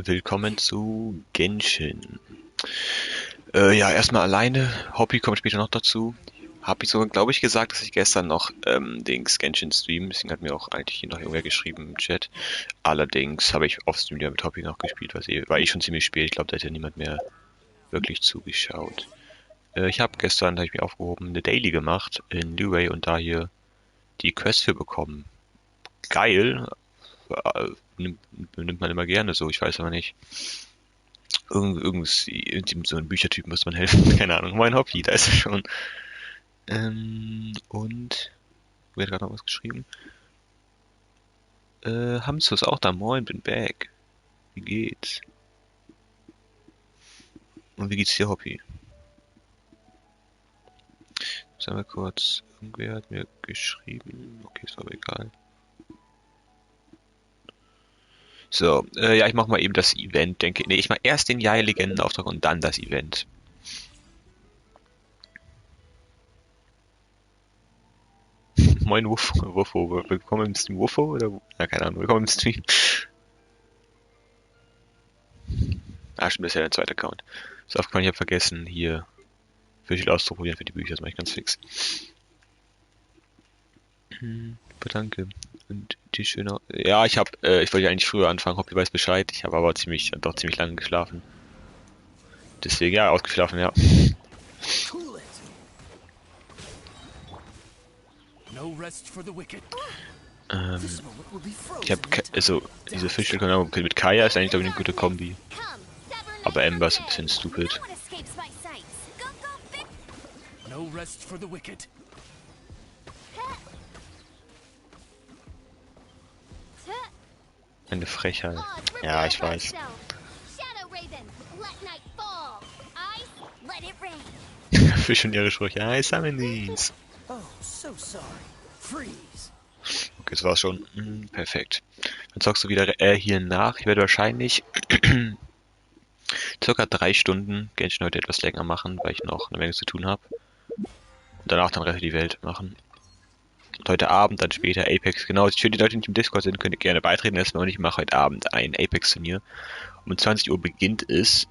Willkommen zu Genshin. Ja, erstmal alleine. Hobby kommt später noch dazu. Habe ich sogar, glaube ich, gesagt, dass ich gestern noch Genshin stream. Deswegen hat mir auch eigentlich hier noch irgendwer geschrieben im Chat. Allerdings habe ich oft wieder mit Hobby noch gespielt, war schon ziemlich spät. Ich glaube, da hätte niemand mehr wirklich zugeschaut. Ich habe gestern, da habe ich mich aufgehoben, eine Daily gemacht in Lüwei und da hier die Quest für bekommen. Geil. Nimmt, nimmt man immer gerne so, ich weiß aber nicht. Irgend so ein Büchertyp muss man helfen. Keine Ahnung. Mein Hobby, da ist er schon. Und, wer hat gerade noch was geschrieben? Hamster ist auch da. Moin, bin back. Wie geht's? Und wie geht's dir, Hobby? Sagen wir kurz. Irgendwer hat mir geschrieben. Okay, ist aber egal. So, ja, ich mach mal eben das Event, denke ich. Nee, ich mach erst den Jahrlegendenauftrag und dann das Event. Moin, Wuffo. Willkommen im Stream. Wuffo oder? Na, keine Ahnung. Willkommen im Stream. Ah, stimmt, das ist ja dein zweiter Account. Ist aufgefallen, ich habe vergessen, hier Visual auszuprobieren für die Bücher. Das mache ich ganz fix. Danke. Und die schöne. Ja, ich wollte ja eigentlich früher anfangen. Hobby weiß Bescheid. Ich habe aber doch ziemlich lange geschlafen. Deswegen, ja, ausgeschlafen, ja. Ähm, also, diese Fischel mit Kaya ist eigentlich, glaube ich, eine gute Kombi. Aber Ember ist ein bisschen stupid. Eine Frechheit. Ja, ich weiß. Fisch und ihre Sprüche. I summon these. Okay, das war's schon. Perfekt. Dann zockst du wieder hier nach. Ich werde wahrscheinlich circa 3 Stunden Genshin heute etwas länger machen, weil ich noch eine Menge zu tun habe. Und danach dann Rest die Welt machen. Und heute Abend dann später Apex. Genau, schön, die Leute, die nicht im Discord sind, könnt ihr gerne beitreten. Erstmal, und ich mache heute Abend ein Apex-Turnier. Um 20 Uhr beginnt es.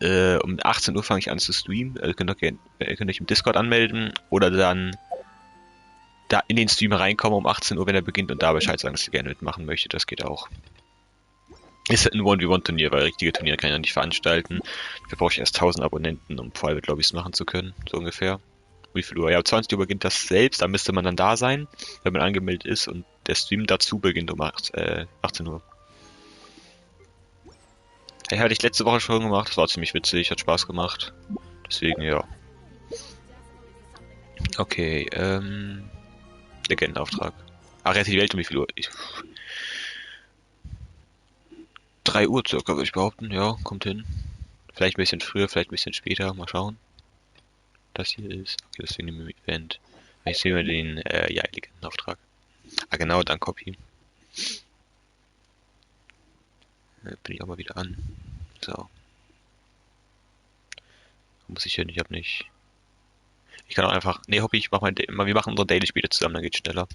Um 18 Uhr fange ich an zu streamen. Könnt euch im Discord anmelden oder dann da in den Stream reinkommen um 18 Uhr, wenn er beginnt und da Bescheid sagen, dass ihr gerne mitmachen möchtet. Das geht auch. Ist halt ein 1v1-Turnier, weil richtige Turniere kann ich ja nicht veranstalten. Dafür brauche ich erst 1000 Abonnenten, um Private Lobbys machen zu können. So ungefähr. Wie viel Uhr? Ja, um 20 Uhr beginnt das selbst. Da müsste man dann da sein, wenn man angemeldet ist. Und der Stream dazu beginnt um 18 Uhr. Hey, hatte ich letzte Woche schon gemacht. Das war ziemlich witzig, hat Spaß gemacht. Deswegen, ja. Okay, Legendenauftrag. Ach, rette die Welt um wie viel Uhr? 3 Uhr circa, würde ich behaupten. Ja, kommt hin. Vielleicht ein bisschen früher, vielleicht ein bisschen später. Mal schauen. Das hier ist. Okay, das wegen dem Event. Ich sehe mal den, ja, Legendenauftrag. Ah, genau, dann Copy. Bin ich auch mal wieder an. So. Muss ich hin, ich hab nicht. Ich kann auch einfach. Nee, Hobby, wir machen unsere Daily Spiele zusammen, dann geht's schneller.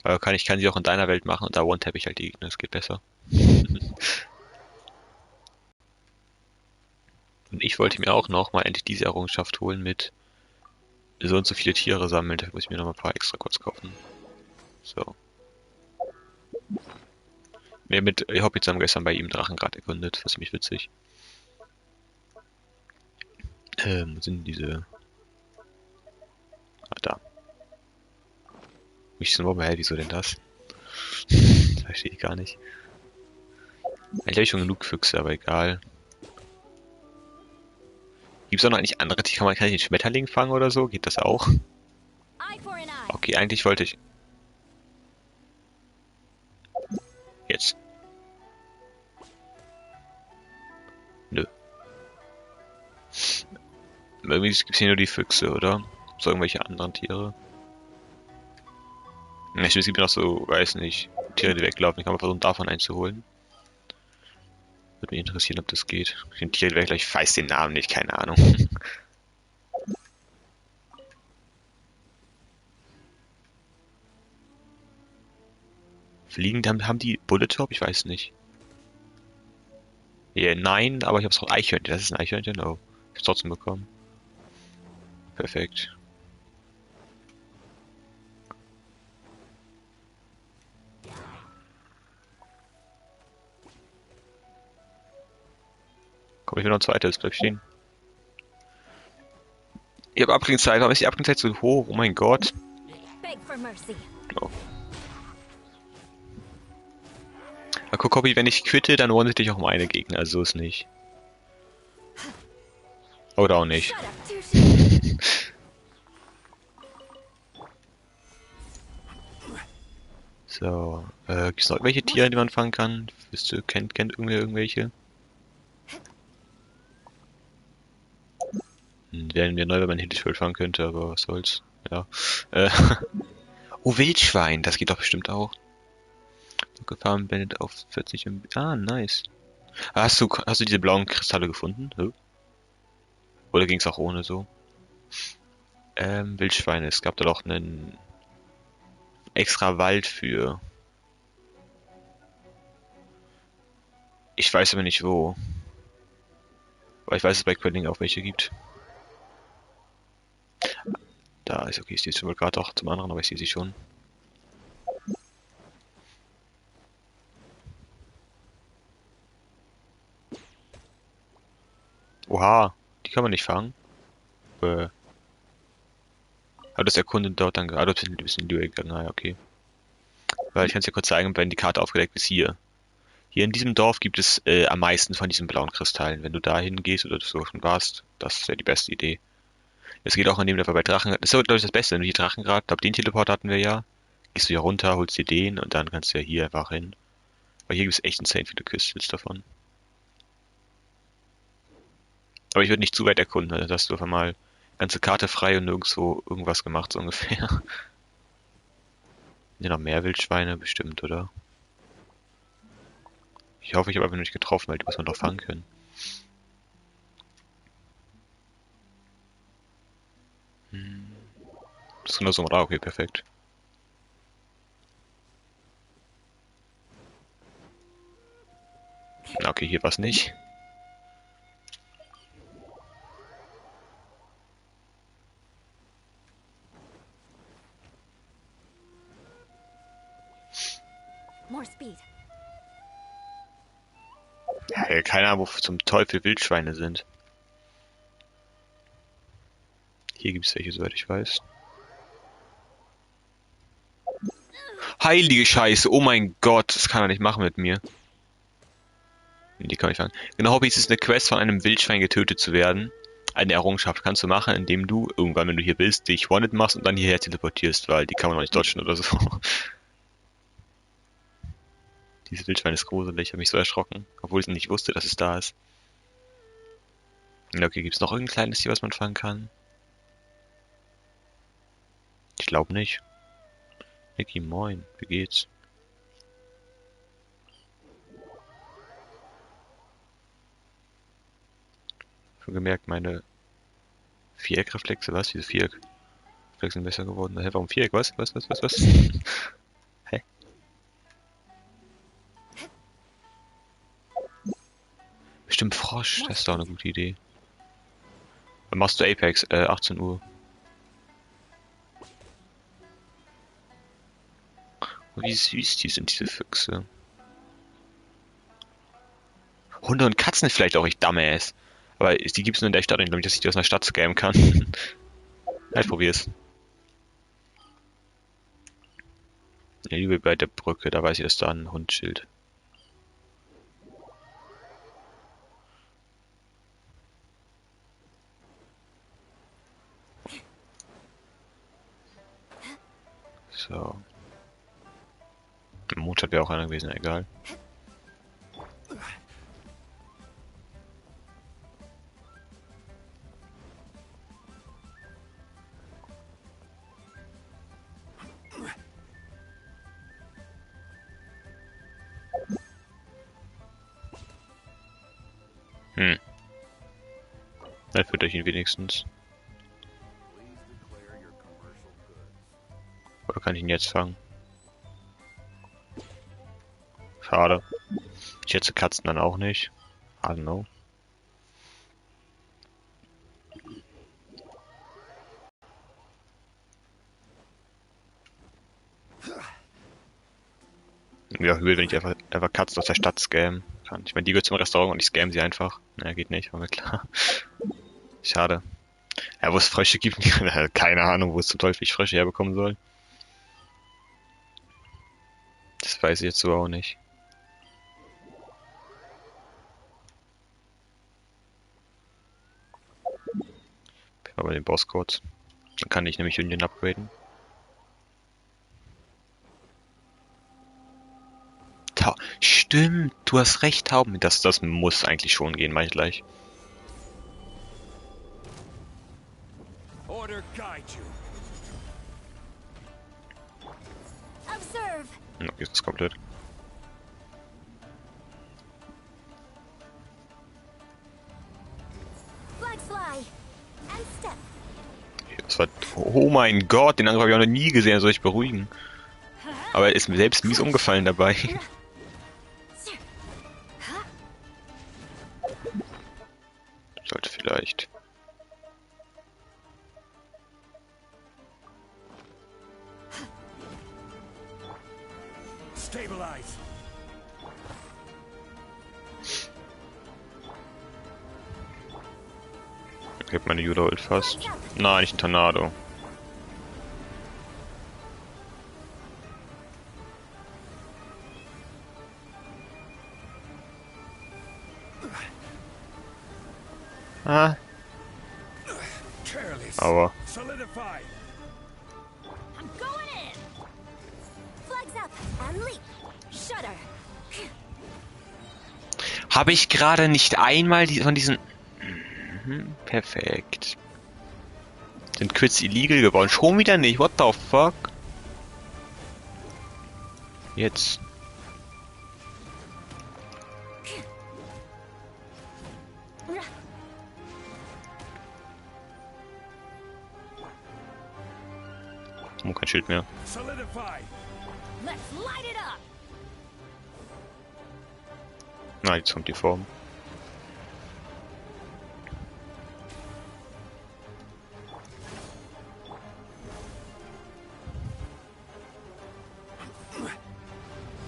Aber ich kann sie auch in deiner Welt machen und da one-tap ich halt die Gegner, das geht besser. Und ich wollte mir auch noch mal endlich diese Errungenschaft holen mit so und so viele Tiere sammeln. Da muss ich mir noch mal ein paar extra kurz kaufen. So. Wir mit Hobby zusammen gestern bei ihm Drachen gerade erkundet, was ziemlich witzig. Wo sind diese? Ah, da. Ich so, wieso denn das? Verstehe ich gar nicht. Eigentlich habe ich schon genug Füchse, aber egal. Gibt es auch noch eigentlich andere Tiere? Kann ich den Schmetterling fangen oder so? Geht das auch? Okay, eigentlich wollte ich. Jetzt. Nö. Irgendwie gibt es hier nur die Füchse, oder? So irgendwelche anderen Tiere. Ja, es gibt ja noch so, weiß nicht, Tiere, die weglaufen. Ich kann mal versuchen, davon einzuholen. Würde mich interessieren, ob das geht. Den Tier wäre gleich, ich weiß den Namen nicht, keine Ahnung. Fliegen, haben die Bullet Top? Ich weiß nicht. Yeah, nein, aber ich hab's auch Eichhörnchen. Das ist ein Eichhörnchen? Oh. Ich hab's trotzdem bekommen. Perfekt. Komm, ich will noch ein zweites. Bleib stehen. Ich habe Abklingzeit. Warum ist die Abklingzeit so hoch? Oh mein Gott. Oh. Na, guck, Hobby, wenn ich quitte, dann one dich auch um eine Gegner. Also so ist nicht. Oder auch nicht. So, gibt's noch irgendwelche Tiere, die man fangen kann? Wisst ihr, kennt irgendwelche? Wären wir neu, wenn man Hinterschuld fangen könnte, aber was soll's. Ja. Äh, oh, Wildschwein, das geht doch bestimmt auch. Gefahren beendet auf 40 MB. Ah, nice. Hast du diese blauen Kristalle gefunden? Hä? Oder ging's auch ohne so? Wildschweine, es gab da doch einen extra Wald für. Ich weiß aber nicht wo. Aber ich weiß, dass es bei Quelling auch welche gibt. Da ist okay, ich sehe sie wohl gerade auch zum anderen, aber ich sehe sie schon. Oha, die kann man nicht fangen. Aber das erkundet dort dann gerade. Du bist in die Tür gegangen, ah, ja, okay. Weil ich kann es dir kurz zeigen, wenn die Karte aufgedeckt ist hier. Hier in diesem Dorf gibt es am meisten von diesen blauen Kristallen. Wenn du da hingehst oder du so schon warst, das wäre die beste Idee. Es geht auch an dem Fall bei Drachen. Das ist, glaube ich, das Beste, wenn du hier Drachengrad, ich glaube, den Teleport hatten wir ja. Gehst du hier runter, holst dir den und dann kannst du ja hier einfach hin. Weil hier gibt es echt insane viele Crystals davon. Aber ich würde nicht zu weit erkunden, also hast du einfach mal ganze Karte frei und nirgendwo irgendwas gemacht, so ungefähr. Sind ja noch mehr Wildschweine bestimmt, oder? Ich hoffe, ich habe einfach nur nicht getroffen, weil die muss man doch fangen können. Hm. Das ist genau so ein Ra, okay, perfekt. Na, okay, hier war's nicht. Ja, keine Ahnung, wo zum Teufel Wildschweine sind. Hier gibt's welche, soweit ich weiß. Heilige Scheiße, oh mein Gott, das kann er nicht machen mit mir. Die kann ich fangen. Genau, Hobby ist es eine Quest, von einem Wildschwein getötet zu werden. Eine Errungenschaft kannst du machen, indem du irgendwann, wenn du hier bist, dich One-Hit machst und dann hierher teleportierst, weil die kann man noch nicht dodgen oder so. Dieses Wildschwein ist gruselig, ich habe mich so erschrocken, obwohl ich nicht wusste, dass es da ist. Ja, okay, gibt's noch irgendein kleines Tier, was man fangen kann? Ich glaube nicht. Niki, moin, wie geht's? Schon gemerkt, meine Viereckreflexe, was? Diese Viereckreflexe sind besser geworden. Hä, warum Viereck? Was? Hä? Bestimmt Frosch, das ist doch eine gute Idee. Wann machst du Apex? 18 Uhr. Wie süß die sind, diese Füchse. Hunde und Katzen vielleicht auch, ich Dumbass. Aber die gibt's nur in der Stadt und ich glaube nicht, dass ich die aus einer Stadt scammen kann. Ja, ich probier's. Ja, liebe bei der Brücke, da weiß ich, dass da ein Hund chillt. So. Im Mondstadt wäre auch einer gewesen, egal. Hm. Dann führt euch ihn wenigstens. Oder kann ich ihn jetzt fangen? Schade. Ich schätze Katzen dann auch nicht. I don't know. Ja, übel, wenn ich einfach Katzen aus der Stadt scammen kann. Ich meine, die gehört zum Restaurant und ich scam sie einfach. Naja, geht nicht, war mir klar. Schade. Ja, wo es Frösche gibt, keine Ahnung, wo es zum Teufel ich Frösche herbekommen soll. Das weiß ich jetzt so auch nicht. Aber den Boss kurz. Dann kann ich nämlich Union upgraden. Stimmt, du hast recht, Tauben. Das muss eigentlich schon gehen, mach ich gleich. Order guide you. Observe. Okay, das ist komplett. Flag fly. And step. Das war, oh mein Gott, den Angriff habe ich auch noch nie gesehen, soll ich beruhigen. Aber er ist mir selbst mies umgefallen dabei. Sollte vielleicht. Stabilize. Ich hab meine Judo-Ult fast. Nein, nicht ein Tornado. Ah. Careless. Aber. Solidify. I'm going in. Flags up and leap. Shudder. Habe ich gerade nicht einmal von diesen... perfekt. Sind Crits illegal geworden? Schon wieder nicht, what the fuck? Jetzt. Oh, kein Schild mehr. Solidify. Let's light it up. Na, jetzt kommt die Form.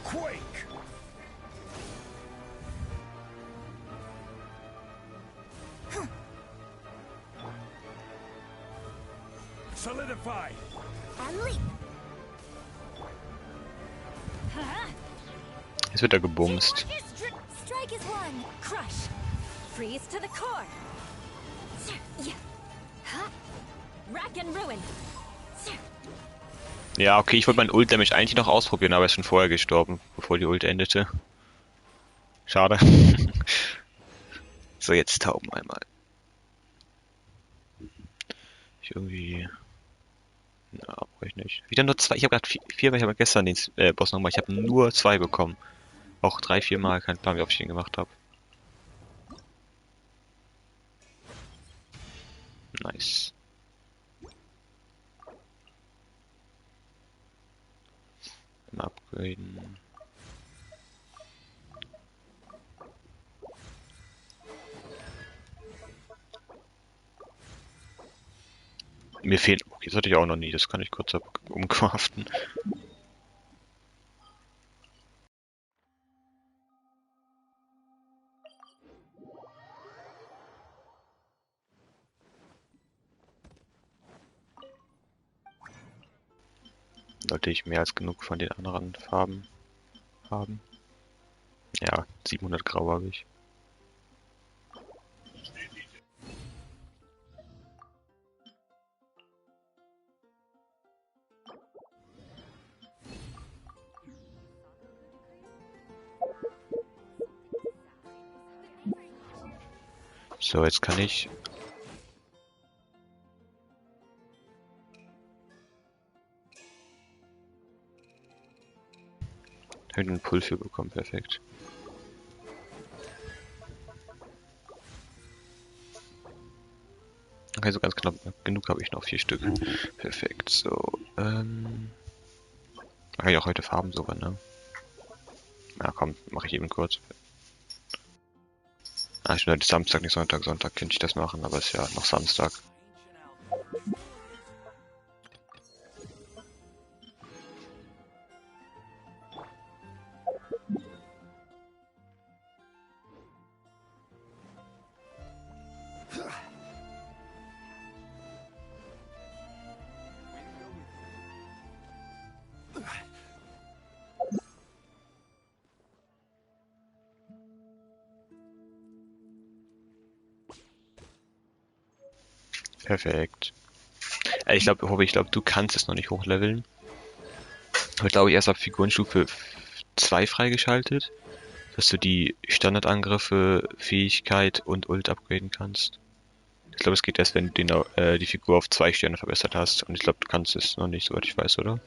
Quake. Solidify. And leap. Jetzt wird er gebumst. Strike is one. Crush. Freeze to the core. Rack and ruin. Ja, okay, ich wollte meinen Ult-Damage eigentlich noch ausprobieren, aber er ist schon vorher gestorben, bevor die Ult endete. Schade. So, jetzt Tauben einmal. Ich irgendwie... Na, brauche ich nicht. Wieder nur 2. Ich habe gerade 4, weil ich habe gestern den Boss nochmal. Ich habe nur 2 bekommen. Auch 3, 4 Mal. Kein Plan, wie oft ich den gemacht habe. Nice. Mal upgraden. Mir fehlen... Okay, das hatte ich auch noch nie. Das kann ich kurz umcraften. Sollte ich mehr als genug von den anderen Farben haben. Ja, 700 Grau habe ich. So, jetzt kann ich... Habe ich einen Pull für bekommen, perfekt. Okay, so ganz knapp genug habe ich noch, 4 Stück. Perfekt, so, kann ich auch heute Farben sogar, ne? Ja komm, mache ich eben kurz. Ah, ich bin heute Samstag, nicht Sonntag. Sonntag könnte ich das machen, aber es ist ja noch Samstag. Perfekt. Ich glaube, du kannst es noch nicht hochleveln. Wird, glaube ich, erst ab Figurenstufe 2 freigeschaltet, dass du die Standardangriffe, Fähigkeit und Ult upgraden kannst. Ich glaube, es geht erst, wenn du die Figur auf 2 Sterne verbessert hast. Und ich glaube, du kannst es noch nicht, soweit ich weiß, oder?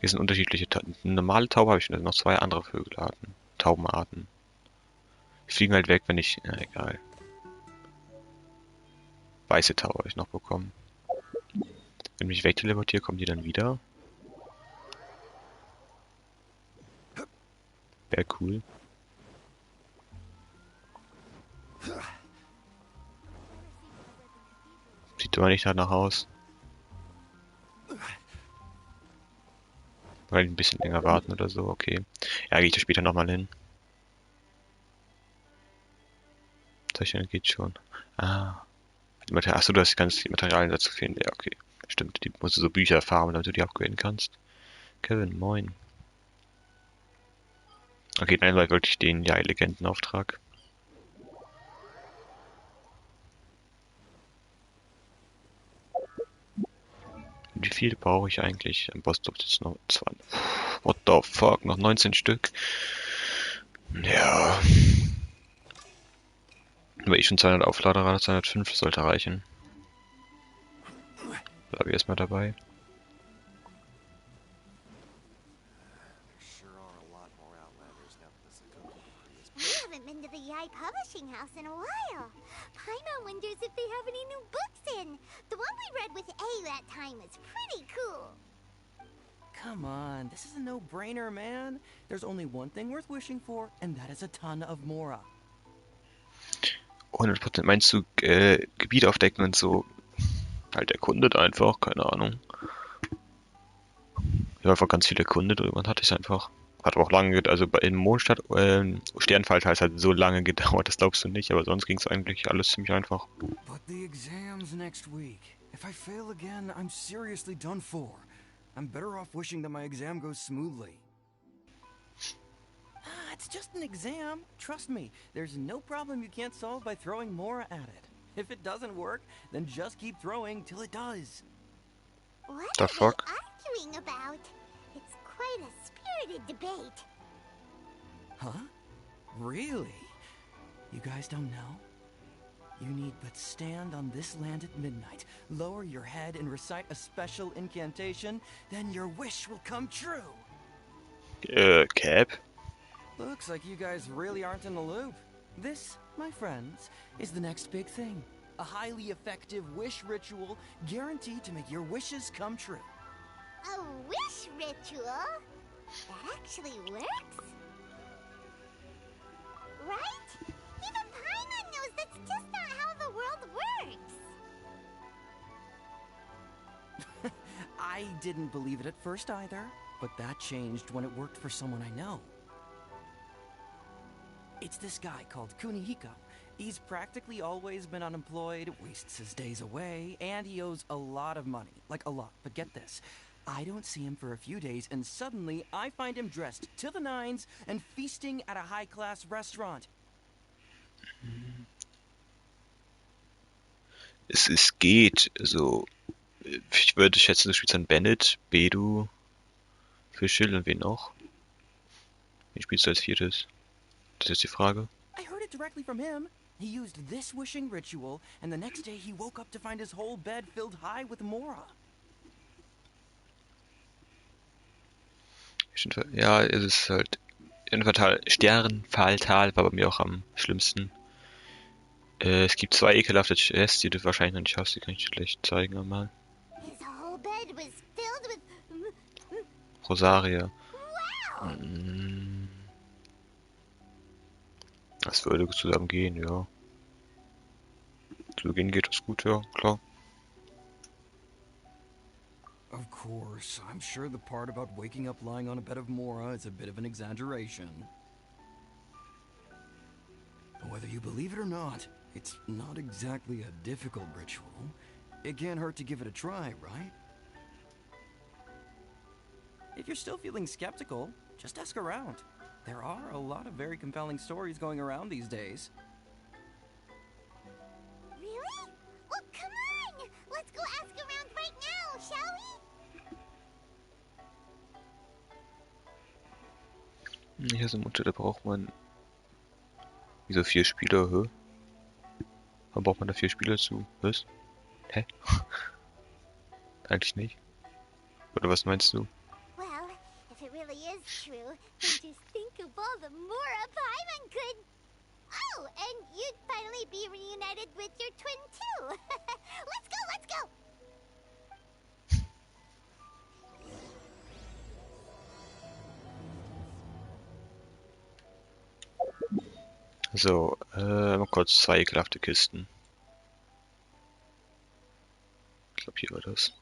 Hier sind unterschiedliche Eine normale Taube habe ich noch 2 andere Vögelarten. Taubenarten. Die fliegen halt weg, wenn ich... Ja, egal. Weiße Taube habe ich noch bekommen. Wenn ich mich wegteleportiere, kommen die dann wieder. Wäre cool. Sieht aber nicht danach aus. Weil ein bisschen länger warten oder so, okay. Ja, gehe ich da später nochmal hin. Zeichnen geht schon. Ah. Achso, du hast ganz die Materialien dazu fehlen. Ja, okay. Stimmt, die musst du so Bücher farmen, damit du die upgraden kannst. Kevin, moin. Okay, nein, weil wollte ich den Legendenauftrag. Wie viel brauche ich eigentlich? Im Boss dürfte jetzt noch 20. What the fuck? Noch 19 Stück? Ja. Aber ich schon 200 Auflader, 205 sollte reichen. Bleib ich erstmal dabei. We haven't been to the Yai Publishing House in a while. Paimon wonders if they have any new books in. The one we read with A that time was pretty cool. Come on, this is a no-brainer, man. There's only one thing worth wishing for, and that is a ton of Mora. 100% meinst du Gebiet aufdecken und so? Halt erkundet einfach, keine Ahnung. Ja, einfach ganz viel erkundet und irgendwann hatte ich es einfach. Hat aber auch lange gedauert, also in Mondstadt, Sternfall heißt halt so lange gedauert, das glaubst du nicht, aber sonst ging es eigentlich alles ziemlich einfach. But the exam's next week. If I fail again, I'm seriously done for. I'm better off wishing that my exam goes smoothly. Ah, it's just an exam. Trust me, there's no problem you can't solve by throwing Mora at it. If it doesn't work, then just keep throwing till it does. What The are fuck? they arguing about? It's quite a spirited debate. Huh? Really? You guys don't know? You need but stand on this land at midnight, lower your head and recite a special incantation, then your wish will come true. Cap? Looks like you guys really aren't in the loop. This, my friends, is the next big thing. A highly effective wish ritual guaranteed to make your wishes come true. A wish ritual? That actually works? Right? Even Paimon knows that's just not how the world works. I didn't believe it at first either, but that changed when it worked for someone I know. It's this guy called Kunihiko. He's practically always been unemployed, wastes his days away, and he owes a lot of money. Like a lot. But get this. I don't see him for a few days, and suddenly I find him dressed to the nines and feasting at a high-class restaurant. Es geht, also ich würde schätzen, du spielst dann Bennett, Bedu, Fischl und wen noch? Wen spielst du als viertes? Das ist die Frage. I heard it directly from him. He used this wishing ritual, and the next day he woke up to find his whole bed filled high with Mora. Ja, es ist halt Sternfalltal war bei mir auch am schlimmsten. Es gibt 2 ekelhafte Chests, die du wahrscheinlich noch nicht hast, die kann ich dir gleich zeigen einmal. His whole bed was filled with... Rosaria. Wow! Das würde zusammen gehen, ja. Zu Beginn geht das gut, ja, klar. Of course, I'm sure the part about waking up lying on a bed of Mora is a bit of an exaggeration. But whether you believe it or not, it's not exactly a difficult ritual. It can't hurt to give it a try, right? If you're still feeling skeptical, just ask around. There are a lot of very compelling stories going around these days. Really? Well, come on! Let's go ask around right now, shall we? Hier sind Mutter, da braucht man... Wieso 4 Spieler, hä? Warum braucht man da 4 Spieler zu? Was? Hä? Eigentlich nicht. Oder was meinst du? Well, if it really is true, then just think of all the Mora Paimon could... Oh, and you'd finally be reunited with your twin too. Let's go, let's go! So, mal kurz 2 ekelhafte Kisten. Ich glaube, hier war das.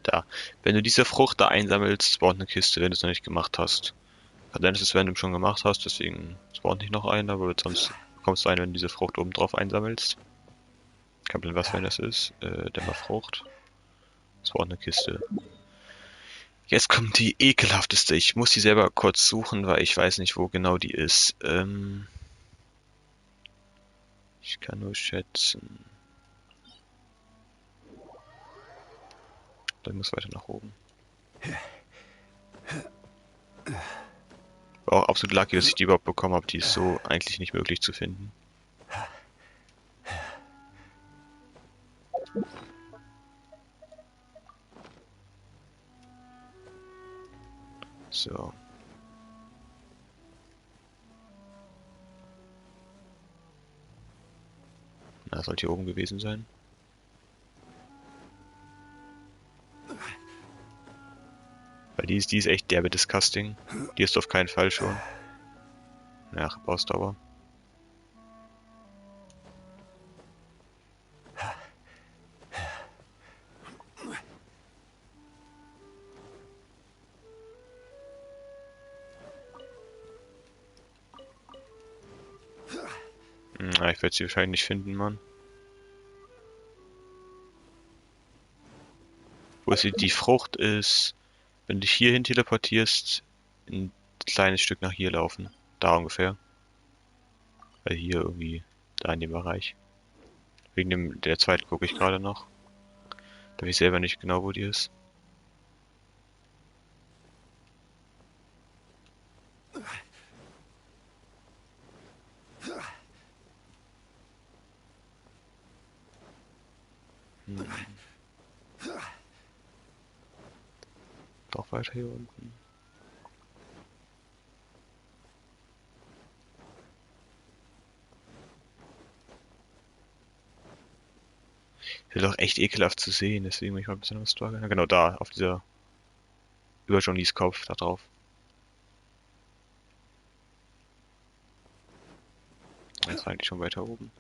Da. Wenn du diese Frucht da einsammelst, spawnt eine Kiste, wenn du es noch nicht gemacht hast. Kann sein, dass es wenn du schon gemacht hast, deswegen spawnt nicht noch eine, aber sonst bekommst du eine, wenn du diese Frucht oben drauf einsammelst. Kein Plan, was für das ist. Dämmerfrucht. Spawnt eine Kiste. Jetzt kommt die ekelhafteste. Ich muss die selber kurz suchen, weil ich weiß nicht, wo genau die ist. Ich kann nur schätzen. Dann muss weiter nach oben. War auch absolut lucky, dass ich die überhaupt bekommen habe. Die ist so eigentlich nicht möglich zu finden. So. Na, sollte hier oben gewesen sein. Weil die ist echt derbe disgusting. Die ist auf keinen Fall schon. Ja, Ausdauer. Na, ich werde sie wahrscheinlich nicht finden, Mann. Wo ist sie? Die Frucht ist, wenn du dich hierhin teleportierst, ein kleines Stück nach hier laufen. Da ungefähr. Weil hier irgendwie, da in dem Bereich. Wegen der zweiten gucke ich gerade noch. Da weiß ich selber nicht genau, wo die ist. Doch weiter hier unten. Ist doch echt ekelhaft zu sehen, deswegen bin ich mal ein bisschen am Struggle. Ja, genau da, auf dieser über Johnnys Kopf, da drauf. Das ist eigentlich schon weiter oben.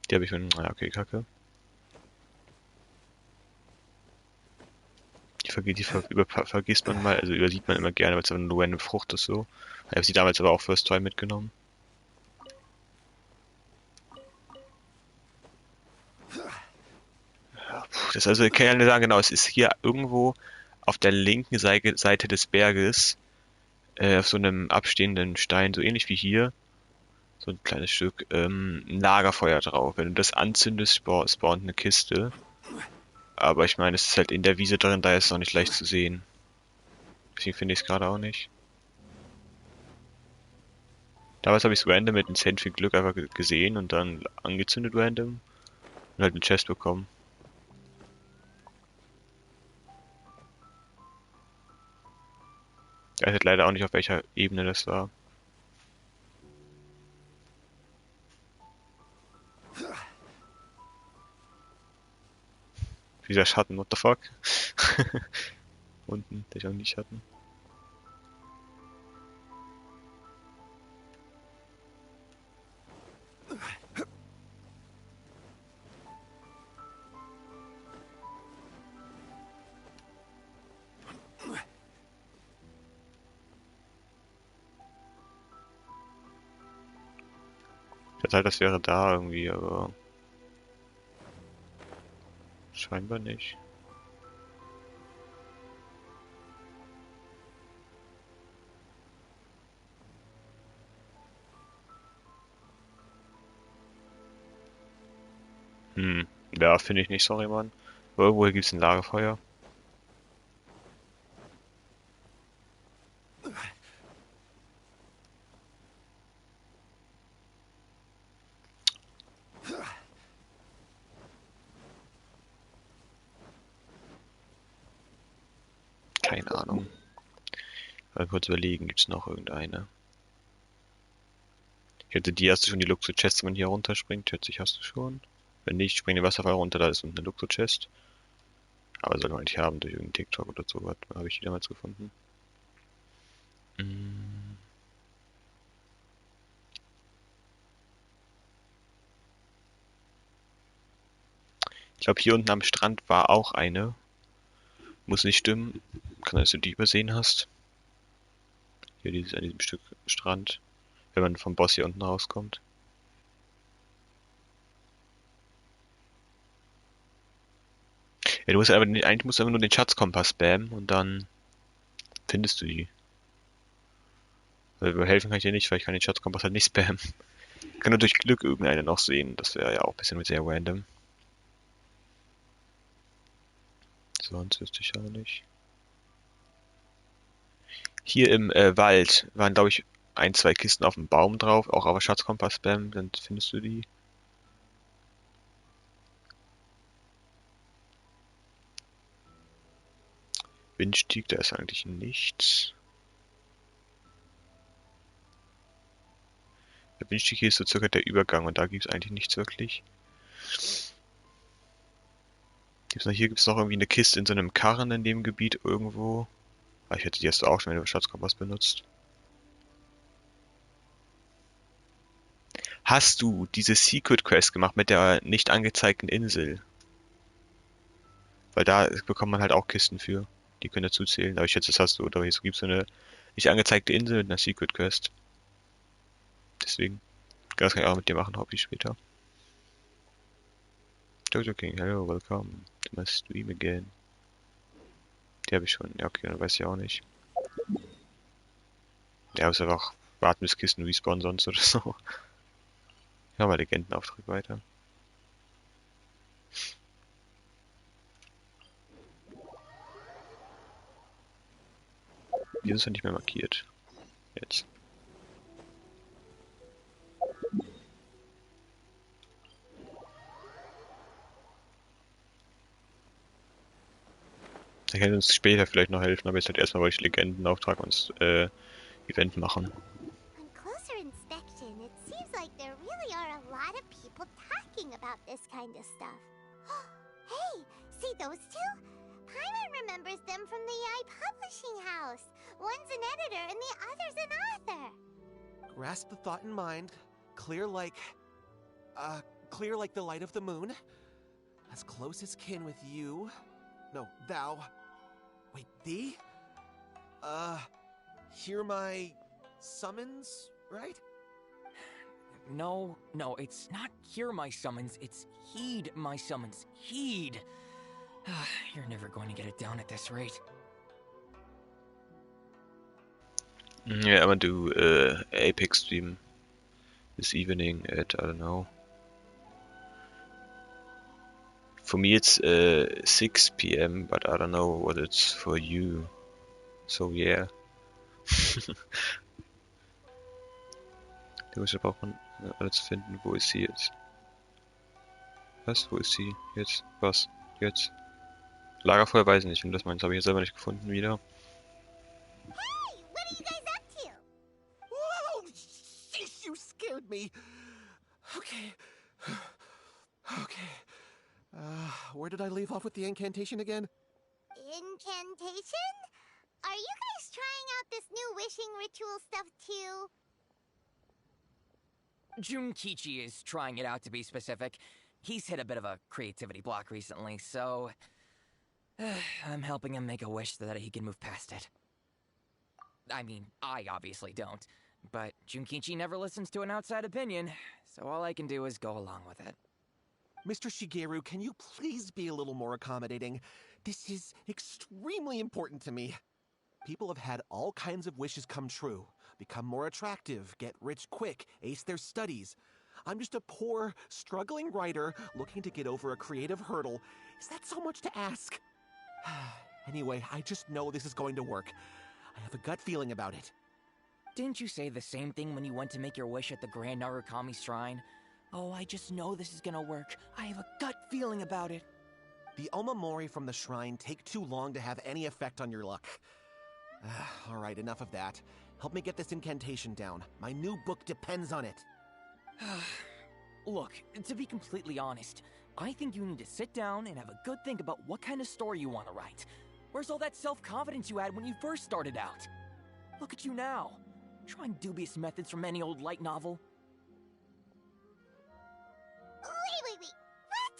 Die habe ich schon. Naja, okay, kacke. Vergisst man mal, also übersieht man immer gerne, weil es aber nur eine Frucht ist so. Ich habe sie damals aber auch First Try mitgenommen. Ja, das also, ich kann ja nur sagen, genau, es ist hier irgendwo auf der linken Seite des Berges, auf so einem abstehenden Stein, so ähnlich wie hier, so ein kleines Stück, ein Lagerfeuer drauf. Wenn du das anzündest, spawnt eine Kiste. Aber ich meine, es ist halt in der Wiese drin, da ist es noch nicht leicht zu sehen. Deswegen finde ich es gerade auch nicht. Damals habe ich es random mit einem Cent viel Glück einfach gesehen und dann angezündet random und halt eine Chest bekommen. Ich weiß jetzt leider auch nicht, auf welcher Ebene das war. Dieser Schatten, what the fuck? Unten, der ist auch nicht Schatten. Ich dachte halt, das wäre da irgendwie, aber scheinbar nicht. Ja, finde ich nicht, sorry, Mann. Aber irgendwo hier gibt's ein Lagerfeuer. Keine Ahnung. Mal kurz überlegen, gibt's noch irgendeine? Ich hätte die hast du schon, die Luxus-Chest, wenn man hier runterspringt. Schätze ich, hast du schon. Wenn nicht, spring den Wasserfall runter, da ist unten eine Luxus-Chest. Aber soll man nicht haben durch irgendeinen TikTok oder so. Was habe ich die damals gefunden? Ich glaube, hier unten am Strand war auch eine. Muss nicht stimmen. Kann sein, dass du die übersehen hast. Hier dieses, an diesem Stück Strand. Wenn man vom Boss hier unten rauskommt. Ja, du musst aber eigentlich musst du einfach nur den Schatzkompass spammen und dann findest du die. Weil helfen kann ich dir nicht, weil ich kann den Schatzkompass halt nicht spammen. Ich kann nur durch Glück irgendeine noch sehen. Das wäre ja auch ein bisschen sehr random. Sonst wüsste ich aber nicht. Hier im Wald waren, glaube ich, ein, zwei Kisten auf dem Baum drauf. Auch aber Schatzkompass spammen, dann findest du die. Windstieg, da ist eigentlich nichts. Der Windstieg hier ist so circa der Übergang und da gibt es eigentlich nichts wirklich. Hier gibt es noch irgendwie eine Kiste in so einem Karren in dem Gebiet irgendwo. Ah, ich hätte die erst auch schon, wenn du Schatzkompass benutzt. Hast du diese Secret Quest gemacht mit der nicht angezeigten Insel? Weil da bekommt man halt auch Kisten für. Die können dazu zählen. Aber ich schätze, das hast du. Oder es gibt so eine nicht angezeigte Insel mit einer Secret Quest. Deswegen. Das kann ich auch mit dir machen, Hobby später. Jojo King, hello, welcome to my stream again. Die habe ich schon. Ja, okay, dann weiß ich auch nicht. Ja, muss einfach warten, bis Kisten respawnen sonst oder so. Ja, mal Legendenauftrag weiter. Wieso ist er nicht mehr markiert? Jetzt. Der kann uns später vielleicht noch helfen, aber jetzt halt erstmal wollte ich Legendenauftrag und Event machen. On closer inspection, it seems like there really are a lot of people talking about this kind of stuff. Hey, see those two? Paimon remembers them from the EI publishing house. One's an editor and the other's an author. Grasp the thought in mind. Clear like the light of the moon. As close as kin with you. No, thou. Wait, thee? Hear my summons, right? No, it's not hear my summons, it's heed my summons. Heed! You're never going to get it down at this rate. Yeah, I'm gonna do Apex stream this evening at, I don't know. For me it's 6 p.m, but I don't know what it's for you. So yeah. Da braucht man alles finden. Wo ist sie jetzt? Was? Wo ist sie? Jetzt? Was? Jetzt? Lagerfeuer weiß ich nicht, und das meinst, habe ich jetzt selber nicht gefunden wieder. Hey, Where did I leave off with the incantation again? Incantation? Are you guys trying out this new wishing ritual stuff too? Junkichi is trying it out, to be specific. He's hit a bit of a creativity block recently, so I'm helping him make a wish so that he can move past it. I mean, I obviously don't, but Junkichi never listens to an outside opinion, so all I can do is go along with it. Mr. Shigeru, can you please be a little more accommodating? This is extremely important to me. People have had all kinds of wishes come true. Become more attractive, get rich quick, ace their studies. I'm just a poor, struggling writer looking to get over a creative hurdle. Is that so much to ask? Anyway, I just know this is going to work. I have a gut feeling about it. Didn't you say the same thing when you went to make your wish at the Grand Narukami Shrine? Oh, I just know this is gonna work. I have a gut feeling about it. The omamori from the shrine take too long to have any effect on your luck. Alright, enough of that. Help me get this incantation down. My new book depends on it. Look, to be completely honest, I think you need to sit down and have a good think about what kind of story you want to write. Where's all that self-confidence you had when you first started out? Look at you now, trying dubious methods from any old light novel. Wait. What?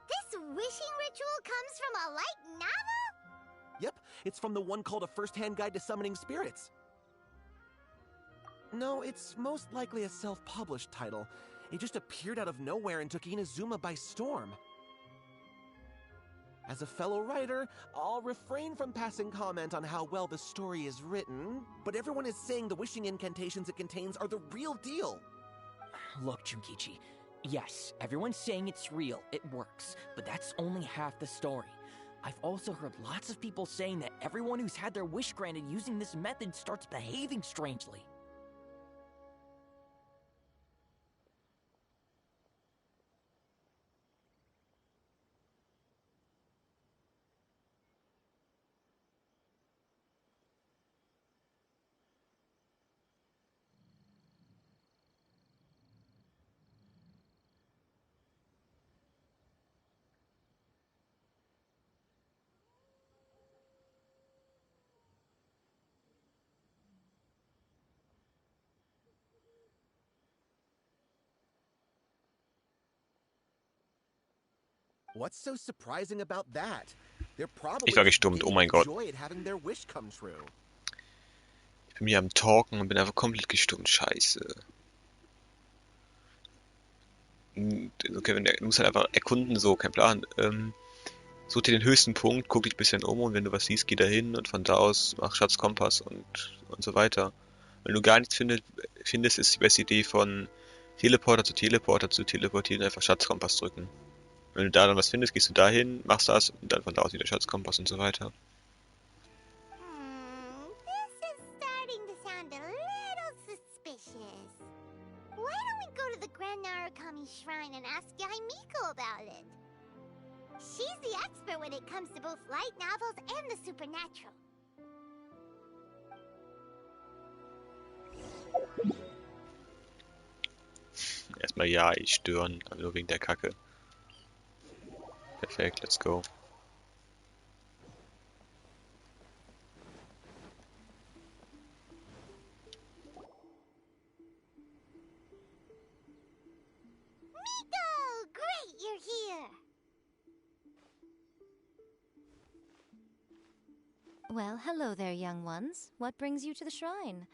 This wishing ritual comes from a light novel? Yep, it's from the one called A First-Hand Guide to Summoning Spirits. No, it's most likely a self-published title. It just appeared out of nowhere and took Inazuma by storm. As a fellow writer, I'll refrain from passing comment on how well the story is written, but everyone is saying the wishing incantations it contains are the real deal. Look, Junkichi, yes, everyone's saying it's real, it works, but that's only half the story. I've also heard lots of people saying that everyone who's had their wish granted using this method starts behaving strangely. What's so surprising about that? They're Ich probably war just gestummt, oh giddy mein with Gott. joy at having their wish come true. Ich bin hier am Talken und bin einfach komplett gestummt. Scheiße. Okay, du musst halt einfach erkunden, so, kein Plan. Such dir den höchsten Punkt, guck dich ein bisschen um und wenn du was siehst, geh da hin und von da aus mach Schatzkompass und so weiter. Wenn du gar nichts findest, ist die beste Idee von Teleporter zu teleportieren, einfach Schatzkompass drücken. Wenn du da dann was findest, gehst du dahin, machst das und dann von da aus wieder Schatzkompass und so weiter. This is starting to sound a little suspicious. Why don't we go to the Grand Narukami Shrine and ask Yaimiko about it? She's the expert when it comes to both light novels and the supernatural. Erstmal ja, ich stören, aber nur wegen der Kacke. Perfekt, let's go. Miko! Great, you're here! Well, hello there, young ones. What brings you to the shrine?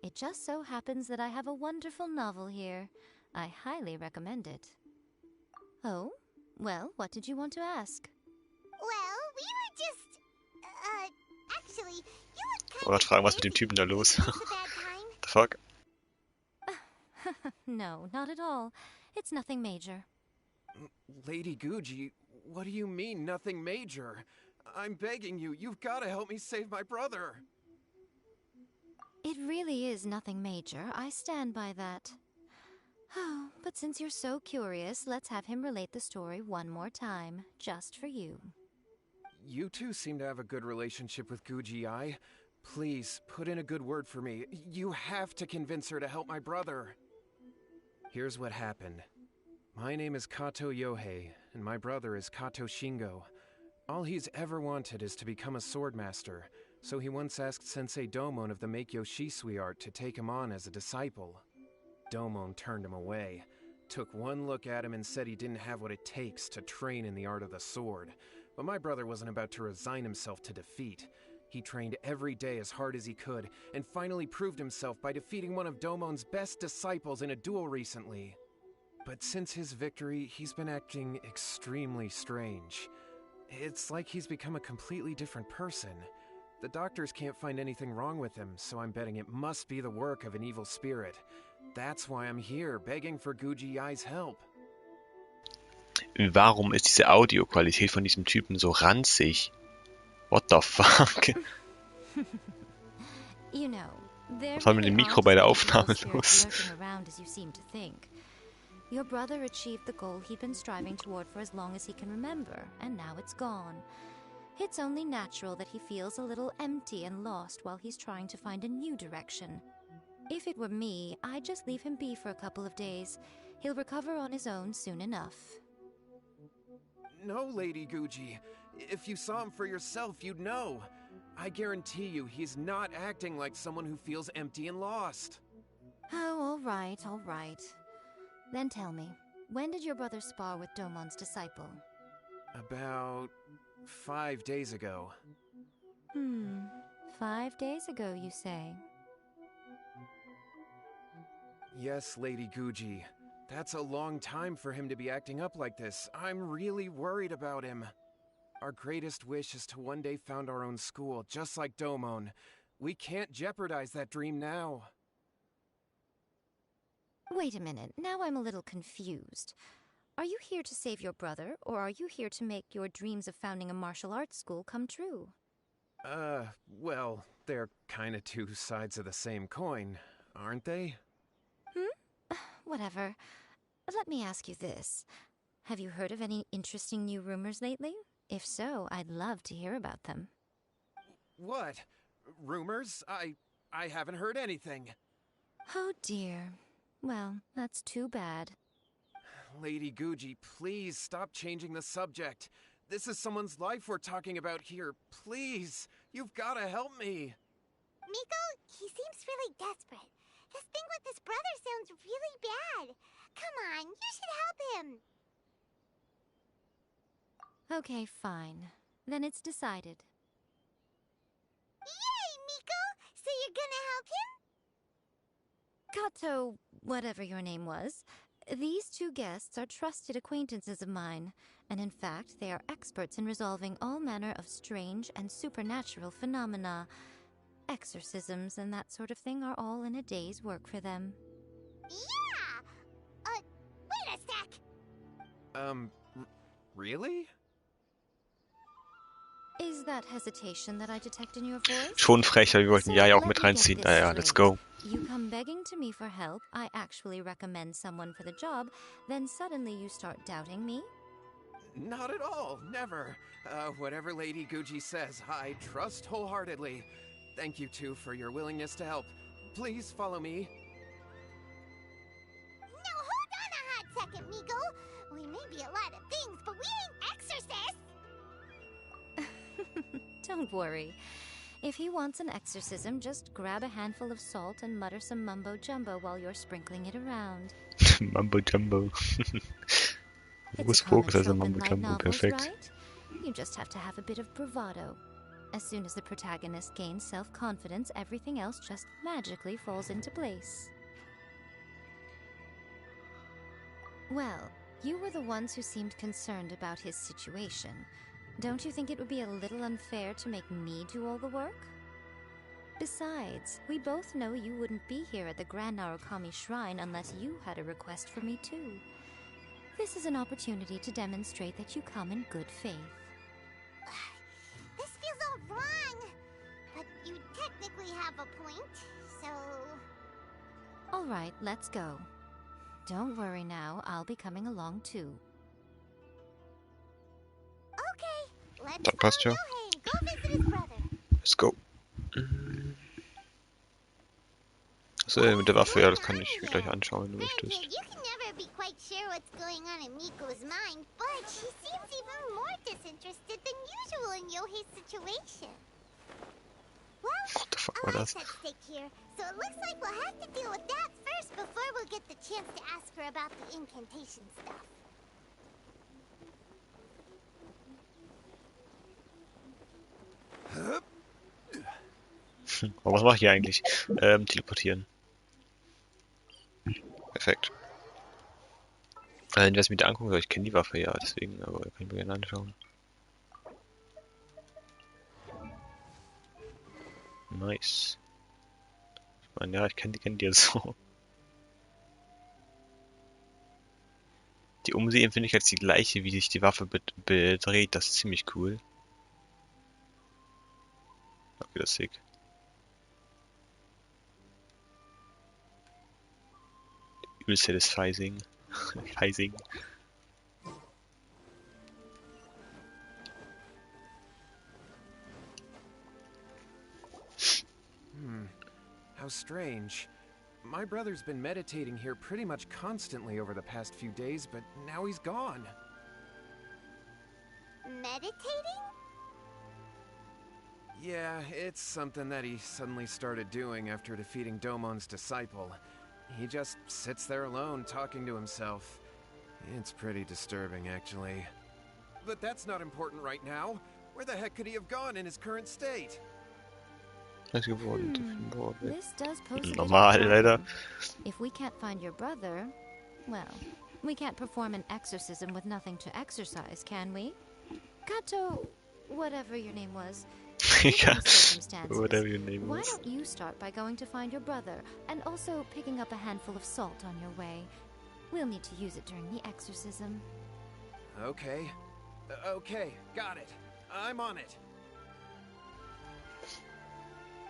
It just so happens that I have a wonderful novel here. I highly recommend it. Oh? Well, what did you want to ask? Well, we were just... actually, you look Ich wollte fragen, was mit dem Typen da los? It's a bad time. The fuck? No, not at all. It's nothing major. Lady Guji, what do you mean, nothing major? I'm begging you, you've got to help me save my brother. It really is nothing major. I stand by that. Oh, but since you're so curious, let's have him relate the story one more time, just for you. You two seem to have a good relationship with Guji-ai. Please, put in a good word for me. You have to convince her to help my brother. Here's what happened. My name is Kato Yohei, and my brother is Kato Shingo. All he's ever wanted is to become a swordmaster, so he once asked Sensei Domon of the Meikyo Shisui art to take him on as a disciple. Domon turned him away, took one look at him and said he didn't have what it takes to train in the art of the sword. But my brother wasn't about to resign himself to defeat. He trained every day as hard as he could, and finally proved himself by defeating one of Domon's best disciples in a duel recently. But since his victory, he's been acting extremely strange. It's like he's become a completely different person. The doctors can't find anything wrong with him, so I'm betting it must be the work of an evil spirit. That's why I'm here, begging for Guji Yai's help. Warum ist diese Audioqualität von diesem Typen so ranzig? What the fuck? You know, there Was war mit dem really Mikro bei der aren't as many Aufnahme evil los? spirits lurking around as you seem to think. Your brother achieved the goal he'd been striving toward for as long as he can remember, and now it's gone. It's only natural that he feels a little empty and lost while he's trying to find a new direction. If it were me, I'd just leave him be for a couple of days. He'll recover on his own soon enough. No, Lady Guji. If you saw him for yourself, you'd know. I guarantee you he's not acting like someone who feels empty and lost. Oh, all right, all right. Then tell me, when did your brother spar with Domon's disciple? About 5 days ago. 5 days ago, you say? Yes, Lady Guji. That's a long time for him to be acting up like this. I'm really worried about him. Our greatest wish is to one day found our own school, just like Domon. We can't jeopardize that dream now. Wait a minute, now I'm a little confused. Are you here to save your brother, or are you here to make your dreams of founding a martial arts school come true? Well, they're kinda two sides of the same coin, aren't they? Whatever. Let me ask you this. Have you heard of any interesting new rumors lately? If so, I'd love to hear about them. What? Rumors? I haven't heard anything. Oh dear. Well, that's too bad. Lady Guji, please stop changing the subject. This is someone's life we're talking about here. Please, you've gotta help me. Miko, he seems really desperate. This thing with his brother sounds really bad. Come on, you should help him. Okay, fine. Then it's decided. Yay, Miko! So you're gonna help him? Kato, whatever your name was, these two guests are trusted acquaintances of mine, and in fact, they are experts in resolving all manner of strange and supernatural phenomena. Exorcisms and that sort of thing are all in a day's work for them. Yeah! Wait a sec! Really? Is that hesitation that I detect in your voice? Schon frech, aber wir wollten ja auch mit reinziehen. Naja, let's go. You come begging to me for help, I actually recommend someone for the job, then suddenly you start doubting me? Not at all, never. Whatever Lady Guji says, I trust wholeheartedly. Thank you two for your willingness to help. Please follow me. Now hold on a hot second, Miko. We may be a lot of things, but we ain't exorcists! Don't worry. If he wants an exorcism, just grab a handful of salt and mutter some mumbo-jumbo while you're sprinkling it around. Mumbo Jumbo. It's a Fokus, common also trope in Mumbo light Jumbo, novels, perfekt. right? You just have to have a bit of bravado. As soon as the protagonist gains self-confidence, everything else just magically falls into place. Well, you were the ones who seemed concerned about his situation. Don't you think it would be a little unfair to make me do all the work? Besides, we both know you wouldn't be here at the Grand Narukami Shrine unless you had a request for me too. This is an opportunity to demonstrate that you come in good faith. This feels all wrong. But you technically have a point, so... All right, let's go. Don't worry now, I'll be coming along too. Okay, let's Das passt ja. follow Yohei and go visit his brother. Let's go. So, mit der Waffe, ja, das kann ich mir gleich anschauen, wenn du There, möchtest. kid, you can never be quite sure what's going on in Miko's mind, but she seems even more disinterested than usual in Yohei's situation. Well, What the fuck a war life's das? at stake here, so it looks like we'll have to deal with that first before we'll get the chance to ask her about the incantation stuff. Aber was mache ich hier eigentlich? Teleportieren. Perfekt. Wenn wir es mir da angucken soll, ich kenne die Waffe ja, deswegen, aber kann ich mir gerne anschauen. Nice. Ich meine, ja, ich kenne die jetzt so. Die Umsehen finde ich jetzt die gleiche, wie sich die Waffe bedreht, das ist ziemlich cool. Okay, das ist sick. Übel satisfying. Fizing. How strange. My brother's been meditating here pretty much constantly over the past few days, but now he's gone. Meditating? Yeah, it's something that he suddenly started doing after defeating Domon's disciple. He just sits there alone, talking to himself. It's pretty disturbing, actually. But that's not important right now. Where the heck could he have gone in his current state? Ist geworden. This does pose a bit of a Normal, leider. problem. If we can't find your brother, well, we can't perform an exorcism with nothing to exorcise, can we? Kato, whatever your name was, given Ja, the circumstances, whatever your name why was. don't you start by going to find your brother, and also picking up a handful of salt on your way? We'll need to use it during the exorcism. Okay. Okay, got it. I'm on it.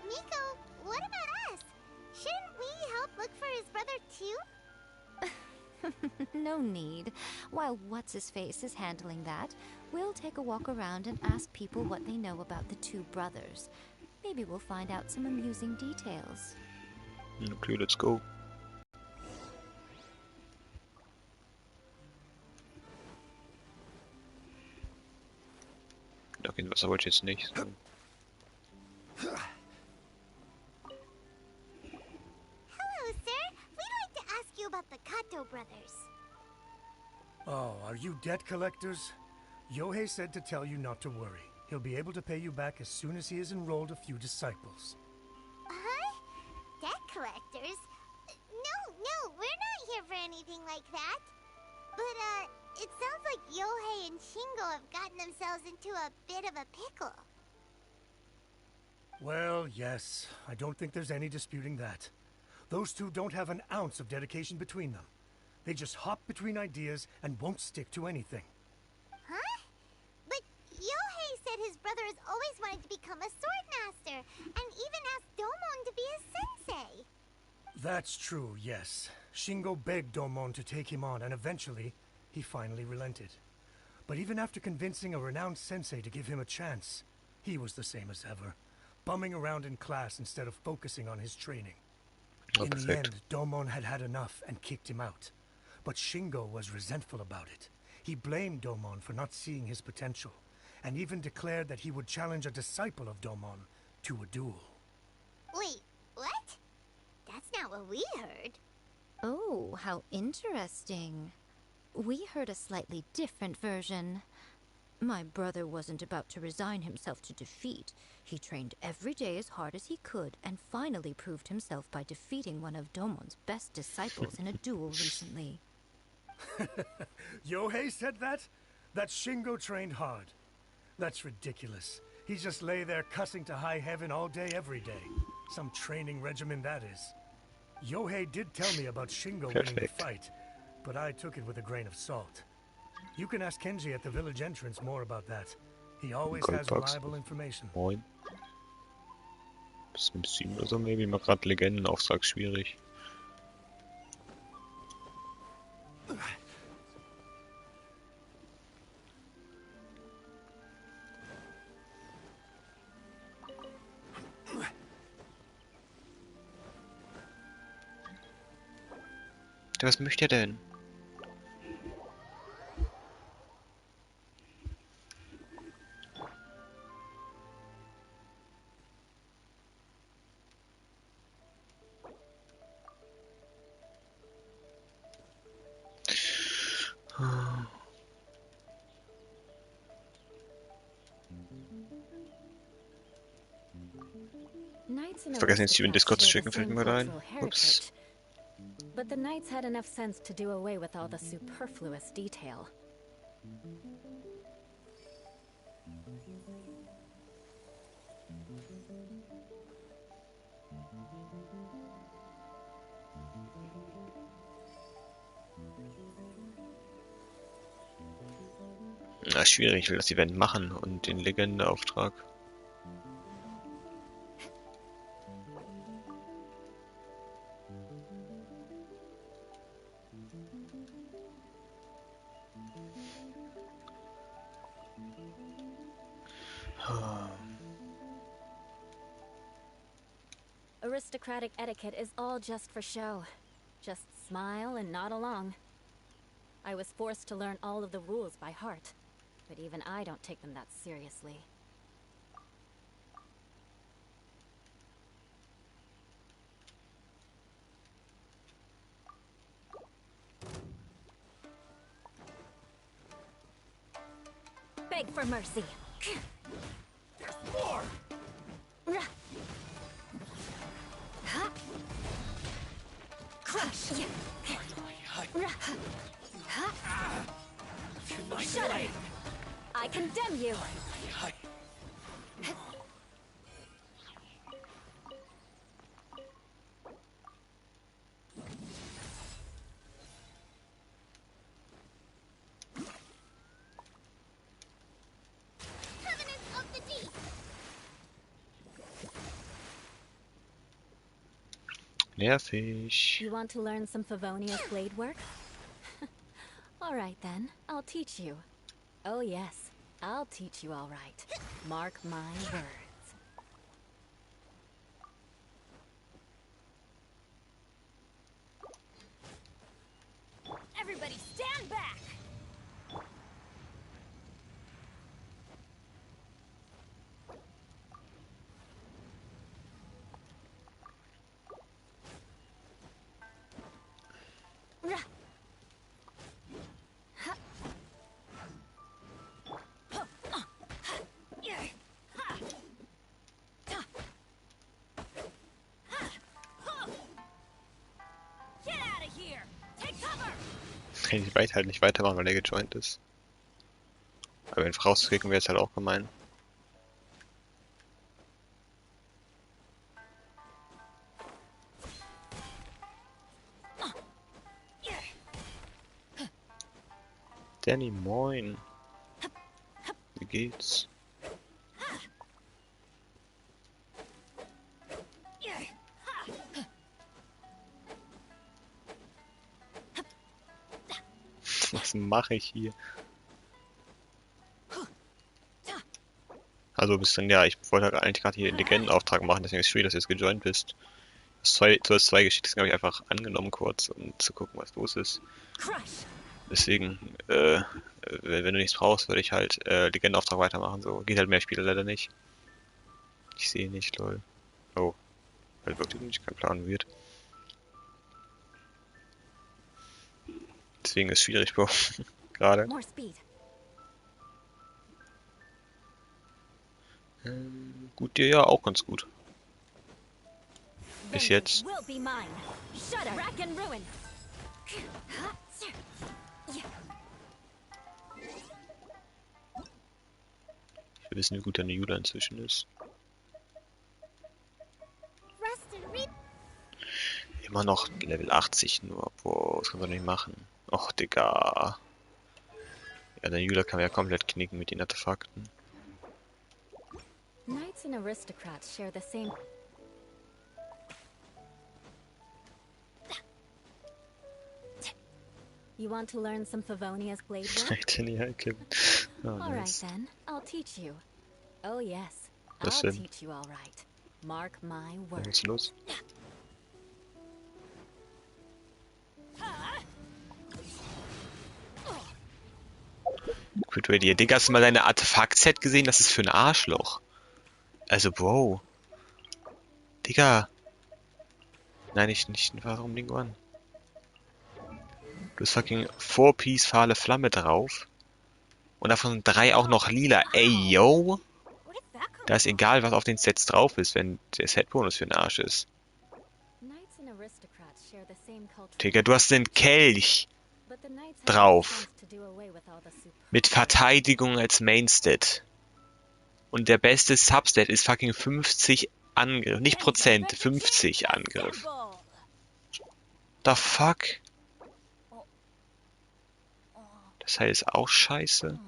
Miko, what about us? Shouldn't we help look for his brother too? No need. While What's-His-Face is handling that, we'll take a walk around and ask people what they know about the two brothers. Maybe we'll find out some amusing details. Okay, let's go. Okay, in Wasser wollte ich jetzt nicht. So. Hello, sir. We'd like to ask you about the Kato brothers. Oh, are you debt collectors? Yohei said to tell you not to worry. He'll be able to pay you back as soon as he has enrolled a few disciples. Huh? Debt collectors? No, we're not here for anything like that. But, it sounds like Yohei and Shingo have gotten themselves into a bit of a pickle. Well, yes, I don't think there's any disputing that. Those two don't have an ounce of dedication between them. They just hop between ideas and won't stick to anything. Huh? But Yohei said his brother has always wanted to become a sword master, and even asked Domon to be his sensei. That's true, yes. Shingo begged Domon to take him on, and eventually, he finally relented. But even after convincing a renowned sensei to give him a chance, he was the same as ever, bumming around in class instead of focusing on his training. Oh, In the perfekt. end, Domon had had enough and kicked him out. But Shingo was resentful about it. He blamed Domon for not seeing his potential, and even declared that he would challenge a disciple of Domon to a duel. Wait, what? That's not what we heard. Oh, how interesting. We heard a slightly different version. My brother wasn't about to resign himself to defeat. He trained every day as hard as he could and finally proved himself by defeating one of Domon's best disciples in a duel recently. Yohei said that? That Shingo trained hard. That's ridiculous. He just lay there cussing to high heaven all day, every day. Some training regimen, that is. Yohei did tell me about Shingo winning the Perfect. fight, but I took it with a grain of salt. You can ask Kenji at the village entrance more about that. He always has Goldbox. reliable information. Moin. Bis mit 7 oder so, maybe mal gerade Legendenauftrag schwierig. Was möchte er denn? Knights and Vergessen jetzt hier in Discord zu aristocrats schicken, share fällt the mir same gerade ein. cultural Ups. heritage. But the knights had enough sense to do away with all the superfluous detail. Na, schwierig, ich will das Event machen und den Legendeauftrag. Aristocratic etiquette is all just for show. Just smile and nod along. I was forced to learn all of the rules by heart, but even I don't take them that seriously. Beg for mercy. There's more! Crush! Shut up! I condemn you! Covenant of the Deep! Nervig. You want to learn some Favonia's blade work? All right then, I'll teach you. Oh yes, I'll teach you all right. Mark my words. Everybody stand back! Get out of here! Take cover! Kann ich weit halt nicht weitermachen, weil er gejoint ist. Aber wenn rauszukriegen wäre es halt auch gemein. Danny, moin. Wie geht's? Was mache ich hier? Also bist dann, ja, ich wollte halt eigentlich gerade hier den Legendenauftrag machen, deswegen ist es schwierig, dass du jetzt gejoint bist. Du hast zwei Geschichten, habe ich einfach angenommen kurz, um zu gucken, was los ist. Deswegen, wenn du nichts brauchst, würde ich halt Legendenauftrag weitermachen. So geht halt mehr Spiele leider nicht. Ich sehe nicht, lol. Oh, halt wirklich nicht, kein Plan wird. Deswegen ist es schwierig, Bro. Gerade. More speed. Gut, dir ja auch ganz gut. Bis jetzt. Will be mine. Shudder. Rack and ruin. Ich will wissen, wie gut deine Jula inzwischen ist. Rest and read. Immer noch Level 80 nur. Boah, das kann man doch nicht machen. Och, Digga. Ja, deine Jula kann man ja komplett knicken mit den Artefakten. Knights and aristocrats share the same. You want to learn some Favonia's blade work? Danny, Heike. Oh, All right nice. then, I'll teach you. Oh yes, Was I'll denn? teach you all right. Mark my Was words. ist los? Quit Radio. Digga, hast du mal deine Artefakt-Set gesehen? Das ist für ein Arschloch. Also, Bro. Digga. Nein, nicht. Warum Ding an? Du hast fucking 4-Piece fahle Flamme drauf. Und davon 3 auch noch lila. Ey, yo. Da ist egal, was auf den Sets drauf ist, wenn der Set-Bonus für den Arsch ist. Knights and aristocrats share the same cultural Digga, du hast den Kelch but the knights had drauf. no chance to do away with all the Mit Verteidigung als Mainstat. Und der beste Substat ist fucking 50 Angriff. Nicht Prozent, 50 Angriff. The fuck? Das heißt ist auch scheiße.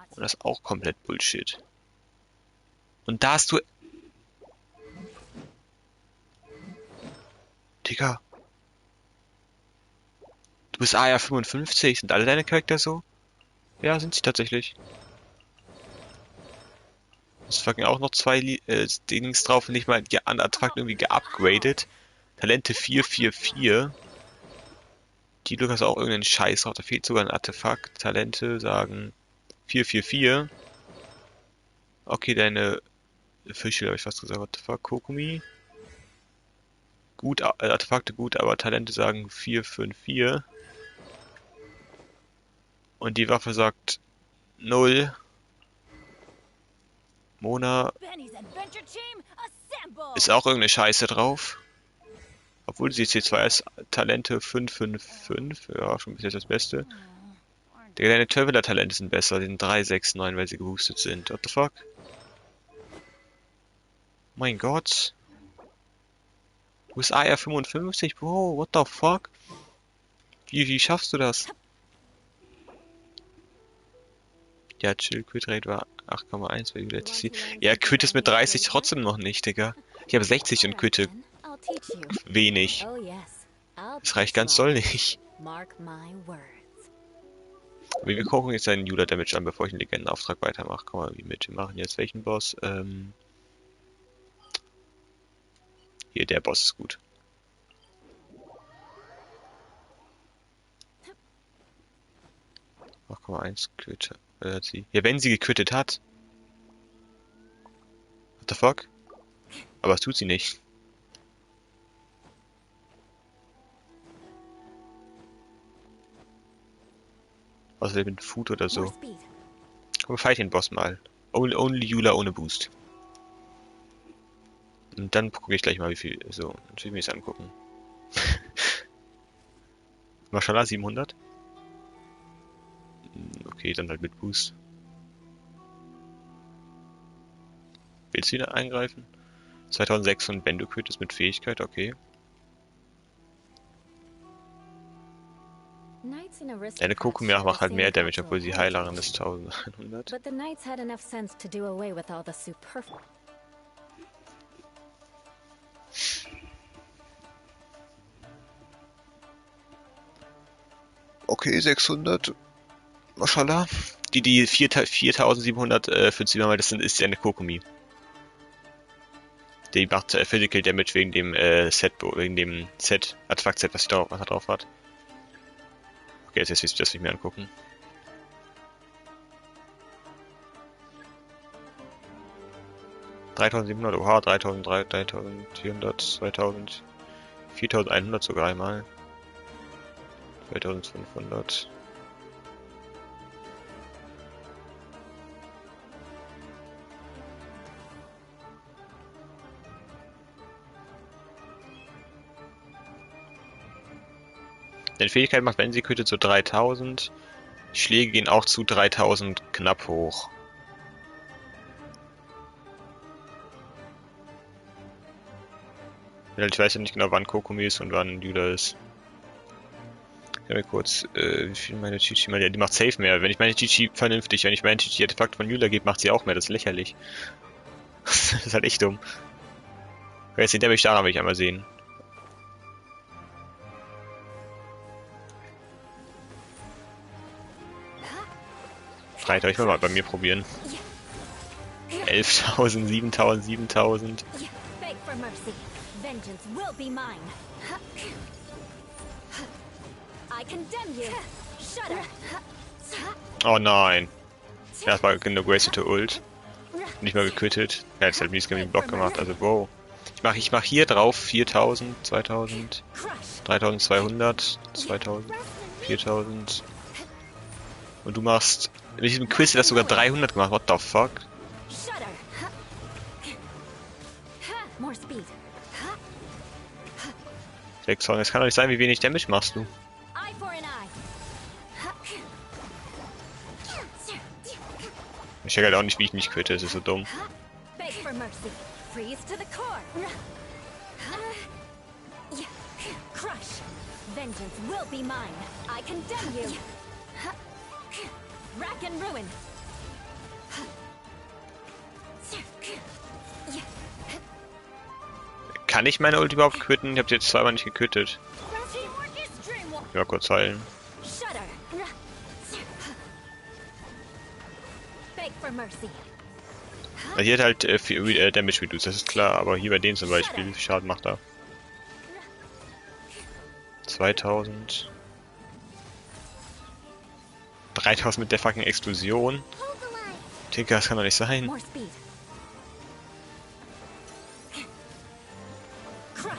Und das ist auch komplett Bullshit. Und da hast du... Digga. Du bist AR 55. Sind alle deine Charakter so? Ja, sind sie tatsächlich. Es fucking auch noch zwei Dings drauf und nicht mal die Artefakte irgendwie geupgradet. Talente 444. Die Lukas auch irgendeinen Scheiß drauf. Da fehlt sogar ein Artefakt. Talente sagen 444. Okay, deine Fische, habe ich fast gesagt. What the fuck? Kokumi. Gut, Artefakte gut, aber Talente sagen 454. Und die Waffe sagt 0. Mona ist auch irgendeine Scheiße drauf. Obwohl sie C2S Talente 555. Ja, schon bis jetzt das Beste. Digga, deine Traveler-Talente sind besser. Die sind 369, weil sie geboostet sind. What the fuck? Mein Gott. Du bist AR 55, Bro. What the fuck? Wie schaffst du das? Ja, Chill, Quit Rate war 8,1 bei ULTC. Ja, Quit ist mit 30 trotzdem noch nicht, Digga. Ich habe 60 und quitte wenig. Das reicht ganz doll nicht. Wir gucken jetzt seinen Judah Damage an, bevor ich den Legendenauftrag weitermache. Komm mal, wie mit. Wir machen jetzt welchen Boss? Hier, der Boss ist gut. Ach, komm mal, 1 Quit. Ja, wenn sie gequittet hat. What the fuck? Aber das tut sie nicht. Außerdem mit Food oder so. Aber fight den Boss mal. Only Yula ohne Boost. Und dann gucke ich gleich mal, wie viel. So, dann will ich mir das angucken. Mashallah, 700. Okay, dann halt mit Boost. Willst du wieder eingreifen? 2600 wenn du quittest mit Fähigkeit, okay. Deine Kokumi macht halt mehr Damage, obwohl sie Heilerin ist, 1100. But the knights had enough sense to do away with all the superfluous. Okay, 600. Mashallah. Die 4700 für zweimal, das ist ja eine Kokumi. Die macht Physical Damage wegen dem Artefakt-Set, was er drauf hat. Okay, jetzt will ich das nicht mehr angucken. $3.700, oha, 3.300, 3.400, 2.000, 4.100 sogar einmal. 2.500. Deine Fähigkeit macht, wenn sie quittet, so 3000. Die Schläge gehen auch zu 3000 knapp hoch. Ich weiß ja nicht genau, wann Kokumi ist und wann Judah ist. Ich habe mir kurz, wie viel meine Chichi mal, die macht safe mehr. Wenn ich meine Chichi vernünftig, wenn ich meine Chichi Artefakt von Judah gebe, macht sie auch mehr. Das ist lächerlich. Das ist halt echt dumm. Jetzt den Damage daran will ich einmal sehen. Freitag, ich will mal bei mir probieren. 11.000, 7.000, 7.000. Oh nein. Ja, das war eine wasted Ult. Nicht mal gequittet. Ja, jetzt hat mies den Block gemacht, also wow. Ich mach hier drauf 4.000, 2.000, 3.200, 2.000, 4.000. Und du machst... In diesem Quiz hat das sogar 300 gemacht, what the fuck? 600, das kann doch nicht sein, wie wenig Damage machst du. Eye for an eye. Ich check halt auch nicht, wie ich mich quitte, das ist so dumm. Beg for mercy. Freeze to the core. Crush. Vengeance will be mine. I condemn you. Rack and ruin. Kann ich meine Ult überhaupt quitten? Ich hab jetzt zweimal nicht gequittet. Ich will mal kurz heilen. Shudder. Beg for mercy. Na, hier hat halt viel Damage Reduce, das ist klar, aber hier bei denen zum Beispiel, wie viel Schaden macht er? 2000. 3000 mit der fucking Explosion. Digga, das kann doch nicht sein. More speed. Crush.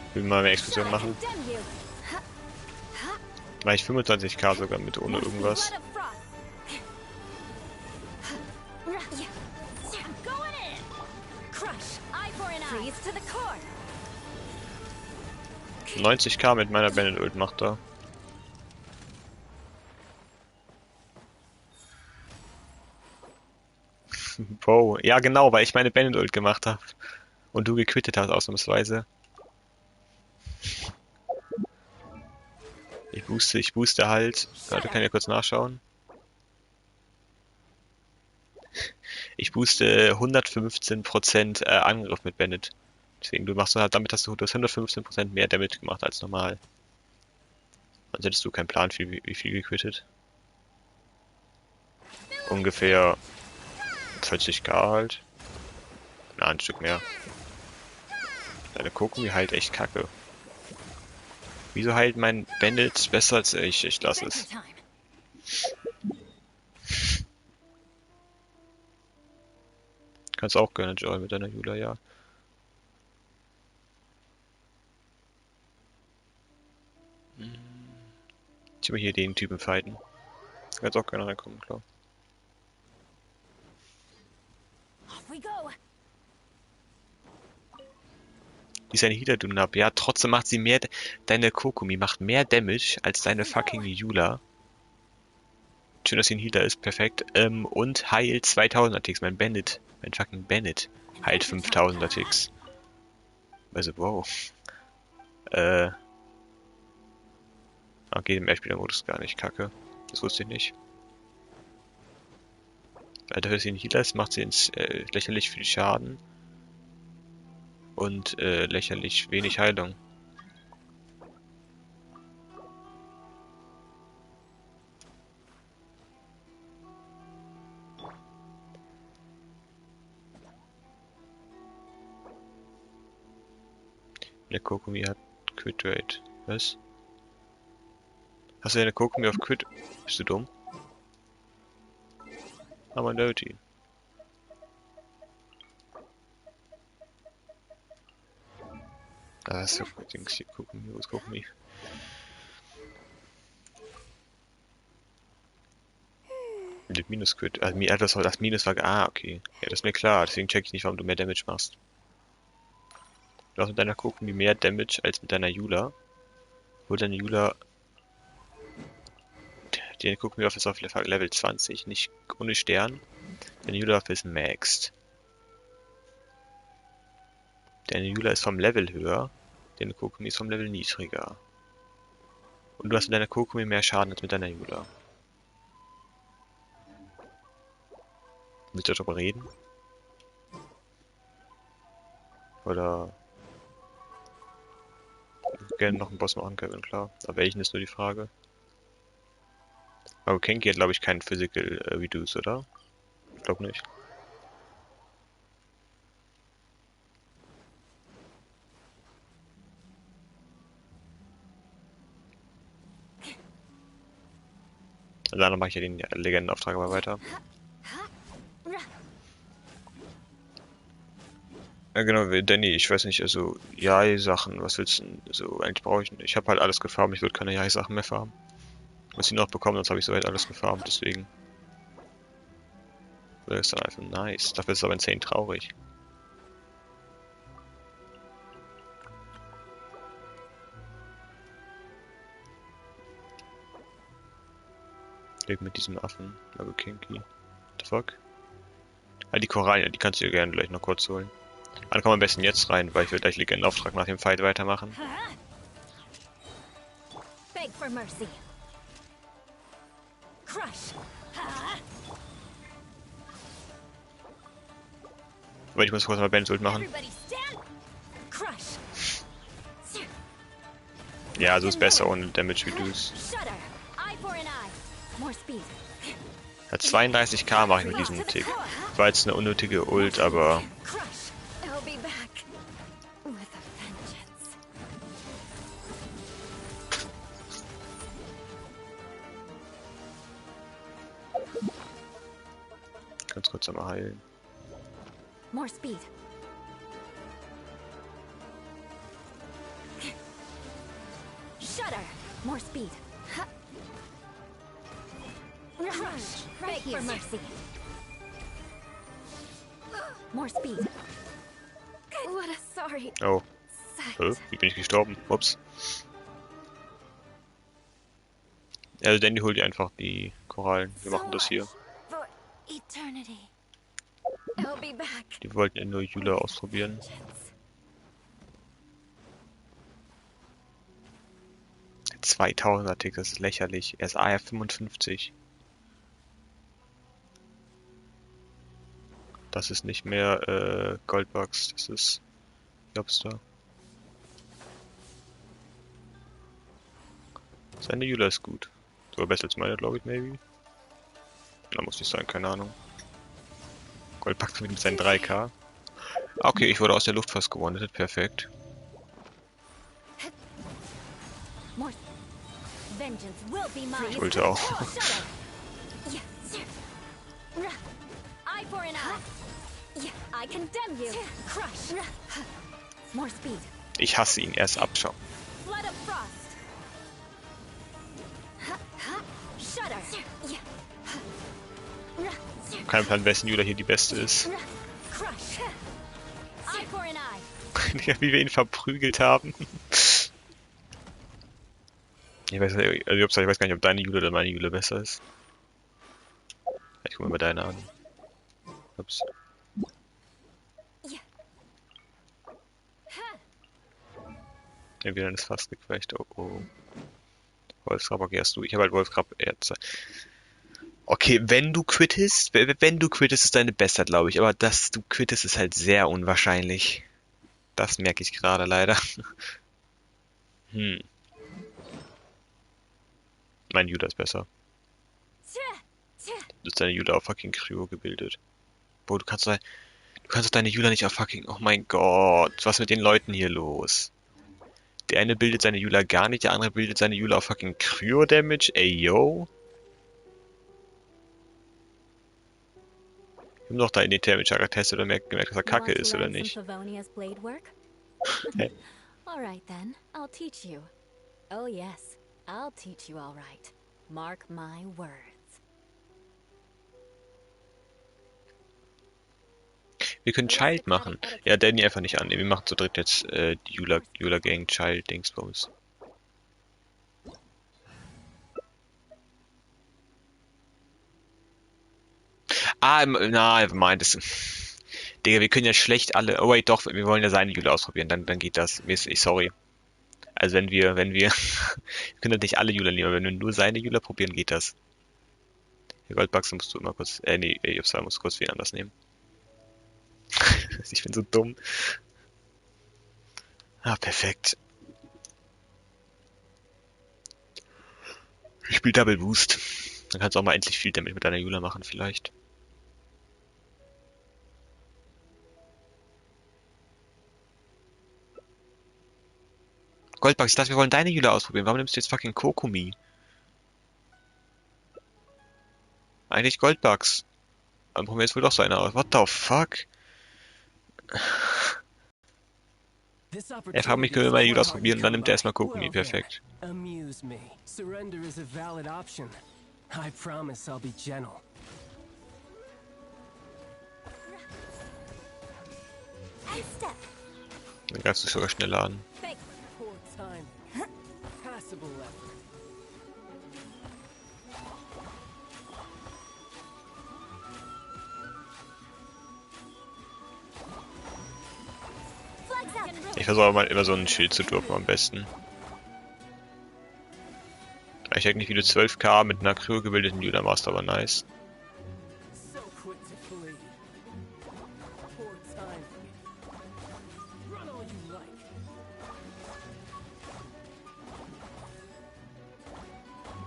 Ich will mal eine Explosion machen. Condemn you. Mach ich 25k sogar mit ohne irgendwas. Blood of frost. I'm going in. Crush. Eye for an eye. Freeze to the core. 90k mit meiner Bandit Ult macht er. Bro, ja genau, weil ich meine Bandit Ult gemacht habe. Und du gequittet hast ausnahmsweise. Ich booste halt. Warte, kann ja kurz nachschauen. Ich booste 115% Angriff mit Bandit. Deswegen, du machst halt damit, dass du 115% mehr Damage gemacht als normal. Sonst hättest du keinen Plan, wie viel gequittet. Ungefähr 40k halt. Na, ein Stück mehr. Deine Kokumi heilt echt kacke. Wieso heilt mein Bandit besser als ich? Ich lasse es. Kannst auch gerne, Joy, mit deiner Jula, ja. Ich will hier den Typen fighten. Kannst auch gerne reinkommen, klar. Off we go. Die ist eine Healer, du Nab. Ja, trotzdem macht sie mehr. Deine Kokumi macht mehr Damage als deine fucking Jula. Schön, dass sie ein Healer ist, perfekt. Und heilt 2000er Ticks. Mein Bandit, mein fucking Bandit heilt 5000er Ticks. Also, wow. Okay, im Mehrspieler-Modus gar nicht, kacke. Das wusste ich nicht. Dafür, dass sie ein Healer ist, macht sie lächerlich viel Schaden. Und lächerlich wenig Heilung. Der Kokumi hat Crit Rate. Was? Hast du deine Kokumi auf Crit? Bist du dumm? Aber T. Ah, ist ja gut, Dings hier. Kokumi, wo ist Kokumi? Mit Minus-Crit. Also, das Minus war. Ah, okay. Ja, das ist mir klar. Deswegen check ich nicht, warum du mehr Damage machst. Du hast mit deiner Kokumi mehr Damage als mit deiner Jula. Wo deine Jula. Die Kokumi ist auf Level 20, nicht ohne Stern. Deine Jula ist maxed. Deine Jula ist vom Level höher. Deine Kokumi ist vom Level niedriger. Und du hast mit deiner Kokumi mehr Schaden als mit deiner Jula. Willst du darüber reden? Oder gerne noch einen Boss machen, Kevin, klar. Aber welchen ist nur die Frage. Aber Kenki hat, glaube ich, keinen Physical Reduce, oder? Ich glaube nicht. Also dann mache ich ja den Legendenauftrag aber weiter. Ja genau, Danny, ich weiß nicht, also Jai-Sachen, was willst du denn? Also eigentlich brauche ich nicht. Ich habe halt alles gefarmt, ich würde keine Jai-Sachen mehr farmen. Muss ich noch bekommen, sonst habe ich soweit alles gefarmt, deswegen. Das ist dann einfach nice. Dafür ist es aber insane traurig. Leg mit diesem Affen. Aber Kinky. What the fuck? Ah, die Korallen, die kannst du dir gerne gleich noch kurz holen. Dann kommen wir am besten jetzt rein, weil ich will gleich Legendenauftrag nach dem Fight weitermachen. Beg for mercy. Crush. Aber ich muss kurz mal Bens Ult machen. Everybody stand. Crush. Ja, so ist besser ohne Damage wie du's. Shudder. Eye for an eye. More speed. Ja, 32k mache ich mit diesem Tick. War jetzt eine unnötige Ult, aber Crush. I'll be back with a vengeance. ganz kurz einmal heilen. More speed. Shudder. More speed. Crush. Beg for mercy. More speed. What a sorry Oh, sight. wie bin ich gestorben? Ups. Also Danny holt dir einfach die Korallen. Wir machen das hier. For eternity. I'll be back. Die wollten ja nur Jula ausprobieren. 2000er Tick, das ist lächerlich. Er ist AR 55. Das ist nicht mehr Goldbugs, das ist Lobster. Seine Jula ist gut. Sogar besser als meine, glaube ich, maybe. Da muss nicht sein, keine Ahnung. Goldbugs mit seinen 3k. Okay, ich wurde aus der Luft fast gewonnen, perfekt. More. Vengeance will be mine. Ich wollte auch. Shudder. Yes. Eye for an eye. Yeah, I condemn you. Crush. More speed. Ich hasse ihn, er ist Abschau. Flood of frost. Shudder. Kein Plan, wessen Jula hier die beste ist. Crush. Eye for an eye. Wie wir ihn verprügelt haben. Ich weiß gar nicht, ob deine Jule oder meine Jule besser ist. Ich guck mir mal deine an. Ups. Ja, wieder ist fast gequetscht. Oh oh. Wolfsgrab, okay, hast du. Ich habe halt Wolfsgrab Erze. Okay, wenn du quittest, ist deine besser, glaube ich. Aber dass du quittest, ist halt sehr unwahrscheinlich. Das merke ich gerade leider. Mein Jula ist besser. Du hast deine Jula auf fucking Kryo gebildet. Boah, du kannst doch deine Jula nicht auf fucking... Oh mein Gott, was ist mit den Leuten hier los? Der eine bildet seine Jula gar nicht, der andere bildet seine Jula auf fucking Kryo Damage. Ey, yo. Wir haben doch da in den Thermischen getestet oder gemerkt, dass er kacke ist, oder nicht? Hä? Alright then, I'll teach you. Oh yes, I'll teach you all right. Mark my words. Wir können Child machen. Ja, Danny einfach nicht annehmen. Wir machen zu dritt jetzt die Jula Gang Child Dingsbums. Meint es. Digga, wir können ja schlecht alle. Oh wait, doch, wir wollen ja seine Jula ausprobieren, dann geht das. Sorry. Also wenn wir wir können nicht alle Jula nehmen, aber wenn wir nur seine Jula probieren, geht das. Der Goldbugs musst du immer kurz. Nee, Upsal muss kurz wen anders nehmen. Ich bin so dumm. Ah, perfekt. Ich spiele Double Boost. Dann kannst du auch mal endlich viel damit mit deiner Jula machen, vielleicht. Goldbugs, ich dachte, wir wollen deine Jula ausprobieren. Warum nimmst du jetzt fucking Kokumi? Eigentlich Goldbugs. Dann probieren wir jetzt wohl doch seine aus. What the fuck? Er fragt mich, können wir mal Jula ausprobieren und dann nimmt er erstmal Kokumi. Perfekt. Amuse me. Surrender is a valid option. I promise I'll be gentle. Dann greifst du sogar schneller an. Poor timing. Passable effort. Ich versuche mal immer so ein Schild zu droppen am besten. Ich denke nicht wie du 12k mit einer Crew gebildeten Judah machst, aber nice. So quick to flee. Poor time. Run all you like.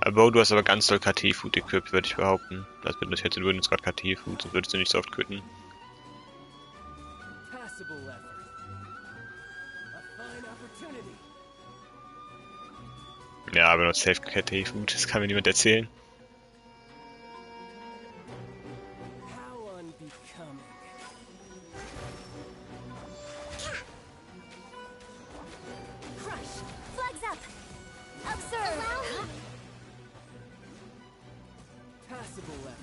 Aber du hast aber ganz doll KT-Food equipped, würde ich behaupten. Das wird jetzt würden jetzt gerade KT-Food, sonst würdest du nicht so oft quitten. Passable effort. A fine opportunity. Ja, aber noch safe KT-Food, das kann mir niemand erzählen. How unbecoming. Crush! Flags up! Observe! Passable effort.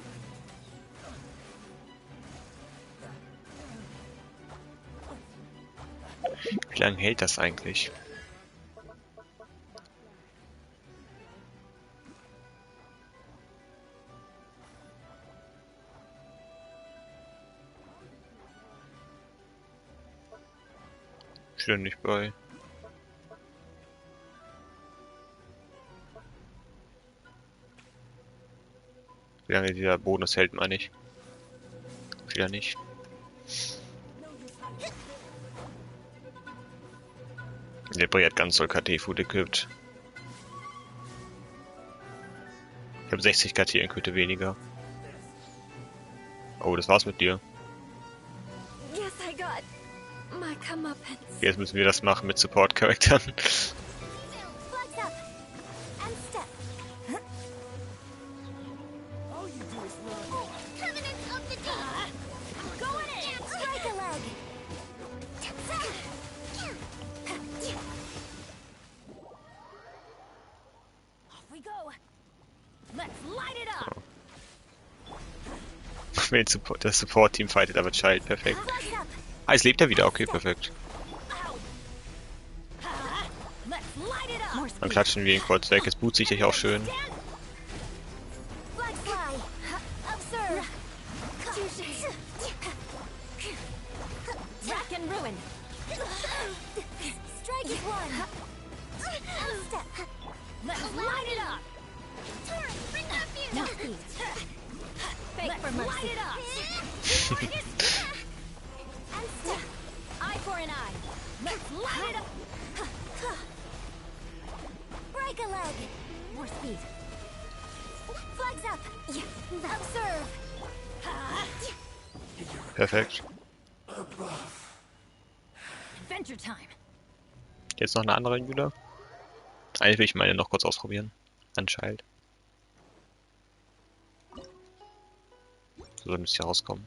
Wie lange hält das eigentlich? Steht nicht bei. Wie lange dieser Bonus hält, meine ich. Wieder nicht. Der Brie hat ganz doll KT-Food equipped. Ich habe 60 KT in Quitte weniger. Oh, das war's mit dir. Yes, I got my comeuppance. Jetzt müssen wir das machen mit Support-Charakteren. Flags up! And step! All you do is run. Covenant of the Deep! Go in it! Strike a leg! Off we go! Let's light it up! Das Support-Team fightet aber Child, perfekt. Flags up! Ah, jetzt lebt er wieder, okay, perfekt. Let's light it up! Dann klatschen wir ihn kurz weg, jetzt boot sich dich auch schön. Flag fly! Observe! Touche! Rack and ruin! Strike is one! And step! Let's light it up! Turret, bring up you! No speed! Fake for mercy! Light it up! And step! Eye for an eye! Let's light it up! Break a leg! More speed! Flags up! Observe! Perfekt. Adventure time! Jetzt noch eine andere Judah. Eigentlich will ich meine noch kurz ausprobieren. An Child. So müsste hier rauskommen.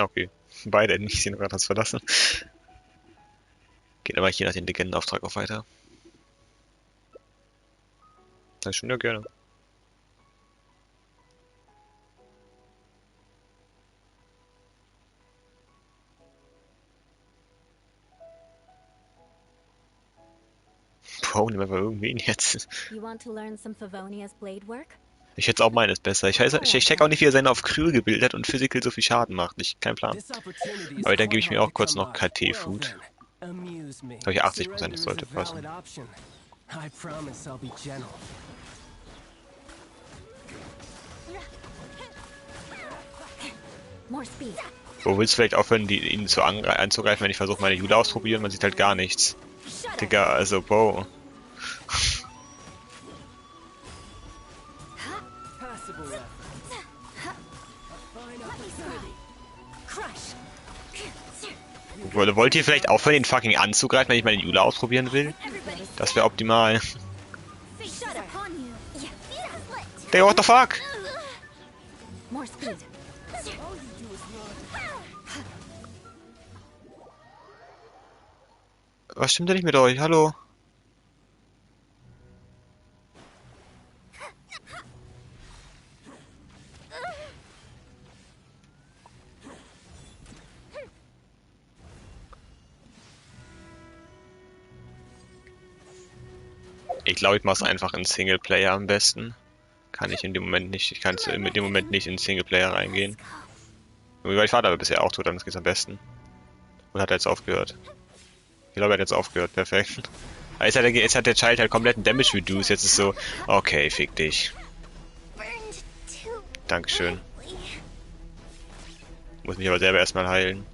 Okay, beide nicht den Rathaus verlassen. Geht aber hier nach dem Legendenauftrag auch weiter. Das ist schon ja gerne. Wow, nehmen wir irgendwen jetzt. You want to learn some Favonia's blade work? Ich schätze auch meines besser. Ich check auch nicht, wie er seine auf Krill gebildet hat und Physical so viel Schaden macht. Kein Plan. This opportunity is Aber dann gebe ich mir far auch kurz to come noch by. KT-Food. Well then, amuse me. Habe ich 80%, Surrender das is sollte a passen. valid option. I promise I'll be gentle. More speed. Wo willst du vielleicht aufhören, ihn anzugreifen, wenn ich versuche, meine Judah ausprobieren? Man sieht halt gar nichts. Digga, also, wow. Passable effort. A fine opportunity. Crush! Wollt ihr vielleicht aufhören, ihn fucking anzugreifen, wenn ich meine Judah ausprobieren will? Everybody, Das wäre optimal. face upon you! Yeah. Digga, what the fuck? More speed. Was stimmt denn nicht mit euch? Hallo? Ich glaube, ich mache es einfach in Singleplayer am besten. Kann ich in dem Moment nicht. Ich kann mit dem Moment nicht in Singleplayer reingehen. Nur mein Vater war bisher auch tot, dann geht's am besten. Und hat er jetzt aufgehört. Ich glaube, er hat jetzt aufgehört. Perfekt. Aber jetzt hat der Child halt kompletten Damage Reduce. Jetzt ist so, okay, fick dich. Dankeschön. Muss mich aber selber erstmal heilen.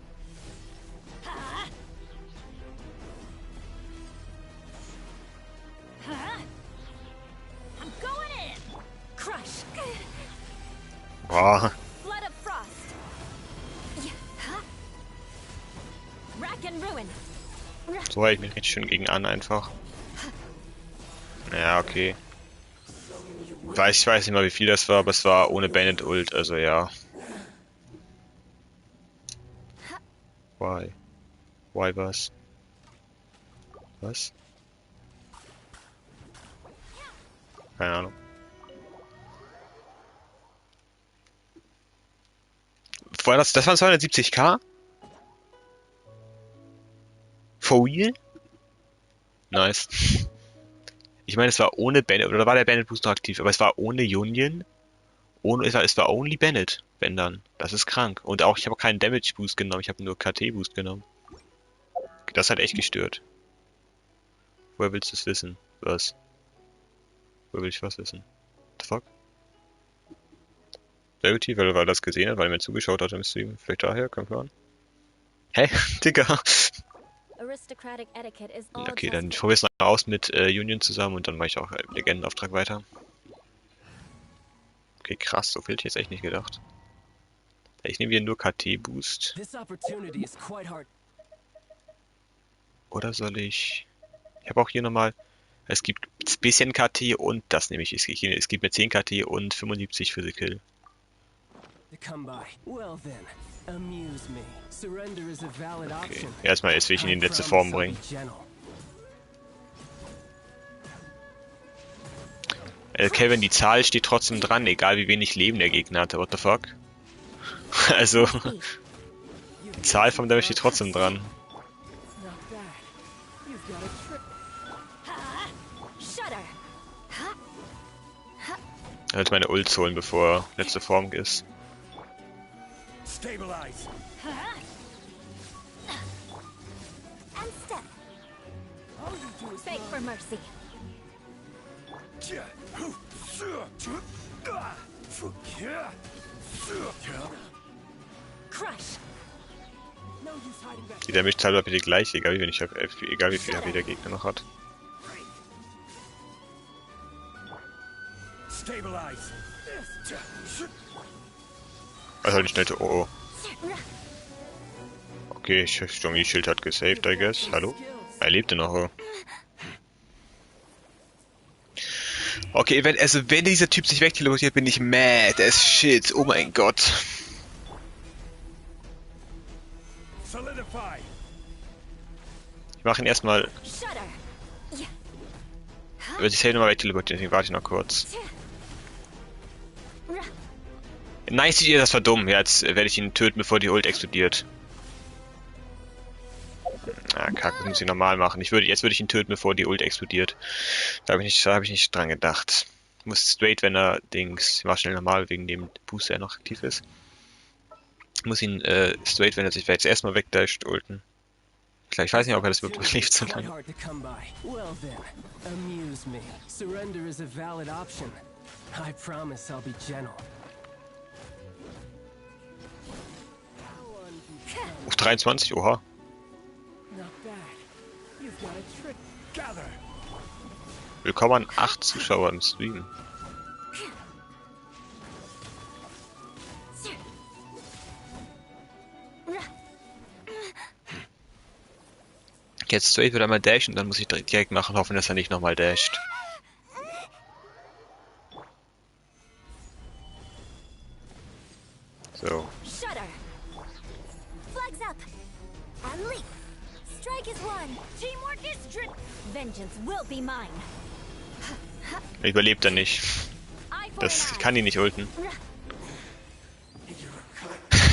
Boah. So halte ich mich richtig schön gegen an einfach. Ja, okay. Ich weiß nicht mal, wie viel das war, aber es war ohne Bandit Ult, also ja. Why? Why was? Was? Keine Ahnung. War das waren 270k? For real? Nice. Ich meine, es war ohne Bandit, oder war der Bandit Boost noch aktiv, aber es war ohne Union. Es war only Bandit, wenn dann. Das ist krank. Und auch, ich habe auch keinen Damage Boost genommen, ich habe nur KT Boost genommen. Das hat echt gestört. Woher willst du es wissen? Was? Woher will ich was wissen? What the fuck? The.T, weil er das gesehen hat, weil er mir zugeschaut hat im Stream. Vielleicht daher, kann man. Hä? Digga! Okay, dann probier es noch aus mit Union zusammen und dann mache ich auch Legendenauftrag weiter. Okay, krass, so viel hätte ich jetzt echt nicht gedacht. Ich nehme hier nur KT-Boost. Oder soll ich... Ich habe auch hier nochmal... Es gibt ein bisschen KT und das nehme ich. Es gibt mir 10 KT und 75 Physical. Okay, erstmal will ich ihn in die letzte Form bringen. Kevin, die Zahl steht trotzdem dran, egal wie wenig Leben der Gegner hatte. What the fuck? Also, die Zahl vom Damage steht trotzdem dran. Ich sollte meine Ult holen, bevor letzte Form ist. Die Damage-Zahl bleibt bitte gleich, egal wie viel HP der Gegner noch hat. Also die schnelle Oh. Okay, Jongi Schild hat gesaved, I guess. Hallo? Er lebte noch. Okay, wenn dieser Typ sich wegteleportiert, bin ich mad as shit. Oh mein Gott. Ich mache ihn erstmal. Wird sich nochmal wegteleportieren, deswegen warte ich noch kurz. Nice, das war dumm. Jetzt werde ich ihn töten, bevor die Ult explodiert. Ah, kacke, das muss ich normal machen. Jetzt würde ich ihn töten, bevor die Ult explodiert. Da habe ich nicht dran gedacht. Ich muss straight, wenn er Dings. Ich mach schnell normal, wegen dem Boost, der noch aktiv ist. Ich muss ihn straight, wenn er sich jetzt erstmal wegdasht, ulten. Klar, ich weiß nicht, ob er das wirklich überlebt so lange. Auf 23, oha. Willkommen an 8 Zuschauer im Stream. Jetzt straight wird einmal dashen und dann muss ich direkt machen, hoffen, dass er nicht nochmal dasht. So. Überlebt er nicht. Das kann ihn nicht ulten.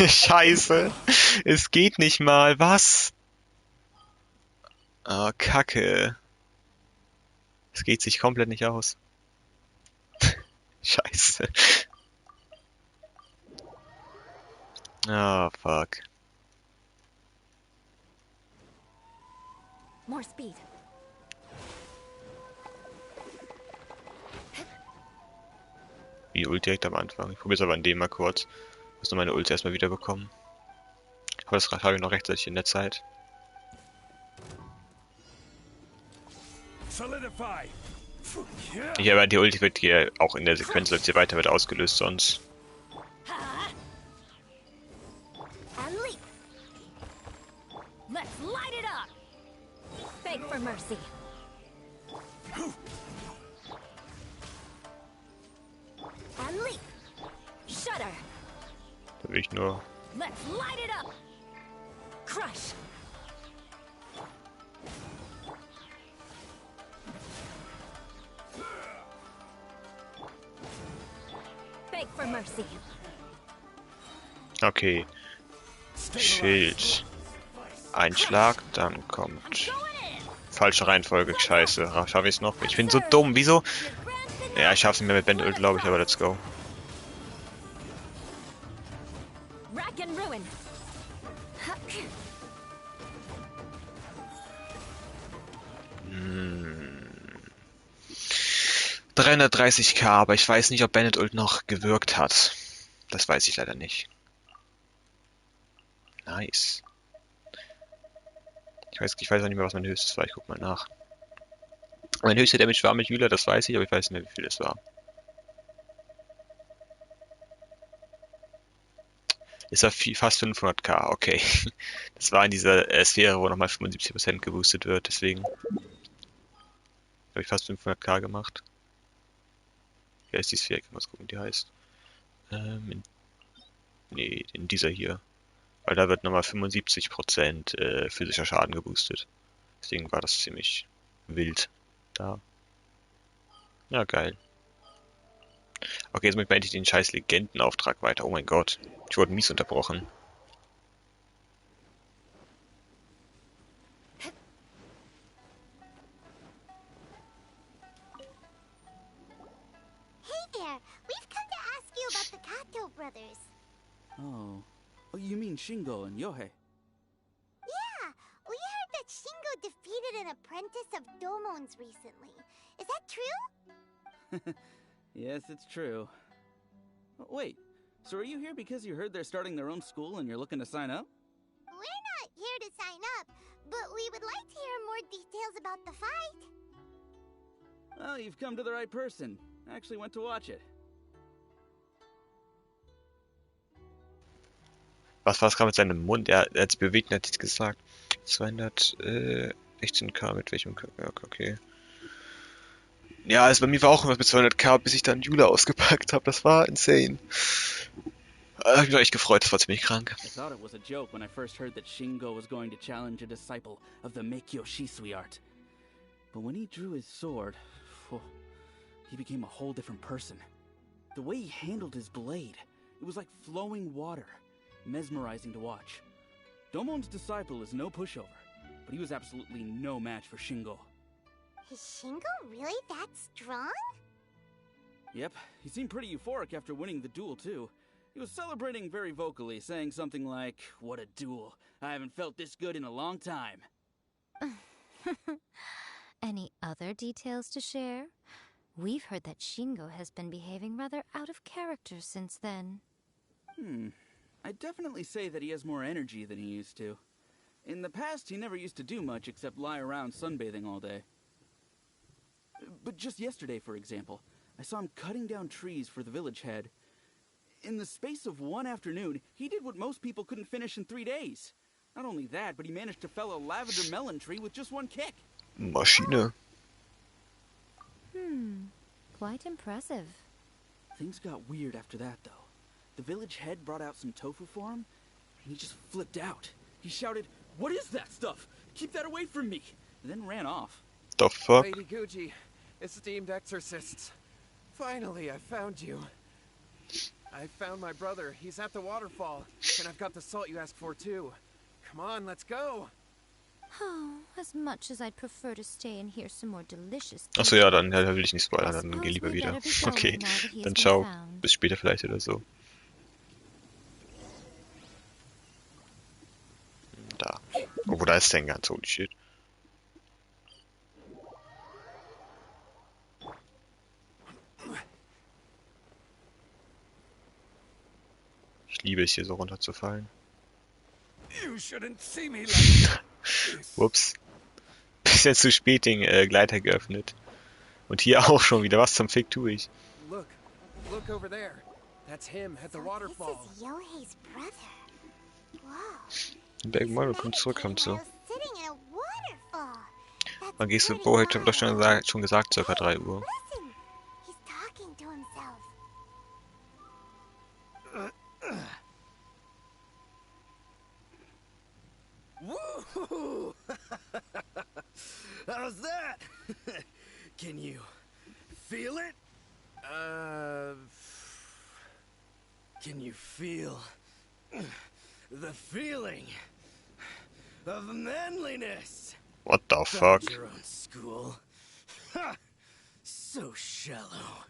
Scheiße. Es geht nicht mal. Was? Oh, Kacke. Es geht sich komplett nicht aus. Scheiße. Ah, fuck. More speed. Wie Ult direkt am Anfang. Ich probiere es aber an dem mal kurz. Ich muss nur meine Ult erstmal wieder bekommen. Aber das habe ich noch rechtzeitig in der Zeit. Solidify. Ja, aber die Ulti wird hier auch in der Sequenz, läuft sie weiter, wird ausgelöst sonst. And leap. Let's light it up. Beg for mercy. And leap. Shudder. Da will ich nur. Let's light it up. Crush. Beg for mercy. Okay. Schild. Einschlag, dann kommt. Falsche Reihenfolge, scheiße. Schaffe ich es noch? Ich bin so dumm, wieso? Ja, ich schaffe es nicht mehr mit Bandit, glaube ich, aber let's go. Rack and ruin. 330k, aber ich weiß nicht, ob Bandit Ult noch gewirkt hat. Das weiß ich leider nicht. Nice. Ich weiß auch nicht mehr, was mein höchstes war. Ich guck mal nach. Mein höchster Damage war mit Jüler, das weiß ich, aber ich weiß nicht mehr, wie viel es war. Es war fast 500k, okay. Das war in dieser Sphäre, wo nochmal 75% geboostet wird, deswegen habe ich fast 500k gemacht. Wer ist die Sphäre? Ich muss gucken, wie die heißt. Nee, in dieser hier. Weil da wird nochmal 75% physischer Schaden geboostet. Deswegen war das ziemlich wild da. Ja, geil. Okay, jetzt muss ich mal endlich den scheiß Legendenauftrag weiter. Oh mein Gott. Ich wurde mies unterbrochen. Hey there, we've come to ask you about the Kato brothers. Oh. Oh, you mean Shingo and Yohei? Yeah, we heard that Shingo defeated an apprentice of Domon's recently. Is that true? Yes, it's true. Wait, so are you here because you heard they're starting their own school and you're looking to sign up? We're not here to sign up, but we would like to hear more details about the fight. Well, you've come to the right person. I actually went to watch it. Was war es gerade mit seinem Mund? Er hat sich bewegt und hat nichts gesagt. 216k mit welchem... Ja, okay. Ja, also bei mir war auch was mit 200k, bis ich dann Jula ausgepackt habe. Das war insane. Da hab ich mich echt gefreut, das war ziemlich krank. I thought it was a joke when I first heard that Shingo was going to challenge a disciple of the Meikyo Shisui art. But when he drew his sword, he became a whole different person. The way he handled his blade, it was like flowing water, mesmerizing to watch. Domon's disciple is no pushover, but he was absolutely no match for Shingo. Is Shingo really that strong? Yep, he seemed pretty euphoric after winning the duel too. He was celebrating very vocally, saying something like, "What a duel. I haven't felt this good in a long time." Any other details to share? We've heard that Shingo has been behaving rather out of character since then. I'd definitely say that he has more energy than he used to. In the past, he never used to do much except lie around sunbathing all day. But just yesterday, for example, I saw him cutting down trees for the village head. In the space of one afternoon, he did what most people couldn't finish in 3 days. Not only that, but he managed to fell a lavender melon tree with just one kick. Maschine. Quite impressive. Things got weird after that, though. The village head brought out some tofu for him, and he just flipped out. He shouted, "What is that stuff? Keep that away from me!" And then ran off. The fuck? Lady Gucci, esteemed exorcists. Finally, I found you. I found my brother. He's at the waterfall. And I've got the salt you asked for, too. Come on, let's go. Oh, as much as I'd prefer to stay and hear some more delicious. Achso, ja, dann ja, will ich nicht spoilern, dann geh lieber wieder. Okay, dann ciao. Bis später vielleicht oder so. Da. Oh, wo da ist denn ganz? Holy shit. Ich liebe es hier so runterzufallen. Ups. Bisschen zu spät den Gleiter geöffnet. Und hier auch schon wieder. Was zum Fick tue ich? Look over there. That's him at the waterfall. This is Yohei's brother. Wow. Bergmann kommt zurück, kommt so. Sitting in a waterfall. That's Wann gehst du? pretty Bo, ich hab doch wild. schon gesagt, circa 3 Uhr. Listen, he's talking to himself. Woo! How's that? Can you feel it? Can you feel the feeling of manliness? What the fuck? Your own school. Ha! So shallow.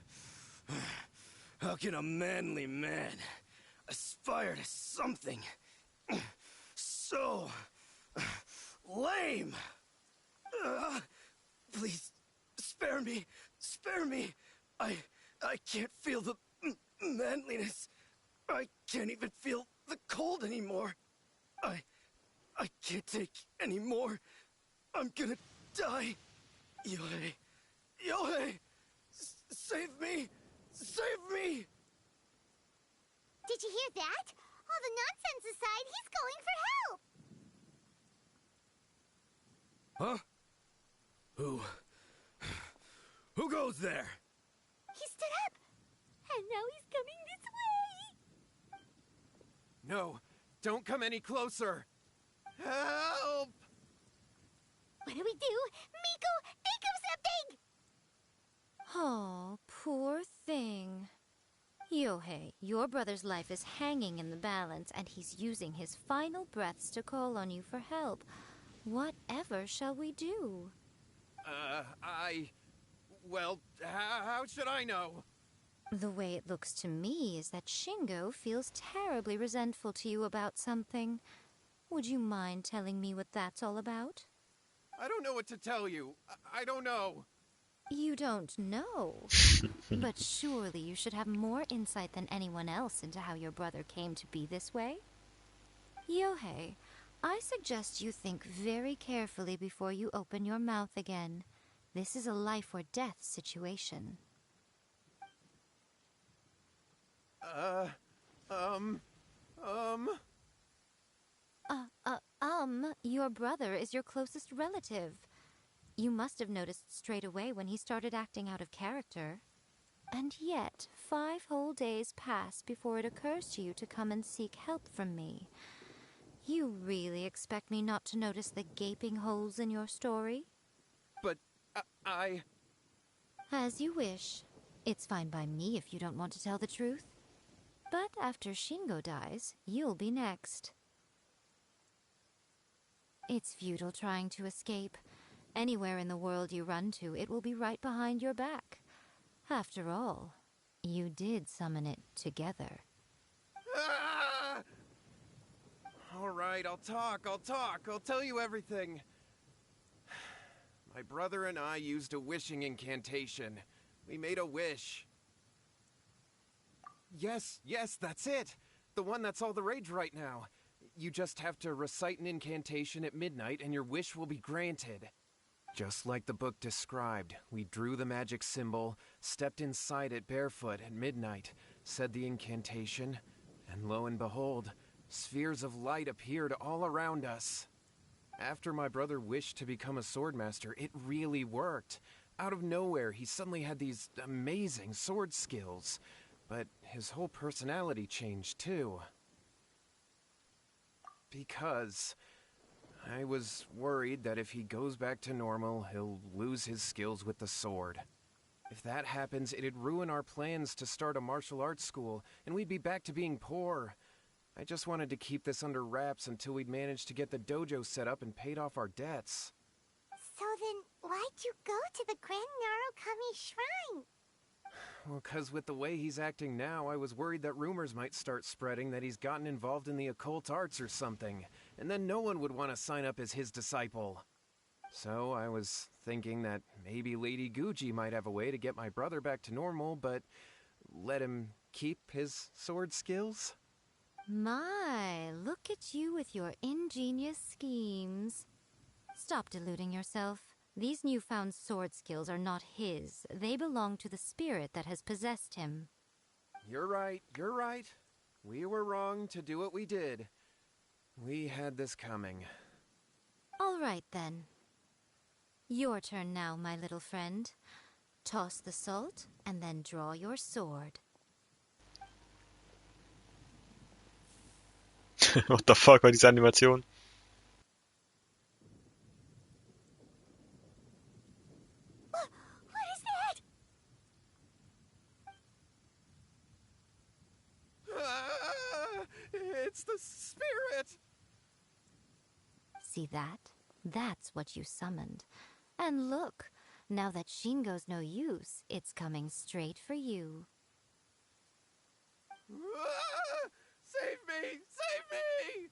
How can a manly man aspire to something so lame? Please, spare me. Spare me. I can't feel the manliness. I can't even feel the cold anymore. I can't take any more. I'm gonna die. Yohei. Yohei! Save me! Save me! Did you hear that? All the nonsense aside, he's going for help. Huh? Who goes there? He stood up, and now he's coming this way. No, don't come any closer. Help! What do we do? Miko, think of something! Oh, poor thing. Yohei, your brother's life is hanging in the balance, and he's using his final breaths to call on you for help. Whatever shall we do? Well, how should I know? The way it looks to me is that Shingo feels terribly resentful to you about something. Would you mind telling me what that's all about? I don't know what to tell you. I don't know. You don't know. But surely you should have more insight than anyone else into how your brother came to be this way. Yohei, I suggest you think very carefully before you open your mouth again. This is a life or death situation. Your brother is your closest relative. You must have noticed straight away when he started acting out of character. And yet, 5 whole days pass before it occurs to you to come and seek help from me. You really expect me not to notice the gaping holes in your story? But I... As you wish. It's fine by me if you don't want to tell the truth. But after Shingo dies, you'll be next. It's futile trying to escape. Anywhere in the world you run to, it will be right behind your back. After all, you did summon it together. Ah! All right, I'll talk. I'll tell you everything. My brother and I used a wishing incantation. We made a wish. Yes, that's it. The one that's all the rage right now. You just have to recite an incantation at midnight and your wish will be granted. Just like the book described, we drew the magic symbol, stepped inside it barefoot at midnight, said the incantation, and lo and behold, spheres of light appeared all around us. After my brother wished to become a swordmaster, it really worked. Out of nowhere, he suddenly had these amazing sword skills, but his whole personality changed too. Because I was worried that if he goes back to normal, he'll lose his skills with the sword. If that happens, it'd ruin our plans to start a martial arts school, and we'd be back to being poor. I just wanted to keep this under wraps until we'd managed to get the dojo set up and paid off our debts. So then, why'd you go to the Grand Narukami Shrine? Well, 'cause with the way he's acting now, I was worried that rumors might start spreading that he's gotten involved in the occult arts or something, and then no one would want to sign up as his disciple. So I was thinking that maybe Lady Guji might have a way to get my brother back to normal, but let him keep his sword skills? My, look at you with your ingenious schemes. Stop deluding yourself. These newfound sword skills are not his. They belong to the spirit that has possessed him. You're right, you're right. We were wrong to do what we did. We had this coming. All right, then. Your turn now, my little friend. Toss the salt, and then draw your sword. What the fuck war diese Animation? What is that? It's the spirit! See that? That's what you summoned. And look, now that Shingo's no use, it's coming straight for you. Save me! Save me!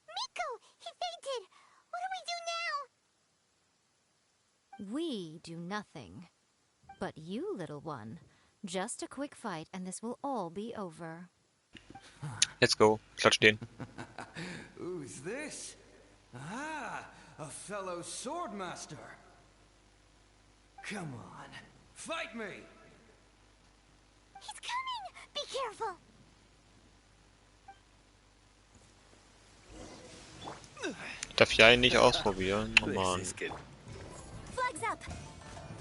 Miko! He fainted! What do we do now? We do nothing. But you, little one, just a quick fight and this will all be over. Let's go. Klatsch den. Who's this? Ah, a fellow swordmaster. Come on, fight me! He's coming! Be careful! Darf ich einen nicht ausprobieren? Oh Mann. Flags up!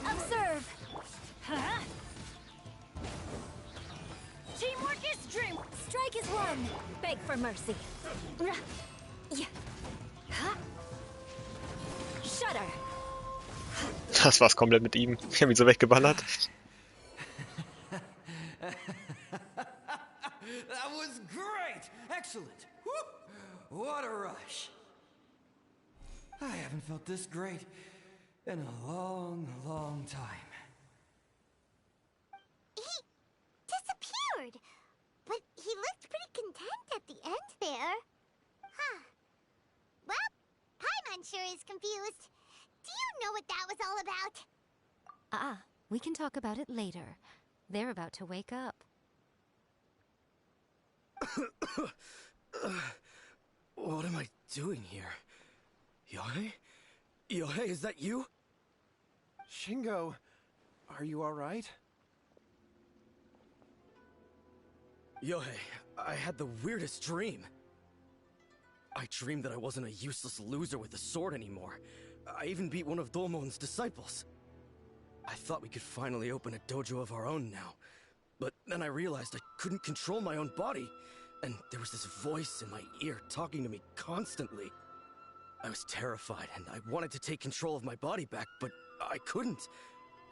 Observe! Huh? Teamwork is dream! Strike is one! Beg for mercy. Shudder! Das war's komplett mit ihm. Ich hab ihn so weggeballert. That was great! Excellent! Woo! What a rush! I haven't felt this great in a long, long time. He disappeared! But he looked pretty content at the end there. Huh. Well, Paimon sure is confused. Do you know what that was all about? We can talk about it later. They're about to wake up. What am I doing here? Yohei? Yohei, is that you? Shingo, are you alright? Yohei, I had the weirdest dream. I dreamed that I wasn't a useless loser with a sword anymore. I even beat one of Domon's disciples. I thought we could finally open a dojo of our own now. But then I realized I couldn't control my own body. And there was this voice in my ear talking to me constantly. I was terrified and I wanted to take control of my body back, but I couldn't.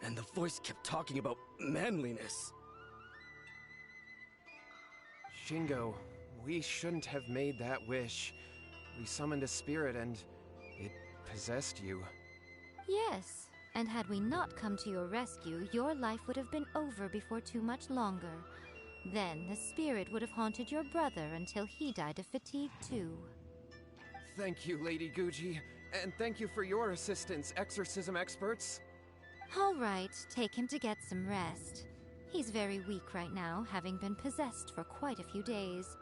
And the voice kept talking about manliness. Shingo, we shouldn't have made that wish. We summoned a spirit and it possessed you. Yes, and had we not come to your rescue, your life would have been over before too much longer. Then the spirit would have haunted your brother until he died of fatigue too. Thank you, Lady Guji, and thank you for your assistance, exorcism experts. All right, take him to get some rest. He's very weak right now, having been possessed for quite a few days.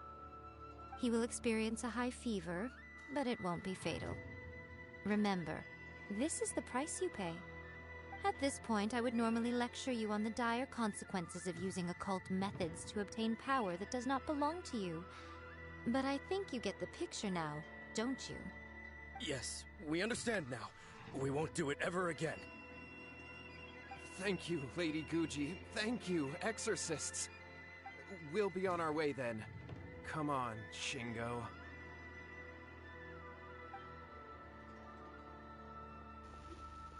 He will experience a high fever, but it won't be fatal. Remember, this is the price you pay. At this point, I would normally lecture you on the dire consequences of using occult methods to obtain power that does not belong to you. But I think you get the picture now, don't you? Yes, we understand now. We won't do it ever again. Thank you, Lady Guji. Thank you, exorcists. We'll be on our way then. Come on, Shingo.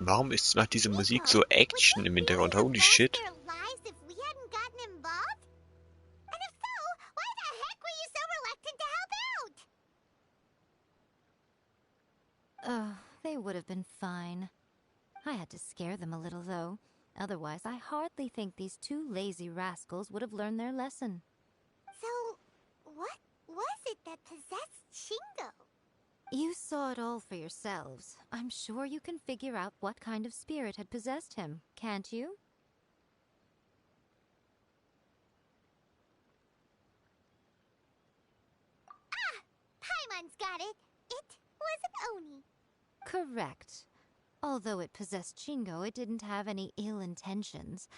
Warum macht diese Musik so Action im Hintergrund? Holy shit. Their lives if we hadn't gotten involved? And if so, why the heck were you so Oh, they would have been fine. I had to scare them a little, though. Otherwise, I hardly think these two lazy rascals would have learned their lesson. So, what was it that possessed Shingo? You saw it all for yourselves. I'm sure you can figure out what kind of spirit had possessed him, can't you? Paimon's got it. It was an Oni. Correct. Although it possessed Shingo, it didn't have any ill intentions.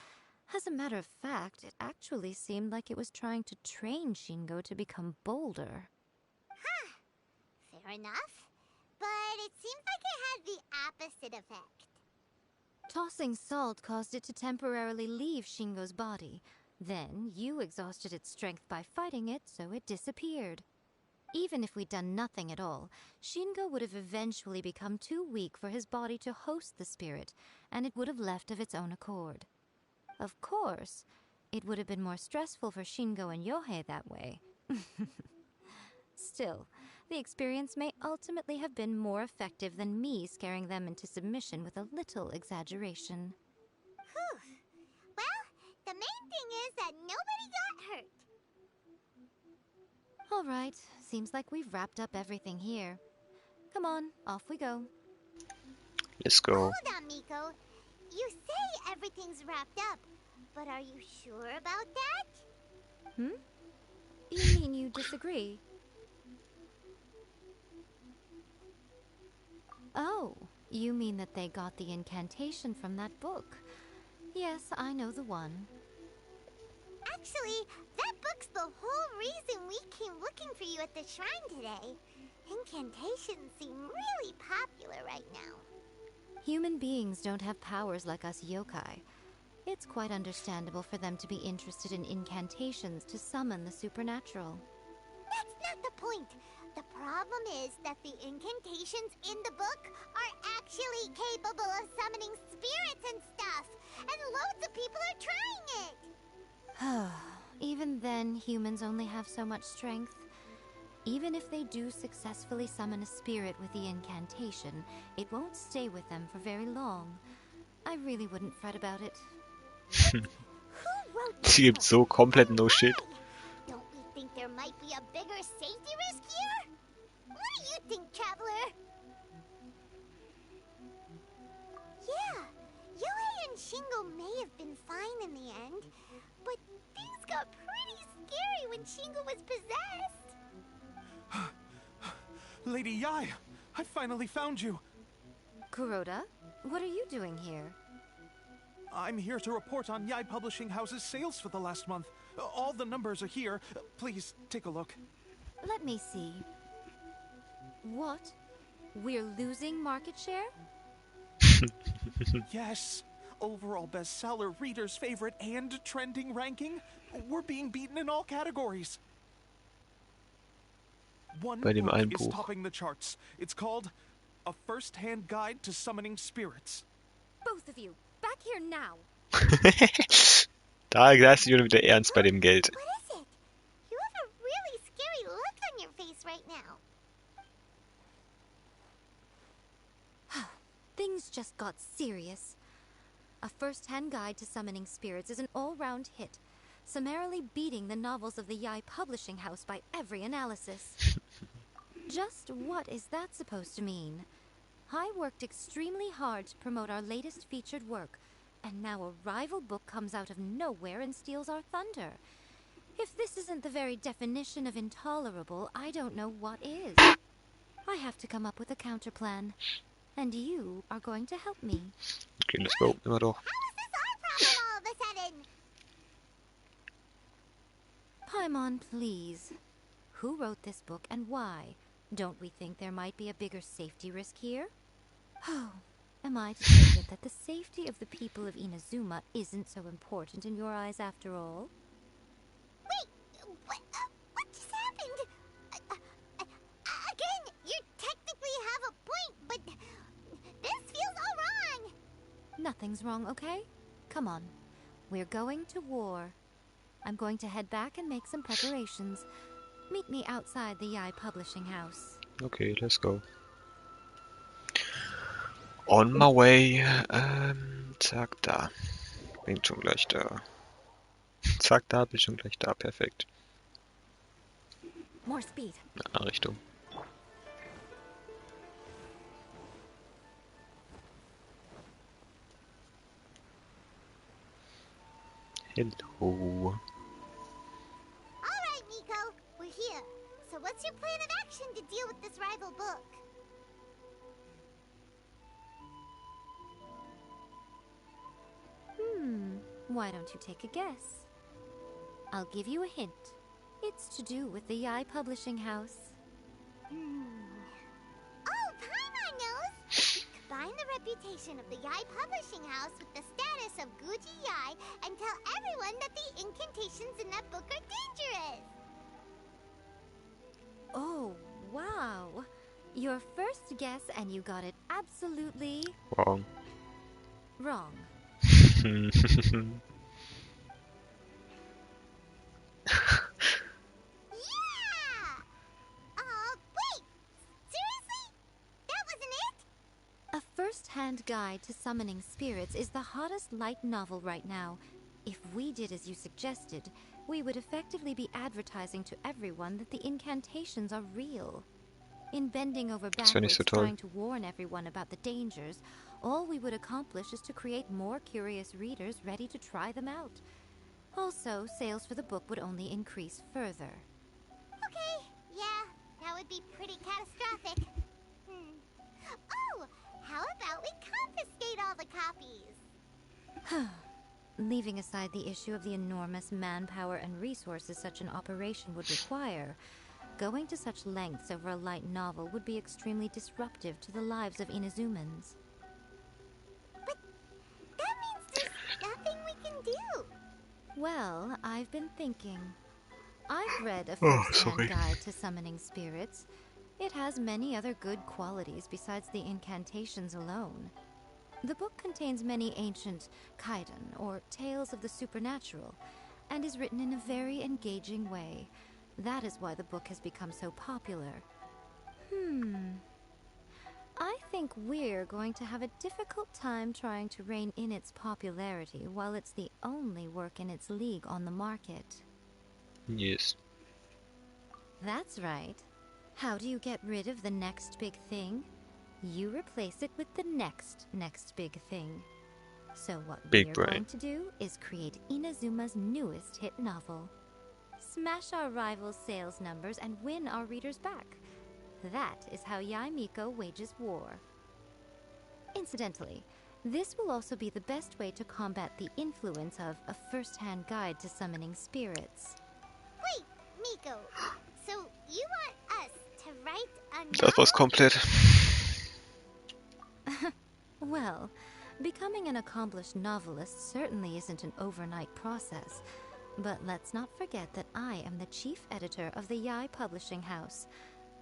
As a matter of fact, it actually seemed like it was trying to train Shingo to become bolder. Fair enough. But it seems like it had the opposite effect. Tossing salt caused it to temporarily leave Shingo's body. Then, you exhausted its strength by fighting it, so it disappeared. Even if we'd done nothing at all, Shingo would have eventually become too weak for his body to host the spirit, and it would have left of its own accord. Of course, it would have been more stressful for Shingo and Yohei that way. Still, the experience may ultimately have been more effective than me scaring them into submission with a little exaggeration. Whew. Well, the main thing is that nobody got hurt. All right, seems like we've wrapped up everything here. Come on, off we go. Let's go. Hold on, Miko. You say everything's wrapped up, but are you sure about that? You mean you disagree? Oh, you mean that they got the incantation from that book. Yes, I know the one. Actually, that book's the whole reason we came looking for you at the shrine today. Incantations seem really popular right now. Human beings don't have powers like us yokai. It's quite understandable for them to be interested in incantations to summon the supernatural. That's not the point. The problem is that the incantations in the book are actually capable of summoning spirits and stuff, and loads of people are trying it. Even then, humans only have so much strength. Even if they do successfully summon a spirit with the incantation, it won't stay with them for very long. I really wouldn't fret about it. Who wrote this Sie gibt book? so komplett And no shit. why? Don't we think there might be a bigger safety risk here? What do you think, Traveler? Yeah, Yohei and Shingo may have been fine in the end, but things got pretty scary when Shingo was possessed. Lady Yai, I finally found you. Kuroda, what are you doing here? I'm here to report on Yai Publishing House's sales for the last month. All the numbers are here. Please take a look. Let me see. What? We're losing market share? Yes. Overall bestseller, reader's favorite, and trending ranking. We're being beaten in all categories. One Bei dem book einen is Buch. topping the charts. It's called A First-Hand Guide to Summoning Spirits. Both of you, back here now. Da ist sie wieder ernst bei dem Geld. What is it? You have a really scary look on your face right now. Things just got serious. A first-hand guide to summoning spirits is an all-round hit, summarily beating the novels of the Yai Publishing House by every analysis. Just what is that supposed to mean? I worked extremely hard to promote our latest featured work, and now a rival book comes out of nowhere and steals our thunder. If this isn't the very definition of intolerable, I don't know what is. I have to come up with a counterplan. And you are going to help me. Okay, let's go. Immer doch. How is this our problem all of a sudden? Paimon, please. Who wrote this book and why? Don't we think there might be a bigger safety risk here? Oh, am I to take it that the safety of the people of Inazuma isn't so important in your eyes after all? Wait, what just happened? Again, you technically have a point, but this feels all wrong. Nothing's wrong, okay? Come on. We're going to war. I'm going to head back and make some preparations. Meet me outside the Yai Publishing House. Okay, let's go. On my way. Zack, da. Bin schon gleich da. Zack, da, bin schon gleich da. Perfekt. More speed. In eine andere Richtung. Hello. Alright, Miko, we're here. So what's your plan of action to deal with this rival book? Why don't you take a guess? I'll give you a hint. It's to do with the Yai Publishing House. Oh, Paimon knows! Combine the reputation of the Yai Publishing House with the status of Guji Yai and tell everyone that the incantations in that book are dangerous! Oh, wow. Your first guess and you got it absolutely Wrong. wrong. Yeah! Wait! Seriously? That wasn't it? A first-hand guide to summoning spirits is the hottest light novel right now. If we did as you suggested, we would effectively be advertising to everyone that the incantations are real. In bending over Das wäre nicht backwards so toll. trying to warn everyone about the dangers, all we would accomplish is to create more curious readers ready to try them out. Also, sales for the book would only increase further. Okay, yeah, that would be pretty catastrophic. Oh, how about we confiscate all the copies? Leaving aside the issue of the enormous manpower and resources such an operation would require, going to such lengths over a light novel would be extremely disruptive to the lives of Inazumans. But that means there's nothing we can do. Well, I've been thinking. I've read a Oh, first-hand sorry. guide to summoning spirits. It has many other good qualities besides the incantations alone. The book contains many ancient kaiden, or tales of the supernatural, and is written in a very engaging way. That is why the book has become so popular. I think we're going to have a difficult time trying to rein in its popularity while it's the only work in its league on the market. Yes. That's right. How do you get rid of the next big thing? You replace it with the next big thing. So what Big we're brain. going to do is create Inazuma's newest hit novel. Smash our rivals' sales numbers and win our readers back. That is how Yai Miko wages war. Incidentally, this will also be the best way to combat the influence of a first-hand guide to summoning spirits. Wait, Miko, so you want us to write a Das war's novel? komplett. Well, becoming an accomplished novelist certainly isn't an overnight process. But let's not forget that I am the chief editor of the Yai Publishing House.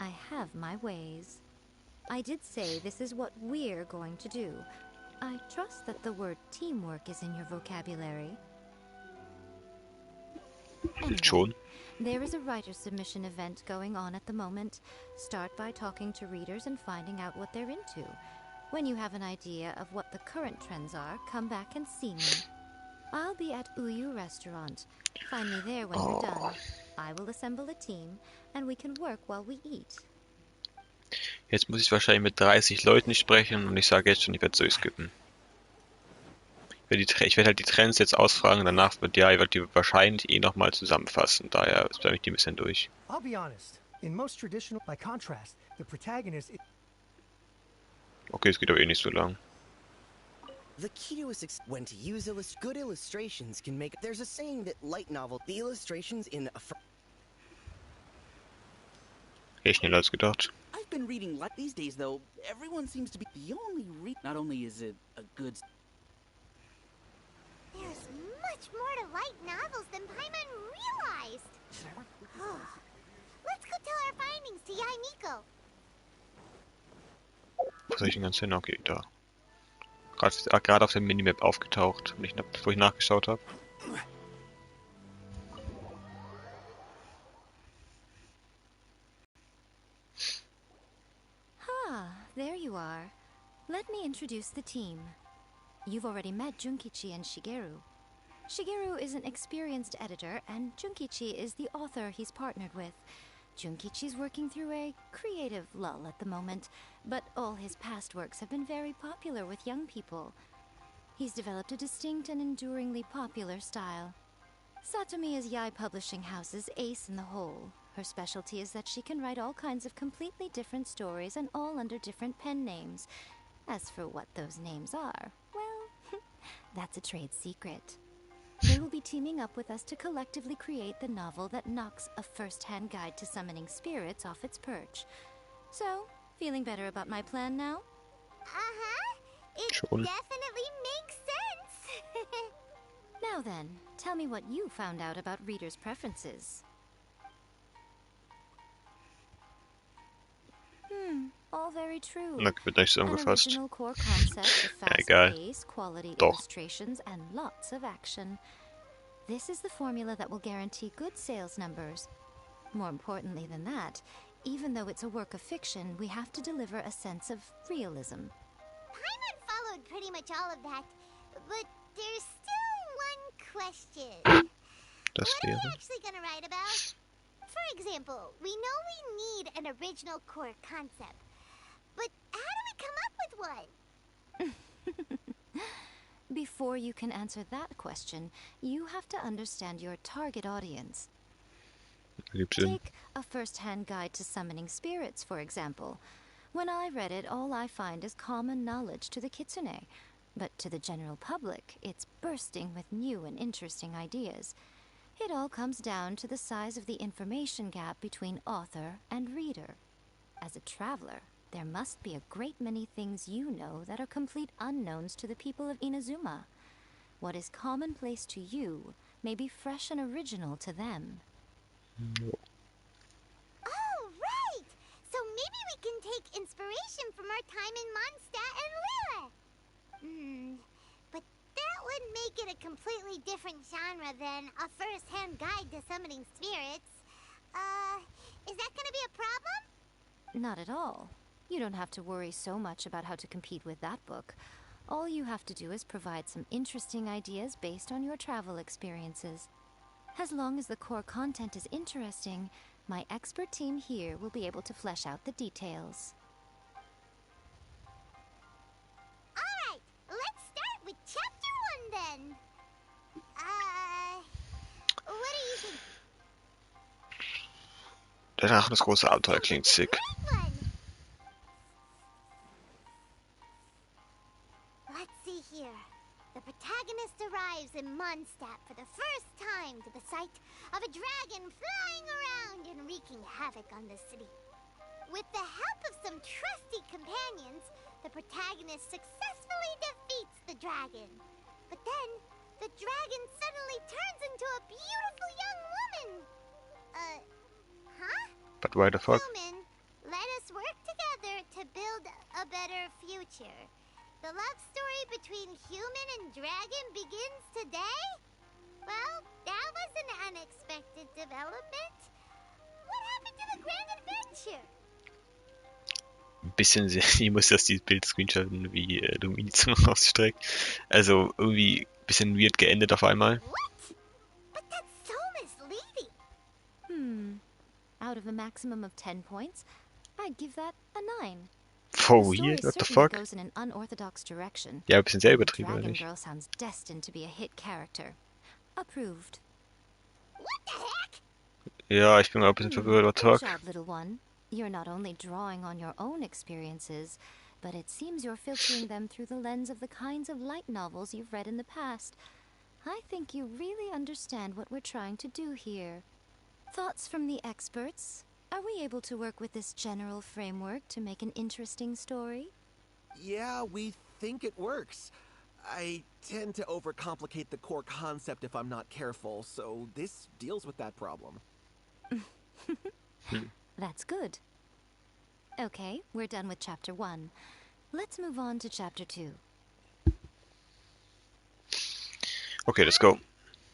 I have my ways. I did say this is what we're going to do. I trust that the word teamwork is in your vocabulary. Anyway, Schon. there is a writer submission event going on at the moment. Start by talking to readers and finding out what they're into. When you have an idea of what the current trends are, come back and see me. I'll be at Uyu Restaurant. Find me there when you're done. I will assemble a team, and we can work while we eat. Jetzt muss ich wahrscheinlich mit 30 Leuten sprechen und ich sage jetzt schon, ich werde durchskippen. Ich werde halt die Trends jetzt ausfragen und danach wird ich werde die wahrscheinlich nochmal zusammenfassen. Daher bleibe ich die ein bisschen durch. I'll be honest. In most traditional, by contrast, the protagonist is Okay, es geht aber eh nicht so lang. The key to when to use good illustrations can make. There's a saying that light novel, the illustrations in a. Eh schneller als gedacht. I've been reading these days, though. Everyone seems to be the only Not only is it a good. There's much more to light novels than Paimon realized. Let's go tell our findings to Yai Miko. Wo soll ich denn ganz hin? Okay, da. Gerade auf der Minimap aufgetaucht, bevor ich nachgeschaut habe. There you are. Let me introduce the team. You've already met Junkichi and Shigeru. Shigeru is an experienced editor, and Junkichi is the author he's partnered with. Junkichi's working through a creative lull at the moment, but all his past works have been very popular with young people. He's developed a distinct and enduringly popular style. Satomi is Yae Publishing House's ace in the hole. Her specialty is that she can write all kinds of completely different stories and all under different pen names. As for what those names are, well, that's a trade secret. They will be teaming up with us to collectively create the novel that knocks a first-hand guide to summoning spirits off its perch. So, feeling better about my plan now? Uh-huh. It Schon. definitely makes sense. Now then, tell me what you found out about readers' preferences. All very true. Na, wird nicht An zusammengefasst. original core concept of fast Egal. pace, quality Doch. illustrations, and lots of action. This is the formula that will guarantee good sales numbers. More importantly than that, even though it's a work of fiction, we have to deliver a sense of realism. Paimon followed pretty much all of that, but there's still one question. Das What are we wäre. actually gonna write about? For example, we know we need an original core concept, but how do we come up with one? Before you can answer that question, you have to understand your target audience. Ergibt Sinn. Take A First-Hand Guide to Summoning Spirits, for example. When I read it, all I find is common knowledge to the kitsune. But to the general public, it's bursting with new and interesting ideas. It all comes down to the size of the information gap between author and reader. As a traveler, there must be a great many things you know that are complete unknowns to the people of Inazuma. What is commonplace to you may be fresh and original to them. Oh, right! So maybe we can take inspiration from our time in Mondstadt and Lille. But that would make it a completely different genre than A First-Hand Guide to Summoning Spirits. Is that gonna be a problem? Not at all. You don't have to worry so much about how to compete with that book. All you have to do is provide some interesting ideas based on your travel experiences. As long as the core content is interesting, my expert team here will be able to flesh out the details. Alright, let's start with Chapter 1 then. What do you think? Danach das große Abenteuer klingt sick. Great one! Let's see here. The protagonist arrives in Mondstadt for the first time to the sight of a dragon flying around and wreaking havoc on the city. With the help of some trusty companions, the protagonist successfully defeats the dragon. But then, the dragon suddenly turns into a beautiful young woman. Huh? But why the fuck? Human, let us work together to build a better future. The love story between human and dragon begins today? Well, that was an unexpected development. What happened to the grand adventure? Ein bisschen sehr, ich muss das dieses Bild screenshotten, wie Domini zum rausstreckt. Also irgendwie ein bisschen weird geendet auf einmal. What? But that's so misleading. Out of a maximum of 10 points, I'd give that a 9. For The story weird, what the certainly fuck? goes in an unorthodox direction. Ja, ein bisschen sehr The übertrieben, oder Dragon nicht? Girl sounds destined to be a hit character. Approved. What the heck? Ja, ich bin mal ein bisschen verwirrt, what the Good fuck? job, little one. You're not only drawing on your own experiences, but it seems you're filtering them through the lens of the kinds of light novels you've read in the past. I think you really understand what we're trying to do here. Thoughts from the experts? Are we able to work with this general framework to make an interesting story? Yeah, we think it works. I tend to overcomplicate the core concept if I'm not careful, so this deals with that problem. That's good. Okay, we're done with Chapter 1. Let's move on to Chapter 2. Okay, let's go. Won't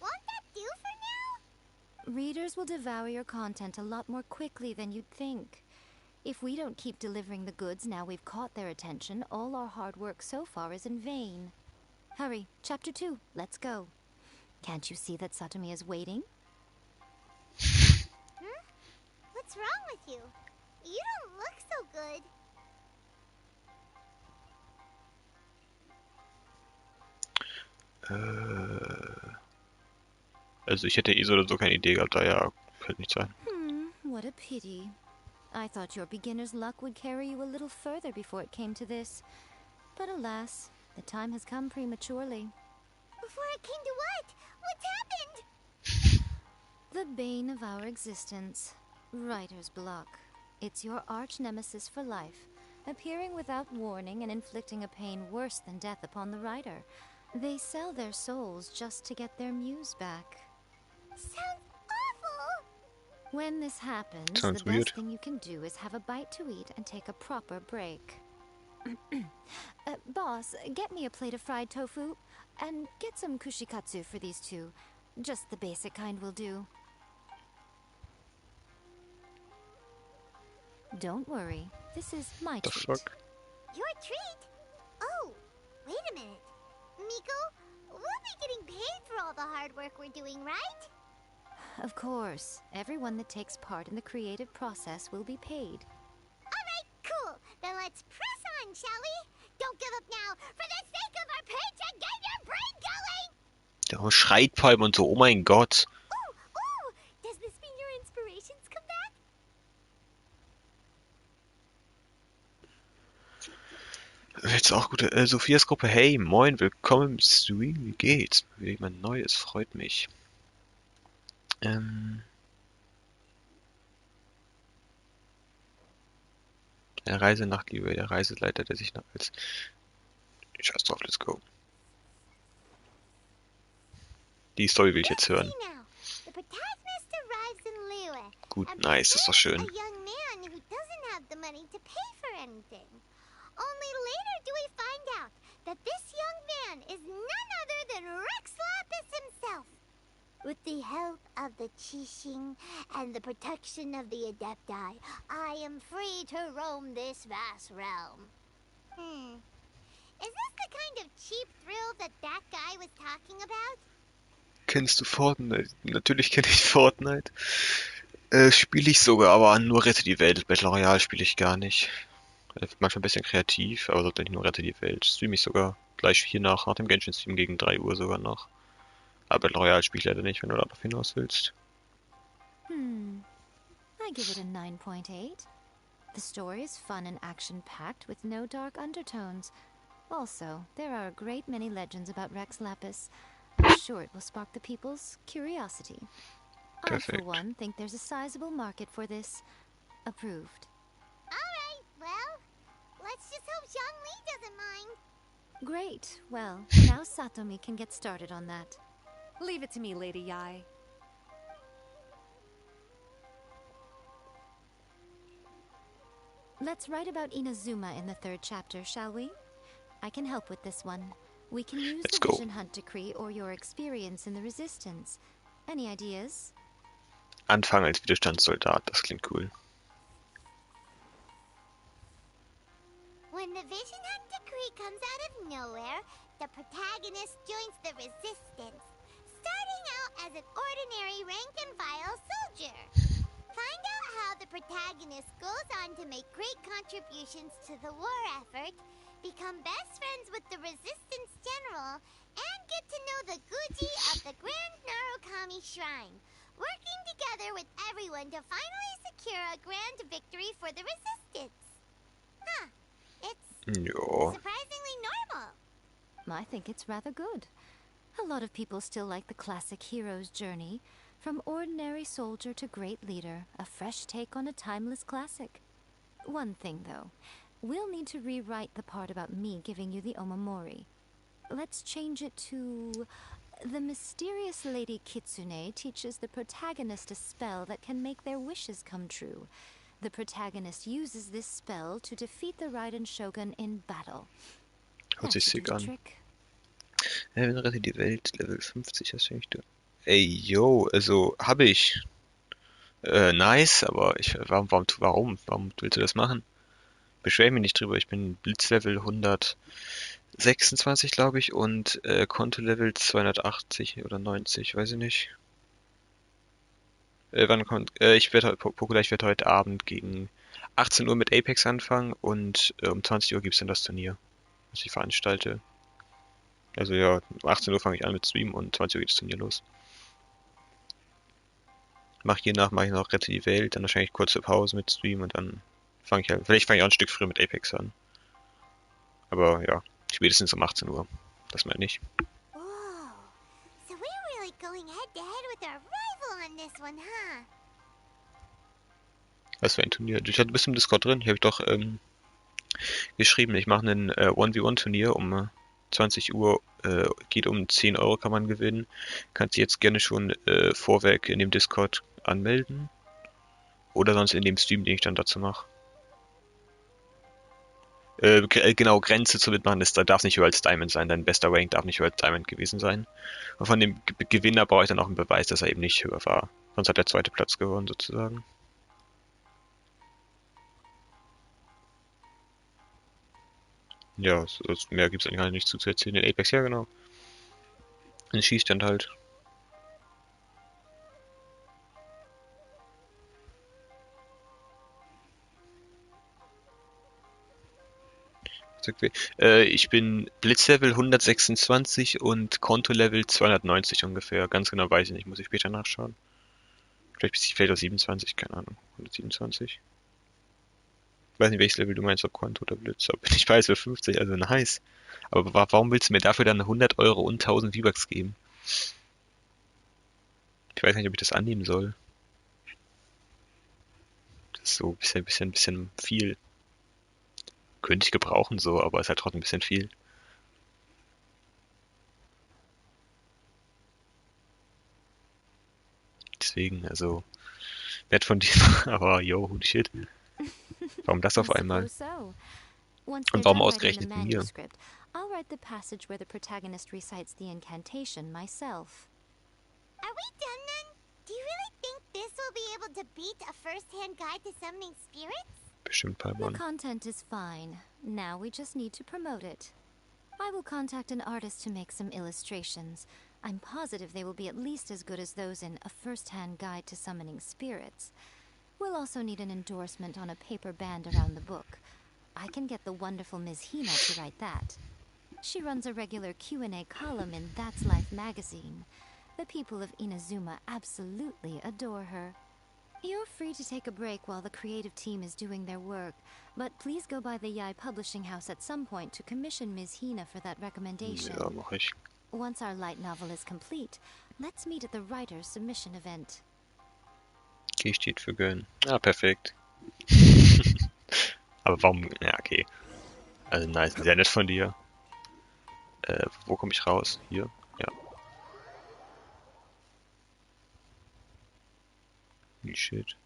that do for now? Readers will devour your content a lot more quickly than you'd think. If we don't keep delivering the goods now we've caught their attention, all our hard work so far is in vain. Hurry, chapter 2, let's go. Can't you see that Satomi is waiting? What's wrong with you? You don't look so good. Also ich hätte eh so oder so keine Idee gehabt, daher könnte nicht sein. What a pity. I thought your beginner's luck would carry you a little further before it came to this. But alas, the time has come prematurely. Before it came to what? What's happened? The bane of our existence. Writer's block. It's your arch nemesis for life, appearing without warning and inflicting a pain worse than death upon the writer. They sell their souls just to get their muse back. Sounds awful! When this happens, Sounds the weird. best thing you can do is have a bite to eat and take a proper break. Boss, get me a plate of fried tofu, and get some kushikatsu for these two. Just the basic kind will do. Don't worry, this is my The treat. fuck? Your treat? Oh, wait a minute. Miko, we'll be getting paid for all the hard work we're doing, right? Of course, everyone that takes part in the creative process will be paid. Alright, cool. Then let's press on, shall we? Don't give up now. For the sake of our paycheck, get your brain going! Der schreit vor allem und so, oh mein Gott. Ooh, does this mean your inspirations come back? Jetzt auch gut. Sophias Gruppe, hey, moin, willkommen im Stream, wie geht's? Wie jemand Neues, freut mich. Der Reise nach Liebe, der Reiseleiter, der sich noch als... Scheiß drauf, let's go. Die Story will ich jetzt hören. The protagonist arrives in Liyue. Gut, and nice, ist doch schön. A young man who doesn't have the money to pay for anything. Only later do we find out that this young man is none other than Rex Lapis himself. With the help of the Qixing and the protection of the Adepti, I am free to roam this vast realm. Is this the kind of cheap thrill that guy was talking about? Kennst du Fortnite? Natürlich kenne ich Fortnite. Spiele ich sogar, aber nur Rette die Welt. Battle Royale spiele ich gar nicht. Manchmal ein bisschen kreativ, aber sonst nicht nur Rette die Welt. Streame ich sogar gleich hier nach dem Genshin Stream gegen 3 Uhr sogar noch. Aber Battle Royale spiele ich leider nicht, wenn du darauf hinaus willst. I give it a 9.8. The story is fun and action-packed with no dark undertones. Also, there are a great many legends about Rex Lapis. I'm sure it will spark the people's curiosity. I, for Perfect. one, think there's a sizable market for this. Approved. Alright, well, let's just hope Zhang Li doesn't mind. Great. Well, now Satomi can get started on that. Leave it to me, Lady Yai. Let's write about Inazuma in the 3rd chapter, shall we? I can help with this one. We can use Let's the go. Vision Hunt decree or your experience in the Resistance. Any ideas? Anfangen als Widerstandssoldat, das klingt cool. When the Vision Hunt decree comes out of nowhere, the protagonist joins the Resistance, starting out as an ordinary rank-and-file soldier. Find out how the protagonist goes on to make great contributions to the war effort, become best friends with the Resistance General, and get to know the Guji of the Grand Narukami Shrine, working together with everyone to finally secure a grand victory for the Resistance. Huh. It's Ja. surprisingly normal. I think it's rather good. A lot of people still like the classic hero's journey. From ordinary soldier to great leader, a fresh take on a timeless classic. One thing, though. We'll need to rewrite the part about me giving you the omamori. Let's change it to... The mysterious Lady Kitsune teaches the protagonist a spell that can make their wishes come true. The protagonist uses this spell to defeat the Raiden Shogun in battle. Hört That sich should sick do the an. trick. Wenn Rette die Welt, Level 50, hast du nicht... Ey, yo, also, hab ich. Nice, aber warum willst du das machen? Beschwer mich nicht drüber, ich bin Blitzlevel 126, glaube ich, und Kontolevel 280 oder 90, weiß ich nicht. Wann kommt, ich werde Pokula, ich werde heute Abend gegen 18 Uhr mit Apex anfangen und um 20 Uhr gibt es dann das Turnier, was ich veranstalte. Also ja, um 18 Uhr fange ich an mit Stream und 20 Uhr geht das Turnier los. Mache ich noch Rette die Welt, dann wahrscheinlich kurze Pause mit Stream und dann vielleicht fange ich auch ein Stück früher mit Apex an. Aber ja, spätestens um 18 Uhr. Das meine ich. Whoa. So we're really going head to head with our rival on this one, huh? Was für ein Turnier? Du bist im Discord drin. Hier habe ich doch geschrieben, ich mache ein 1v1-Turnier um 20 Uhr. Geht um 10 Euro, kann man gewinnen. Kannst du jetzt gerne schon vorweg in dem Discord anmelden. Oder sonst in dem Stream, den ich dann dazu mache. Genau, Grenze zu mitmachen ist, da darf nicht höher als Diamond sein. Dein bester Rank darf nicht höher als Diamond gewesen sein. Und von dem Gewinner brauche ich dann auch einen Beweis, dass er eben nicht höher war. Sonst hat der zweite Platz gewonnen, sozusagen. Ja, mehr gibt es eigentlich gar nicht zu erzählen. Den Apex, ja genau. Ein Schießstand halt. Ich bin Blitzlevel 126 und Kontolevel 290 ungefähr. Ganz genau weiß ich nicht, muss ich später nachschauen. Vielleicht auch 27, keine Ahnung. 127. Ich weiß nicht, welches Level du meinst, ob Konto oder Blitz. Aber ich weiß für 50, also nice. Aber warum willst du mir dafür dann 100 Euro und 1000 V-Bucks geben? Ich weiß nicht, ob ich das annehmen soll. Das ist so ein bisschen viel. Könnte ich gebrauchen so, aber ist halt trotzdem ein bisschen viel. Deswegen, also, nett von dir, aber yo, holy shit. Warum das auf einmal? So. Once Und they're warum done writing the ausgerechnet mir? manuscript, I'll write the passage where the protagonist recites the incantation myself. Are we done then? Do you really think this will be able to beat a first-hand guide to summoning spirits? Bestimmt, The Palmon. content is fine. Now we just need to promote it. I will contact an artist to make some illustrations. I'm positive they will be at least as good as those in A First-Hand Guide to Summoning Spirits. We'll also need an endorsement on a paper band around the book. I can get the wonderful Ms. Hina to write that. She runs a regular Q&A column in That's Life magazine. The people of Inazuma absolutely adore her. You're free to take a break while the creative team is doing their work, but please go by the Yai Publishing House at some point to commission Ms. Hina for that recommendation. Ja, mach ich. Once our light novel is complete, let's meet at the writer's submission event. G steht für gönnen. Ah, perfekt. Aber warum? Ja, okay. Also nice, sehr nett von dir. Wo komme ich raus? Hier? Ja. Wie shit.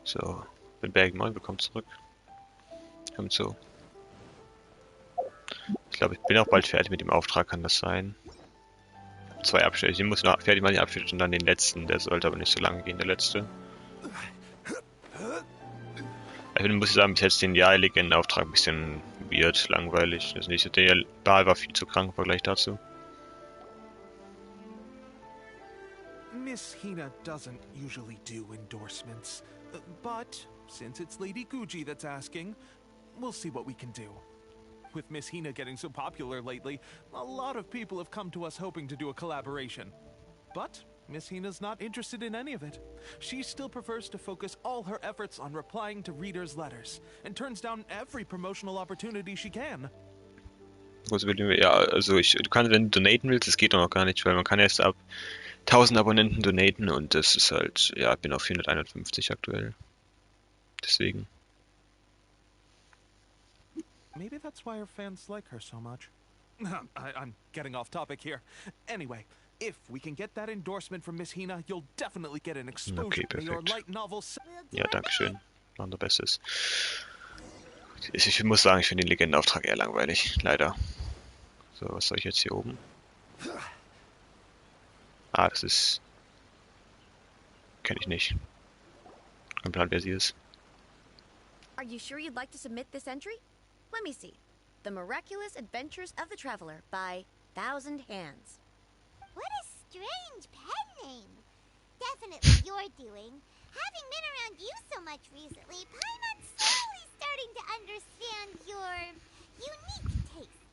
So. Bin Berg 9, willkommen zurück. Kommt so. Ich glaube, ich bin auch bald fertig mit dem Auftrag, kann das sein? 2 Abschnitte. Ich muss noch fertig machen, die Abschnitte und dann den letzten. Der sollte aber nicht so lange gehen, der letzte. Ich muss sagen, bis jetzt den Jahr-Legenden-Auftrag ein bisschen weird, langweilig. Das nächste, der Wahl war viel zu krank im Vergleich dazu. Miss Hina doesn't usually do endorsements, but since it's Lady Guji that's asking, we'll see what we can do. With Miss Hina getting so popular lately, a lot of people have come to us hoping to do a collaboration. But Miss Hina's not interested in any of it. She still prefers to focus all her efforts on replying to readers' letters and turns down every promotional opportunity she can. Ja, also du kannst, wenn du donaten willst, das geht doch noch gar nicht, weil man kann erst ab 1000 Abonnenten donaten und das ist halt, ja, ich bin auf 451 aktuell. Deswegen. Maybe that's why her fans like her so much. I'm getting off topic here. Anyway, if we can get that endorsement from Miss Hina, you'll definitely get an exposure Okay, to your perfekt. light novel. Ja, dankeschön. War unser Bestes. Ich muss sagen, ich finde den Legendenauftrag eher langweilig. Leider. So, was soll ich jetzt hier oben? Ah, das ist... Kenn ich nicht. Kein Plan, wer sie ist. Are you sure you'd like to submit this entry? Let me see. The Miraculous Adventures of the Traveler by Thousand Hands. What a strange pen name. Definitely your doing. Having been around you so much recently, Paimon's slowly starting to understand your unique tastes.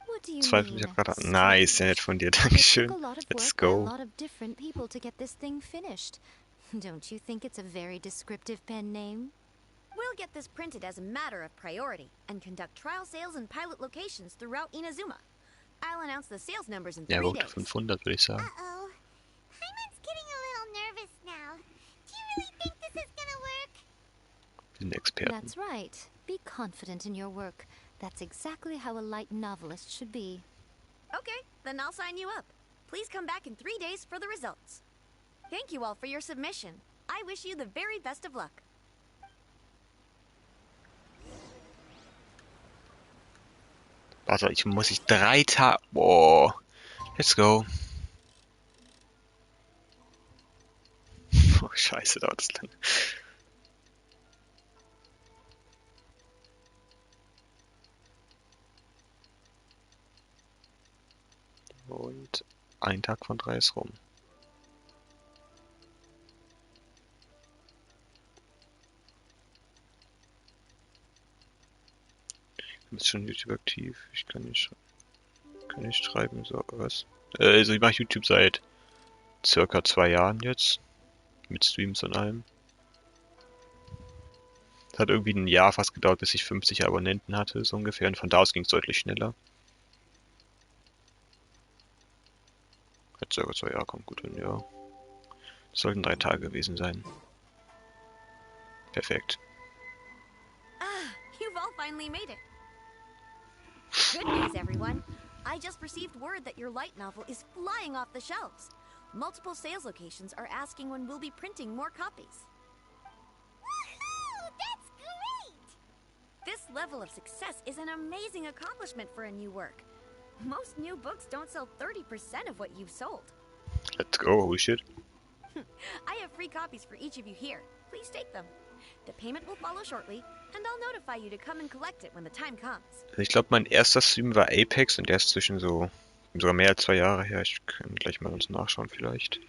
What do you Zweifel mich mean? auch gerade an. Nice, sehr nett von dir, It took Dankeschön. a lot of Let's work by a go. lot of different people to get this thing finished. Don't you think it's a very descriptive pen name? We'll get this printed as a matter of priority and conduct trial sales in pilot locations throughout Inazuma. I'll announce the sales numbers in 3 Ja, days. 500 würde ich sagen. Uh-oh. Paimon's getting a little nervous now. Do you really think this is gonna work? Wir sind Experten. That's right. Be confident in your work. That's exactly how a light novelist should be. Okay, then I'll sign you up. Please come back in 3 days for the results. Thank you all for your submission. I wish you the very best of luck. Warte, ich muss 3 Tage... Boah. Let's go. Oh, scheiße, dauert das lang. Und ein Tag von 3 ist rum. Du bist schon YouTube aktiv. Ich kann nicht schreiben. So, was? Also ich mache YouTube seit circa 2 Jahren jetzt. Mit Streams und allem. Es hat irgendwie ein Jahr fast gedauert, bis ich 50 Abonnenten hatte, so ungefähr. Und von da aus ging es deutlich schneller. Hat circa 2 Jahre, kommt gut hin, ja. Das sollten 3 Tage gewesen sein. Perfekt. Ah, you've all finally made it. Good news, everyone. I just received word that your light novel is flying off the shelves. Multiple sales locations are asking when we'll be printing more copies. Woohoo! That's great! This level of success is an amazing accomplishment for a new work. Most new books don't sell 30% of what you've sold. Let's go, holy shit. I have free copies for each of you here. Please take them. The payment will follow shortly, and I'll notify you to come and collect it when the time comes. Ich glaube, mein erster Stream war Apex und der ist zwischen sogar mehr als 2 Jahre her. Ich kann gleich mal uns nachschauen vielleicht.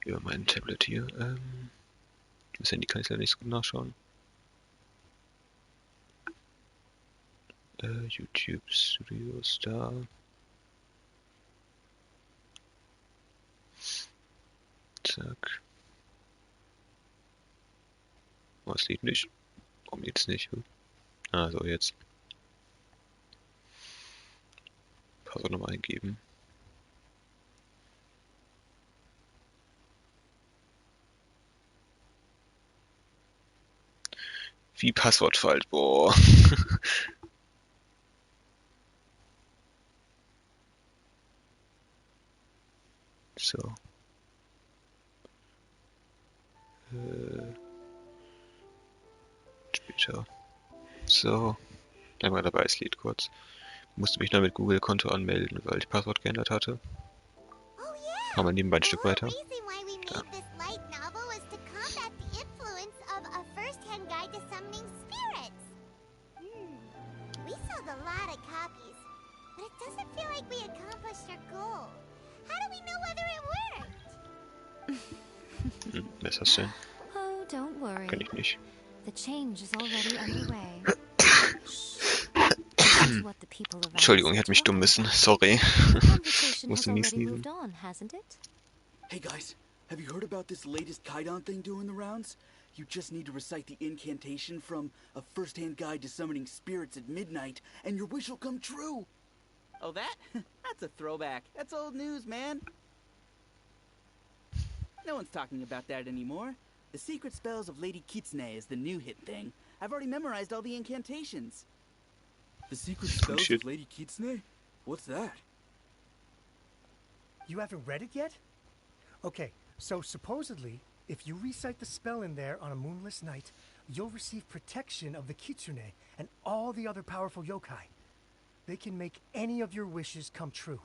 Über mein Tablet hier. Das Handy kann ich leider nicht so gut nachschauen. YouTube Studios da. Zack. Oh, es lädt nicht. Warum lädt's nicht? Ah, so jetzt. Passwort nochmal eingeben. Wie Passwort falsch, boah. So. Später. So. Einmal dabei, es lädt kurz. Musste mich noch mit Google-Konto anmelden, weil ich Passwort geändert hatte. Oh yeah! Machen wir nebenbei ein Stück weiter. The reason why we made this light novel was to combat the influence of a first-hand guide to summoning spirits. We sold a lot of copies, but it doesn't feel like we accomplished our goal. How do we know whether it worked? Wer ist das denn? Oh, don't worry. Kann ich nicht. The change is already underway. That's what the people around Entschuldigung, ich us hätte mich are dumm talking müssen. about. Sorry. The conversation Musste has mies already niesen. moved on, hasn't it? Hey guys, have you heard about this latest Kaidan thing doing the rounds? You just need to recite the incantation from A First-Hand Guide to Summoning Spirits at midnight, and your wish will come true! Oh, that? That's a throwback. That's old news, man. No one's talking about that anymore. The Secret Spells of Lady Kitsune is the new hit thing. I've already memorized all the incantations. The Secret Spells of Lady Kitsune? What's that? You haven't read it yet? Okay, so supposedly, if you recite the spell in there on a moonless night, you'll receive protection of the Kitsune and all the other powerful yokai. They can make any of your wishes come true.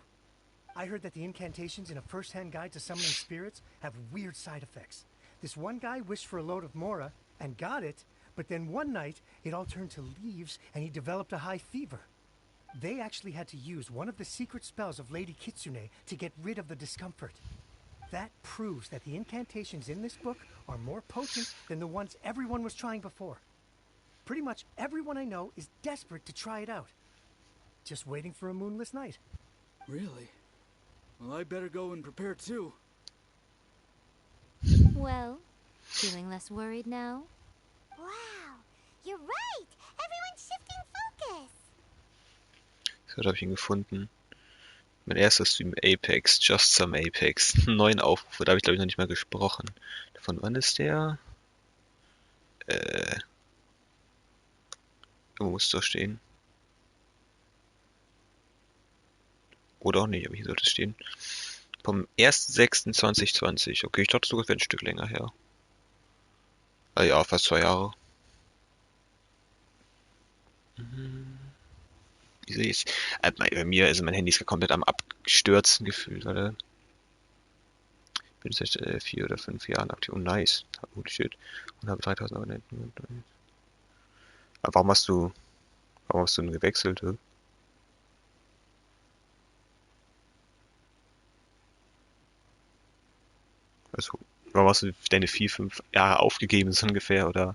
I heard that the incantations in a first-hand guide to summoning spirits have weird side effects. This one guy wished for a load of Mora and got it, but then one night it all turned to leaves and he developed a high fever. They actually had to use one of the secret spells of Lady Kitsune to get rid of the discomfort. That proves that the incantations in this book are more potent than the ones everyone was trying before. Pretty much everyone I know is desperate to try it out. Just waiting for a moonless night. Really? Well, I better go and prepare too. Well, feeling less worried now? Wow, you're right. Everyone's shifting focus. So, da habe ich ihn gefunden. Mein erster Stream Apex, Just Some Apex. 9 Aufrufe, da habe ich glaube ich noch nicht mal gesprochen. Von wann ist der? Wo muss es doch stehen? Oder auch nicht, aber hier sollte es stehen. Vom 1.6.2020. Okay, ich dachte sogar, es wäre ein Stück länger her. Ah ja, fast 2 Jahre. Wie sehe ich es? Bei mir ist mein Handy ist komplett am Abstürzen gefühlt, warte. Ich bin seit 4 oder 5 Jahren aktiv. Oh, nice. Holy shit. Und habe 3000 Abonnenten. Aber warum hast du denn gewechselt? Hä? Also, warum hast du deine 4, 5 Jahre aufgegeben, so ungefähr, oder?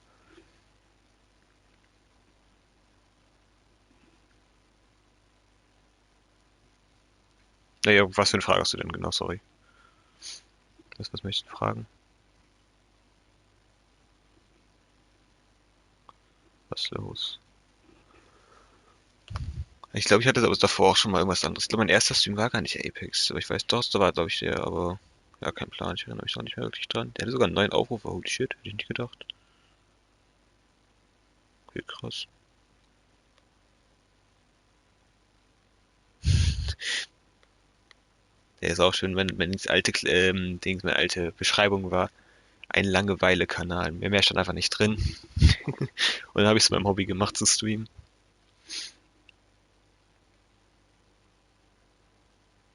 Naja, was für eine Frage hast du denn genau, sorry. Was möchtest du fragen? Was ist los? Ich glaube, ich hatte aber davor auch schon mal irgendwas anderes. Ich glaube, mein erster Stream war gar nicht Apex, aber ich weiß doch, da war, glaube ich, der, aber ja, kein Plan, ich erinnere mich noch nicht mehr wirklich dran. Der hatte sogar einen neuen Aufrufe, holy shit, hätte ich nicht gedacht. Okay, krass. Der ist auch schön, wenn das alte Dings, meine alte Beschreibung war, ein Langeweile-Kanal. Mehr stand einfach nicht drin. Und dann habe ich es zu meinem Hobby gemacht zu streamen.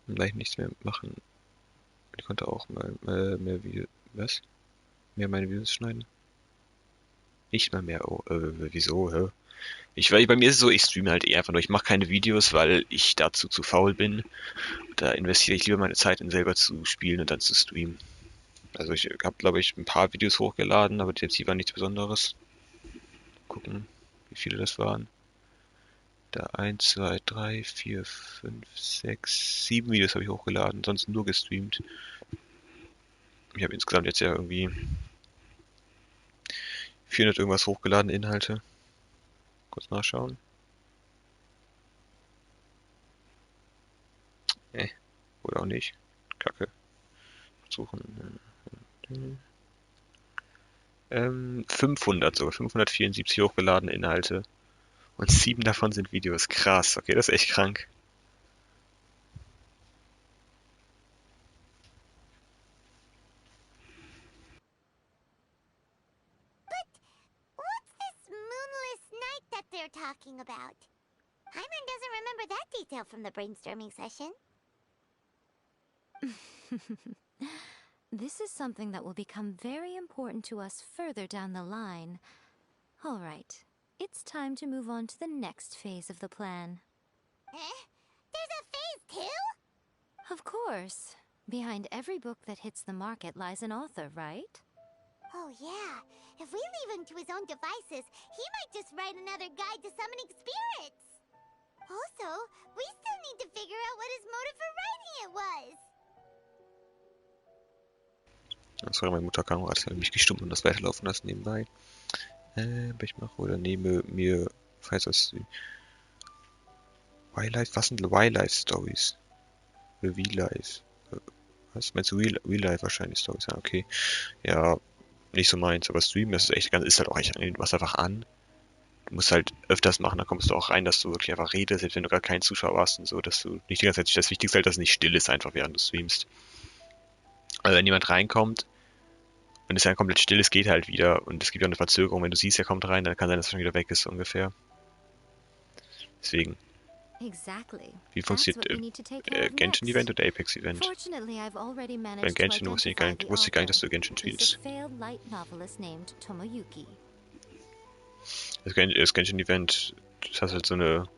Und gleich nichts mehr machen. Ich konnte auch mal mehr Videos. Was? Mehr meine Videos schneiden? Nicht mal mehr. Oh, wieso? Hä? Bei mir ist es so, ich streame halt einfach nur. Ich mache keine Videos, weil ich dazu zu faul bin. Da investiere ich lieber meine Zeit in selber zu spielen und dann zu streamen. Also ich habe, glaube ich, ein paar Videos hochgeladen, aber die waren nichts Besonderes. Gucken, wie viele das waren. Da 1, 2, 3, 4, 5, 6, 7 Videos habe ich hochgeladen, sonst nur gestreamt. Ich habe insgesamt jetzt ja irgendwie 400 irgendwas hochgeladen Inhalte. Kurz nachschauen. Oder auch nicht. Kacke. Suchen. 500 sogar. 574 hochgeladene Inhalte. Und 7 davon sind Videos. Krass. Okay, das ist echt krank. What's this moonless night that they're talking about? Hyman doesn't remember that detail from the brainstorming session. This is something that will become very important to us further down the line. All right, it's time to move on to the next phase of the plan. There's a phase 2? Of course. Behind every book that hits the market lies an author, right? Oh yeah, if we leave him to his own devices, he might just write another guide to summoning spirits. Also, we still need to figure out what his motive for writing it was. Sorry, meine Mutter kam gerade, hat mich gestummt und das weiterlaufen lassen nebenbei. Ich mache oder nehme mir, falls das Wildlife, was sind Wildlife Stories? Oder V-Life? Was meinst du? Real Life wahrscheinlich Stories, ja, okay. Ja, nicht so meins, aber Streamen ist echt ist halt auch echt angenehm. Du machst einfach an. Du musst halt öfters machen, dann kommst du auch rein, dass du wirklich einfach redest, selbst wenn du gar keinen Zuschauer hast und so, dass du nicht die ganze Zeit, das Wichtigste halt, dass es nicht still ist, einfach während du streamst. Also wenn jemand reinkommt und es dann komplett still ist, geht halt wieder und es gibt ja eine Verzögerung, wenn du siehst, er kommt rein, dann kann sein, dass er schon wieder weg ist, so ungefähr. Deswegen. Exactly. Wie That's funktioniert what we need to take care of Genshin next. Event oder Apex Event? Fortunately, I've already Beim managed to Genshin wusste ich identify the wusste ich gar nicht, dass author. du Genshin He's spielst. a failed light novelist named Tomoyuki. Das Genshin Event, das hast halt so eine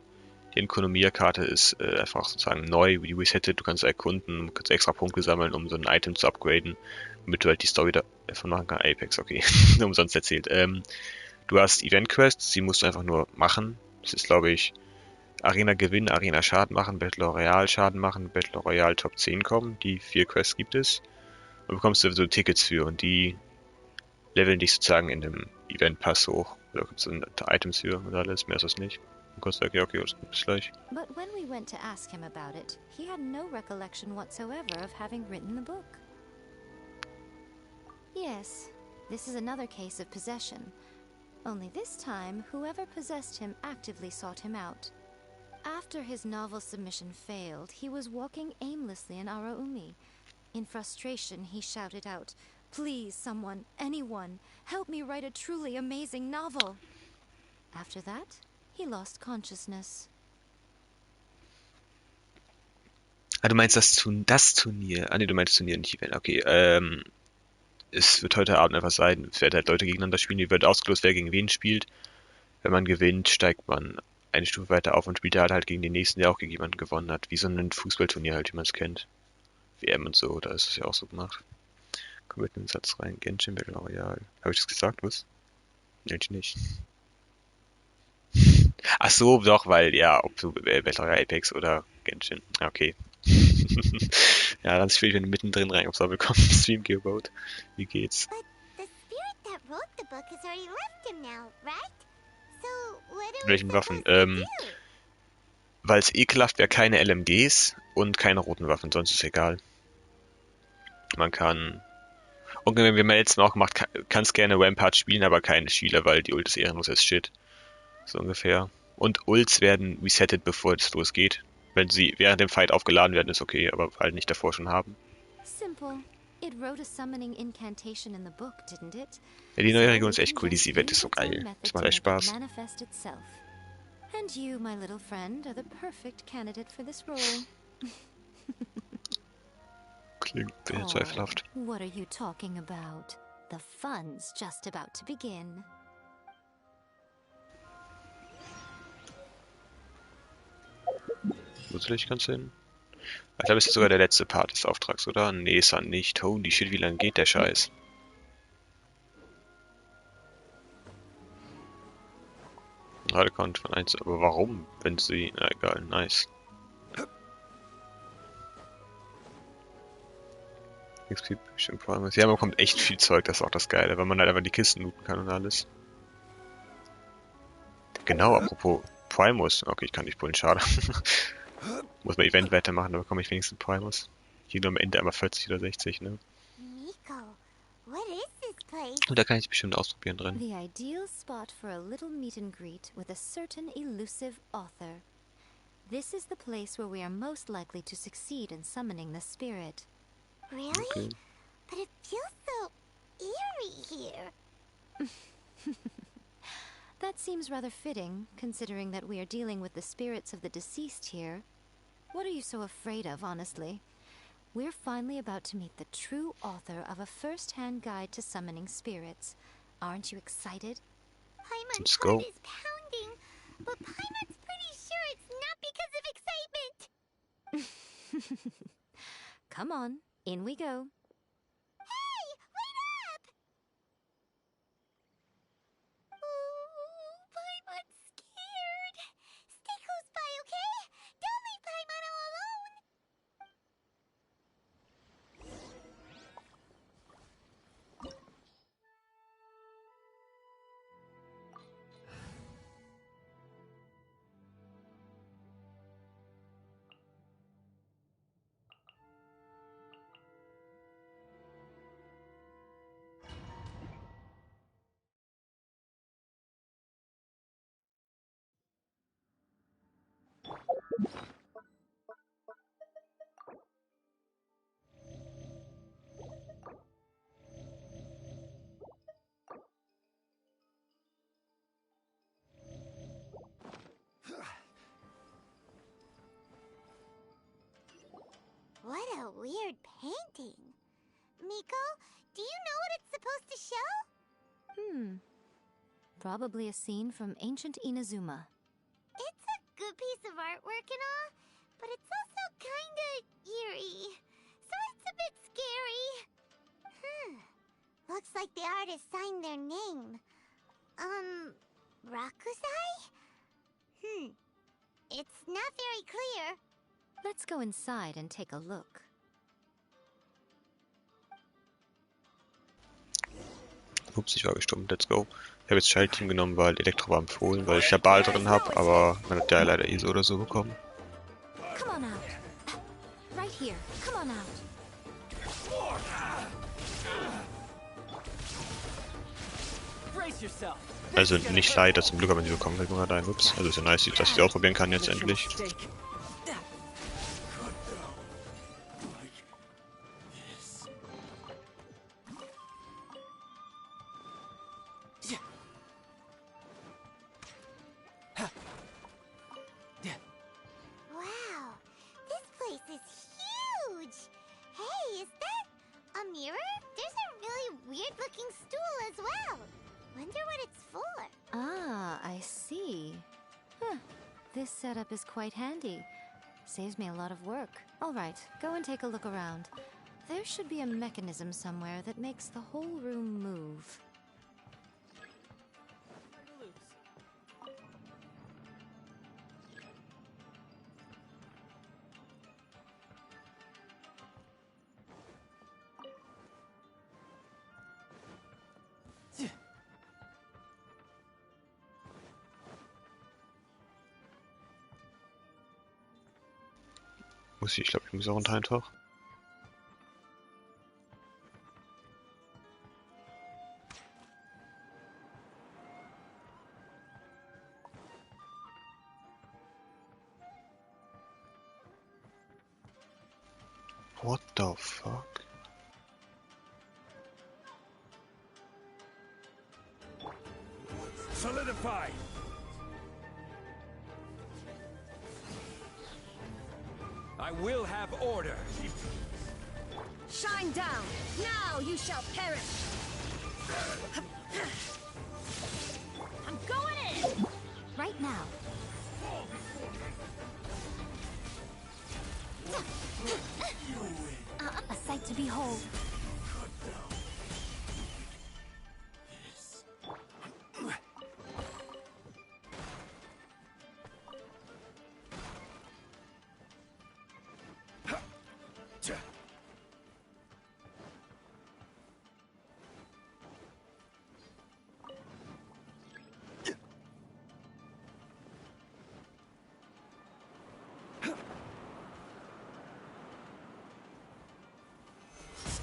die Ökonomia-Karte ist einfach sozusagen neu, wie resettet, du kannst erkunden, kannst extra Punkte sammeln, um so ein Item zu upgraden, damit du halt die Story davon machen kannst. Apex, okay, umsonst erzählt. Du hast Event-Quests, die musst du einfach nur machen. Das ist, glaube ich, Arena gewinnen, Arena Schaden machen, Battle Royale Schaden machen, Battle Royale Top 10 kommen. Die 4 Quests gibt es. Und bekommst du so Tickets für und die leveln dich sozusagen in dem Event-Pass hoch. Da gibt es Items für und alles, mehr ist das nicht. Und kurz okay, bis gleich. But when we went to ask him about it, he had no recollection whatsoever of having written the book. Yes, this is another case of possession. Only this time, whoever possessed him actively sought him out. After his novel submission failed, he was walking aimlessly in Araumi. In frustration, he shouted out, "Please, someone, anyone, help me write a truly amazing novel." After that, he lost consciousness. Ah, du meinst das Turnier. Ah, nee, du meinst Turnier, nicht Event. Okay, es wird heute Abend einfach sein, es werden halt Leute gegeneinander spielen, die wird ausgelost, wer gegen wen spielt. Wenn man gewinnt, steigt man eine Stufe weiter auf und spielt halt gegen den nächsten, der auch gegen jemanden gewonnen hat. Wie so ein Fußballturnier halt, wie man es kennt. WM und so, da ist es ja auch so gemacht. Kommen wir in den Satz rein. Genshin Battle Royale. Habe ich das gesagt, was? Nee, nicht. Ach so, doch, weil, ja, ob du Battle Royale, Apex oder Genshin. Ja, okay. Ja, dann spiele ich, wenn du mittendrin rein aufs Abo bekommen. Stream Gearboat. Wie geht's? But the spirit that wrote the book has already left him now, right? So what Mit are we welchen Waffen? supposed to do? Weil es ekelhaft wäre, keine LMGs und keine roten Waffen, sonst ist egal. Man kann. Und wie man letztes Mal auch gemacht, kannst gerne Rampart spielen, aber keine Shielder, weil die Ult ist ehrenlos as shit. So ungefähr. Und Ults werden resettet, bevor es losgeht. Wenn sie während dem Fight aufgeladen werden, ist okay, aber halt nicht davor schon haben. Simple. It wrote a summoning incantation in the book, didn't it? Ja, die neue So Region ist we echt can cool, dieses just Event use ist so its own geil. method Das to macht echt make it Spaß. manifest itself. And you, my little friend, are the perfect candidate for this role. Klingt sehr zweifelhaft. What are you talking about? The fun's just about to begin. Wo soll ich ganz hin? Ich glaube, es ist sogar der letzte Part des Auftrags, oder? Nee, ist er nicht. Holy shit, wie lange geht der Scheiß? Gerade kommt von 1, aber warum? Wenn sie. Na egal, nice. XP bestimmt Primus. Ja, man bekommt echt viel Zeug, das ist auch das Geile, weil man halt einfach die Kisten looten kann und alles. Genau, apropos Primus. Okay, ich kann nicht pullen, schade. Muss man Eventwerte machen, dann bekomme ich wenigstens Primus. Hier nur am Ende einmal 40 oder 60, ne? Nico, what is this place? Und da kann ich bestimmt ausprobieren drin. The ideal spot for a little meet and greet with a certain elusive author. This is the place where we are most likely to succeed in summoning the spirit. Really? Okay. But it feels so eerie here. That seems rather fitting, considering that we are dealing with the spirits of the deceased here. What are you so afraid of, honestly? We're finally about to meet the true author of a first-hand guide to summoning spirits. Aren't you excited? Paimon's Let's heart go. is pounding, but Paimon's pretty sure it's not because of excitement. Come on, in we go. Hey, wait up! Oh, Paimon's scared. Stay close by, okay? Don't leave Paimon all alone. supposed to show? Probably a scene from ancient Inazuma. It's a good piece of artwork and all, but it's also kinda eerie. So it's a bit scary. Looks like the artist signed their name. Rakusai? It's not very clear. Let's go inside and take a look. Ups, ich war gestummt. Let's go. Ich habe jetzt Schaltteam genommen, weil Elektro war empfohlen, weil ich ja Ball drin habe, aber man hat ja leider so oder so bekommen. Come on out. Right here. Come on out. Also nicht leider, zum Glück haben wir sie bekommen, fällt mir gerade ein. Ups, also ist ja nice, dass ich sie ausprobieren kann jetzt endlich. Wow, this place is huge. Hey, is that a mirror? There's a really weird-looking stool as well. Wonder what it's for. Ah, I see. This setup is quite handy. Saves me a lot of work. All right, go and take a look around. There should be a mechanism somewhere that makes the whole room move. Ich glaube, ich muss auch runter einfach. What the fuck? Solidify! I will have order. Shine down! Now you shall perish! I'm going in! Right now. A sight to behold.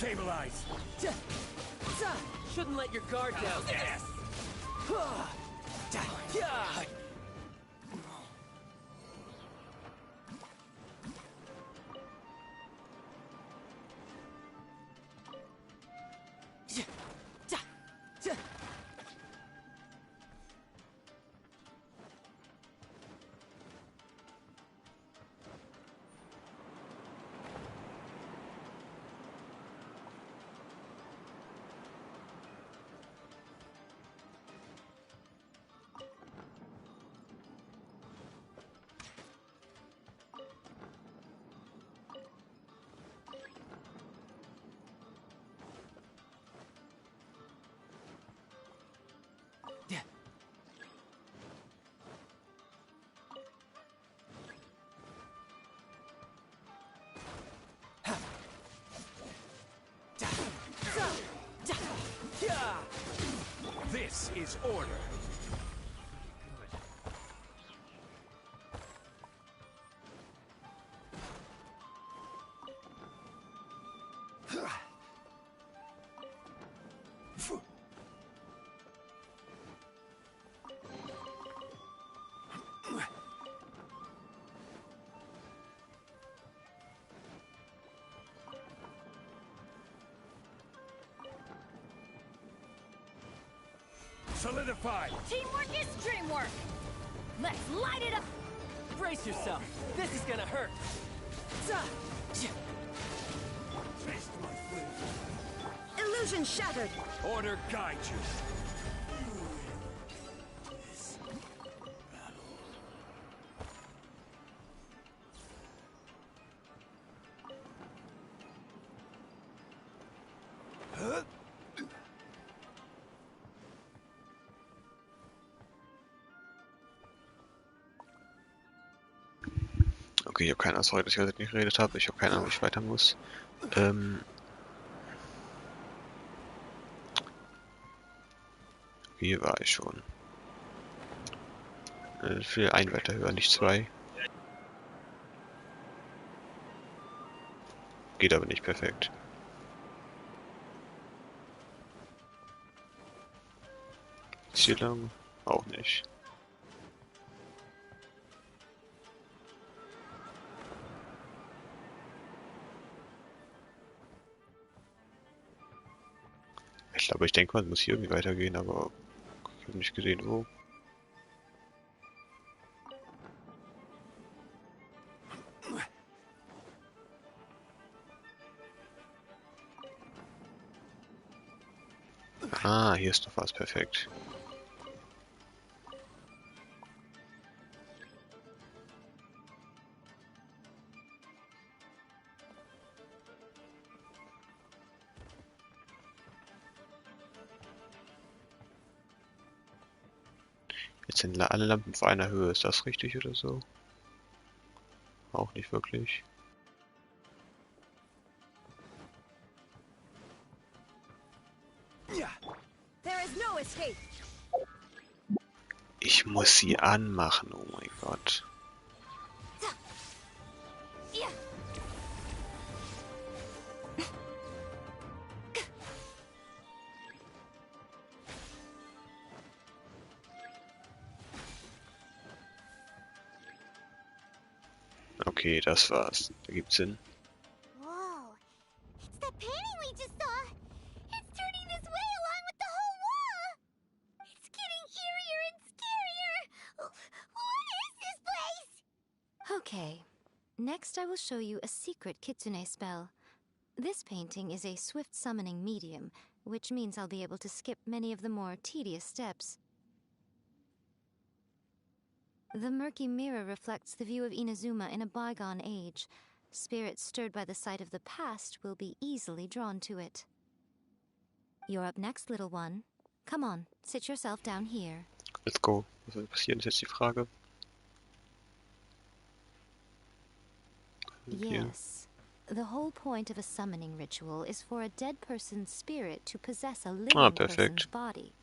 Stabilize. Shouldn't let your guard down. Yes. This is order. Solidify! Teamwork is dreamwork! Let's light it up! Brace yourself. This is gonna hurt. Illusion Illusion shattered. Order guide you. Okay, ich habe keine Ahnung, sorry, dass ich heute nicht geredet habe. Ich habe keine Ahnung, wie ich weiter muss. Hier war ich schon. Für ein weiter höher, nicht zwei. Geht aber nicht perfekt. Ist hier lang? Auch nicht. Ich glaube, ich denke mal, es muss hier irgendwie weitergehen, aber ich habe nicht gesehen, wo. Ah, hier ist doch was, perfekt. Jetzt sind alle Lampen auf einer Höhe, ist das richtig oder so? Auch nicht wirklich. There is no escape. Ich muss sie anmachen, oh mein Gott. Okay, das war's. Da gibt's Sinn. Whoa. It's that painting we just saw. It's turning this way along with the whole wall. It's getting eerier and scarier. What is this place? Okay. Next I will show you a secret kitsune spell. This painting is a swift summoning medium, which means I'll be able to skip many of the more tedious steps. The murky mirror reflects the view of Inazuma in a bygone age. Spirits stirred by the sight of the past will be easily drawn to it. You're up next, little one. Come on, sit yourself down here. Let's go. Was soll passieren, ist jetzt die Frage. Hier. Yes. The whole point of a summoning ritual is for a dead person's spirit to possess a living person's body.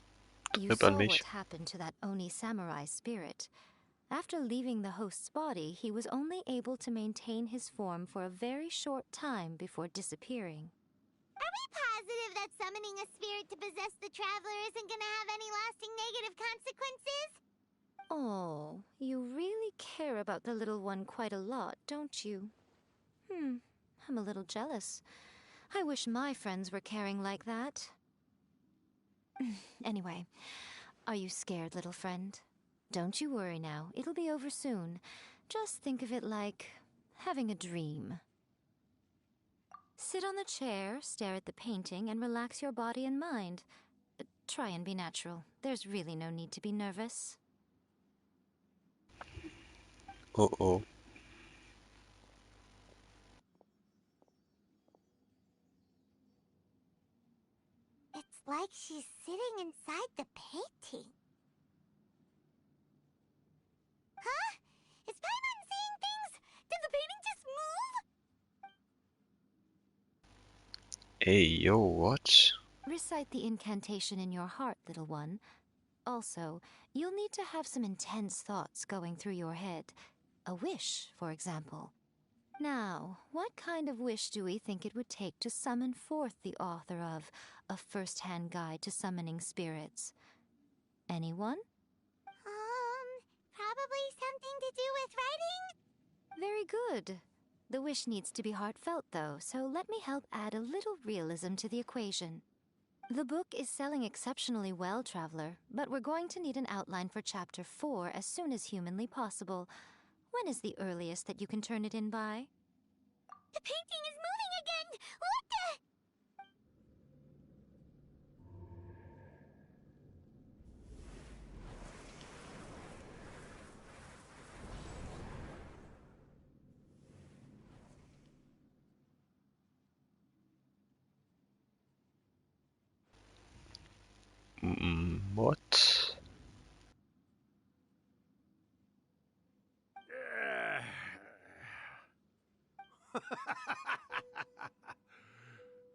You saw what happened to that Oni samurai spirit. After leaving the host's body, he was only able to maintain his form for a very short time before disappearing. Are we positive that summoning a spirit to possess the traveler isn't gonna have any lasting negative consequences? Oh, you really care about the little one quite a lot, don't you? I'm a little jealous. I wish my friends were caring like that. Anyway, are you scared, little friend? Don't you worry now, it'll be over soon. Just think of it like having a dream. Sit on the chair, stare at the painting, and relax your body and mind. Try and be natural. There's really no need to be nervous. Oh. It's like she's sitting inside the painting. Huh? Is Paimon seeing things? Did the painting just move? Hey, yo, what? Recite the incantation in your heart, little one. Also, you'll need to have some intense thoughts going through your head. A wish, for example. Now, what kind of wish do we think it would take to summon forth the author of A First-Hand Guide to Summoning Spirits? Anyone? Probably something to do with writing? Very good. The wish needs to be heartfelt, though, so let me help add a little realism to the equation. The book is selling exceptionally well, Traveler, but we're going to need an outline for Chapter 4 as soon as humanly possible. When is the earliest that you can turn it in by? The painting is moving again! What?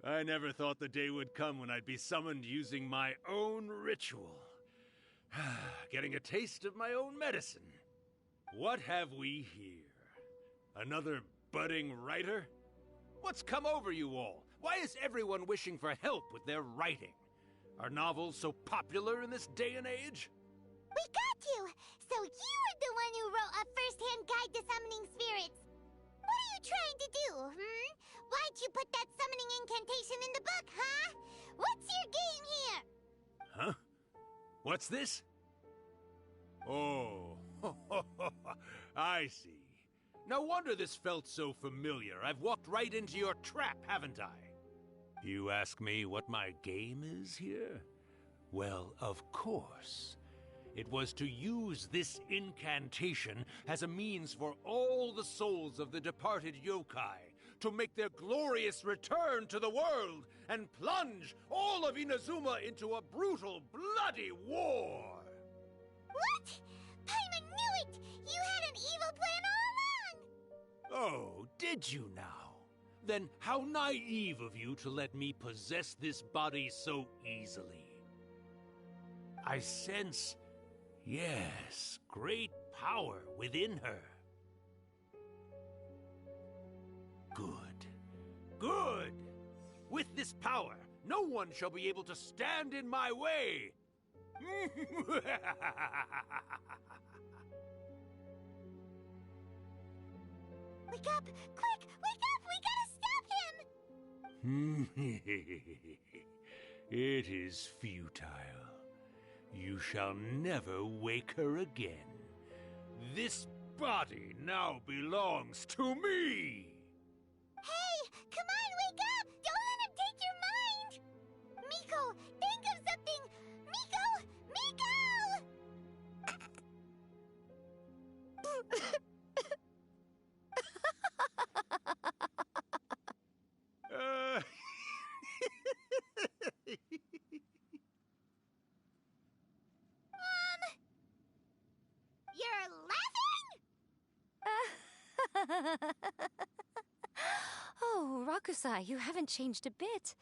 I never thought the day would come when I'd be summoned using my own ritual. Getting a taste of my own medicine. What have we here? Another budding writer? What's come over you all? Why is everyone wishing for help with their writing? Are novels so popular in this day and age? We got you! So you were the one who wrote a first-hand guide to summoning spirits. What are you trying to do, Why'd you put that summoning incantation in the book, huh? What's your game here? Huh? What's this? Oh, I see. No wonder this felt so familiar. I've walked right into your trap, haven't I? You ask me what my game is here? Well, of course. It was to use this incantation as a means for all the souls of the departed yokai to make their glorious return to the world and plunge all of Inazuma into a brutal, bloody war. What? Paimon knew it! You had an evil plan all along! Oh, did you now? Then how naive of you to let me possess this body so easily. I sense, yes, great power within her. Good. Good! With this power, no one shall be able to stand in my way! Wake up! Quick! Wake up! We gotta stop him! It is futile. You shall never wake her again. This body now belongs to me! Hey! Come on, wake up! Don't let him take your mind! Miko, think of something! Miko! Miko! You're laughing? Oh, Rakusai, you haven't changed a bit.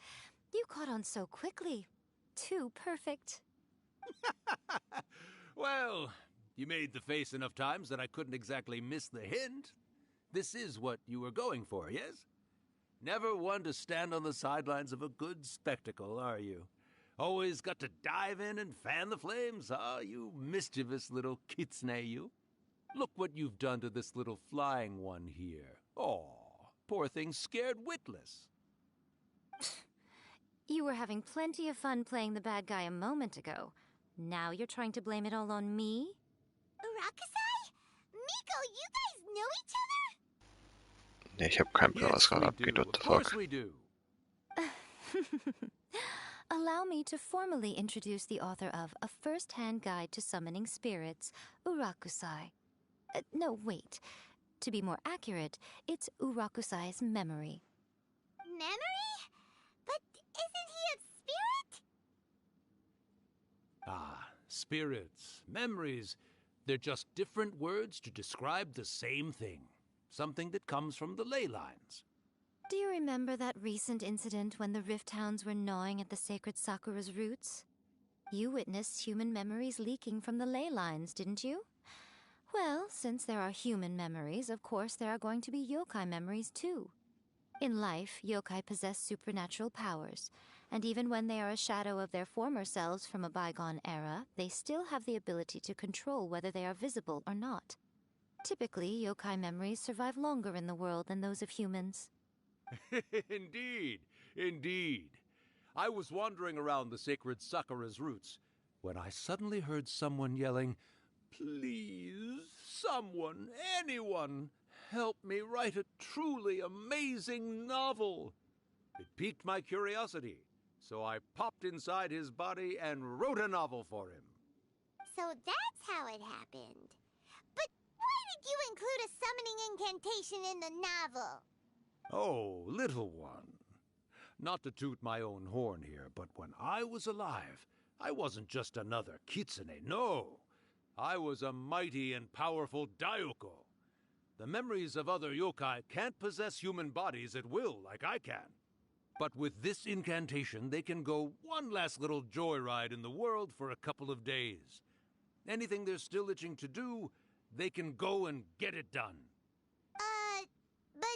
You caught on so quickly. Too perfect. Well, you made the face enough times that I couldn't exactly miss the hint. This is what you were going for, yes? Never one to stand on the sidelines of a good spectacle, are you? Always got to dive in and fan the flames, huh? You mischievous little kitsune, you. Look what you've done to this little flying one here. Aw, poor thing scared witless. You were having plenty of fun playing the bad guy a moment ago. Now you're trying to blame it all on me? Rakusai? Miko, you guys know each other? Nee, ich hab keinen Plan, was gerade abgeht. What the Of course fuck? we do. Allow me to formally introduce the author of A First-Hand Guide to Summoning Spirits, Urakusai. No, wait. To be more accurate, it's Urakusai's memory. Memory? But isn't he a spirit? Ah, spirits, memories. They're just different words to describe the same thing. Something that comes from the ley lines. Do you remember that recent incident when the Rift Hounds were gnawing at the sacred Sakura's roots? You witnessed human memories leaking from the ley lines, didn't you? Well, since there are human memories, of course there are going to be yokai memories too. In life, yokai possess supernatural powers, and even when they are a shadow of their former selves from a bygone era, they still have the ability to control whether they are visible or not. Typically, yokai memories survive longer in the world than those of humans. Indeed, indeed. I was wandering around the sacred Sakura's roots when I suddenly heard someone yelling, "Please, someone, anyone, help me write a truly amazing novel." It piqued my curiosity, so I popped inside his body and wrote a novel for him. So that's how it happened. But why did you include a summoning incantation in the novel? Oh, little one. Not to toot my own horn here, but when I was alive, I wasn't just another kitsune, no. I was a mighty and powerful Daioko. The memories of other yokai can't possess human bodies at will like I can. But with this incantation, they can go one last little joyride in the world for a couple of days. Anything they're still itching to do, they can go and get it done. But...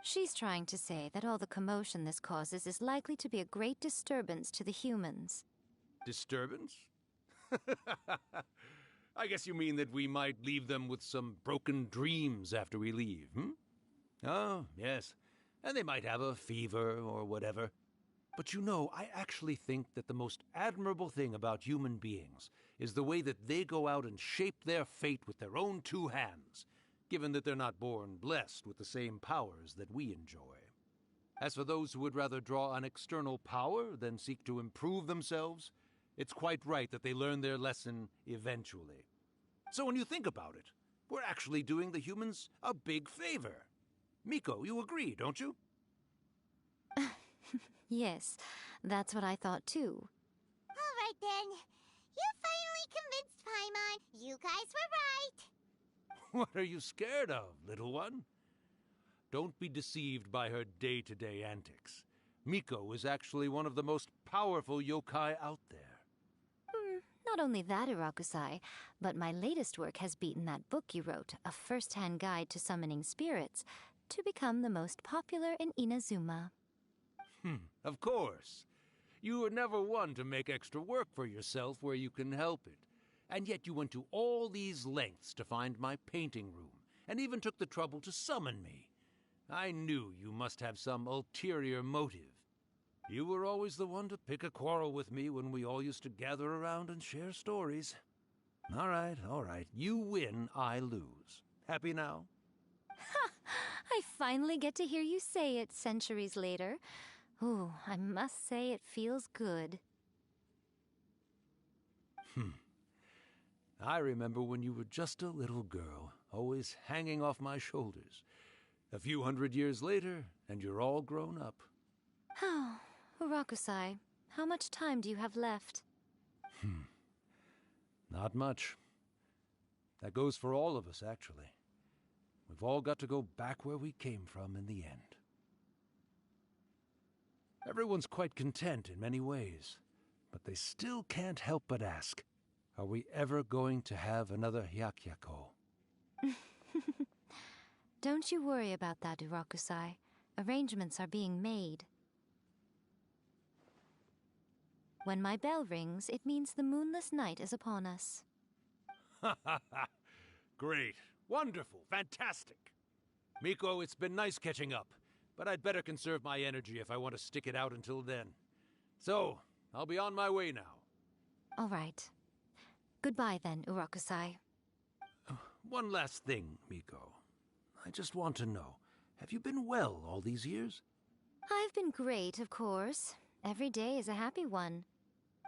She's trying to say that all the commotion this causes is likely to be a great disturbance to the humans. Disturbance? I guess you mean that we might leave them with some broken dreams after we leave, hmm? Oh, yes. And they might have a fever or whatever. But you know, I actually think that the most admirable thing about human beings is the way that they go out and shape their fate with their own two hands, given that they're not born blessed with the same powers that we enjoy. As for those who would rather draw on external power than seek to improve themselves, it's quite right that they learn their lesson eventually. So when you think about it, we're actually doing the humans a big favor. Miko, you agree, don't you? Yes, that's what I thought too. All right then. You finally convinced Paimon. You guys were right. What are you scared of, little one? Don't be deceived by her day-to-day antics. Miko is actually one of the most powerful yokai out there. Not only that, Urakusai, but my latest work has beaten that book you wrote, A First-Hand Guide to Summoning Spirits, to become the most popular in Inazuma. Of course. You were never one to make extra work for yourself where you can help it. And yet you went to all these lengths to find my painting room, and even took the trouble to summon me. I knew you must have some ulterior motive. You were always the one to pick a quarrel with me when we all used to gather around and share stories. All right. You win, I lose. Happy now? Ha! I finally get to hear you say it centuries later. Ooh, I must say it feels good. I remember when you were just a little girl, always hanging off my shoulders. A few 100 years later, and you're all grown up. Oh, Urakusai, how much time do you have left? Not much. That goes for all of us, actually. We've all got to go back where we came from in the end. Everyone's quite content in many ways, but they still can't help but ask, are we ever going to have another Hyakyako? Don't you worry about that, Urakusai. Arrangements are being made. When my bell rings, it means the moonless night is upon us. Great. Wonderful. Fantastic. Miko, it's been nice catching up, but I'd better conserve my energy if I want to stick it out until then. So, I'll be on my way now. All right. Goodbye then, Urakusai. One last thing, Miko. I just want to know, have you been well all these years? I've been great, of course. Every day is a happy one.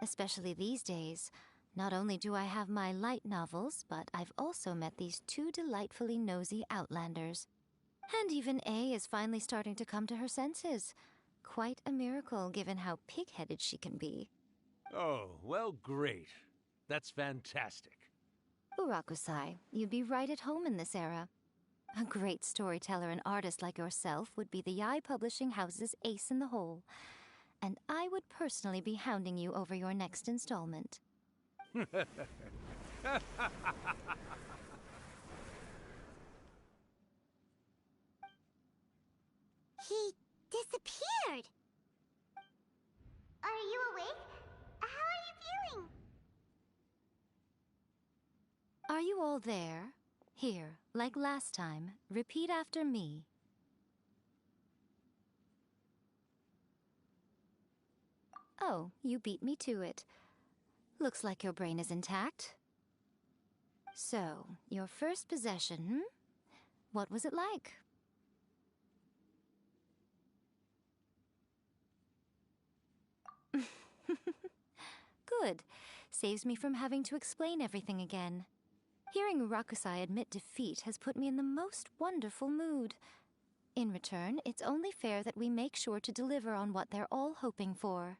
Especially these days. Not only do I have my light novels, but I've also met these two delightfully nosy outlanders. And even A is finally starting to come to her senses. Quite a miracle, given how pig-headed she can be. Oh, well, great. That's fantastic. Urakusai, you'd be right at home in this era. A great storyteller and artist like yourself would be the Yae Publishing House's ace in the hole. And I would personally be hounding you over your next installment. He disappeared! Are you awake? How are you feeling? Are you all there? Here, like last time, repeat after me. Oh, you beat me to it. Looks like your brain is intact. So, your first possession, What was it like? Good. Saves me from having to explain everything again. Hearing Urakusai admit defeat has put me in the most wonderful mood. In return, it's only fair that we make sure to deliver on what they're all hoping for.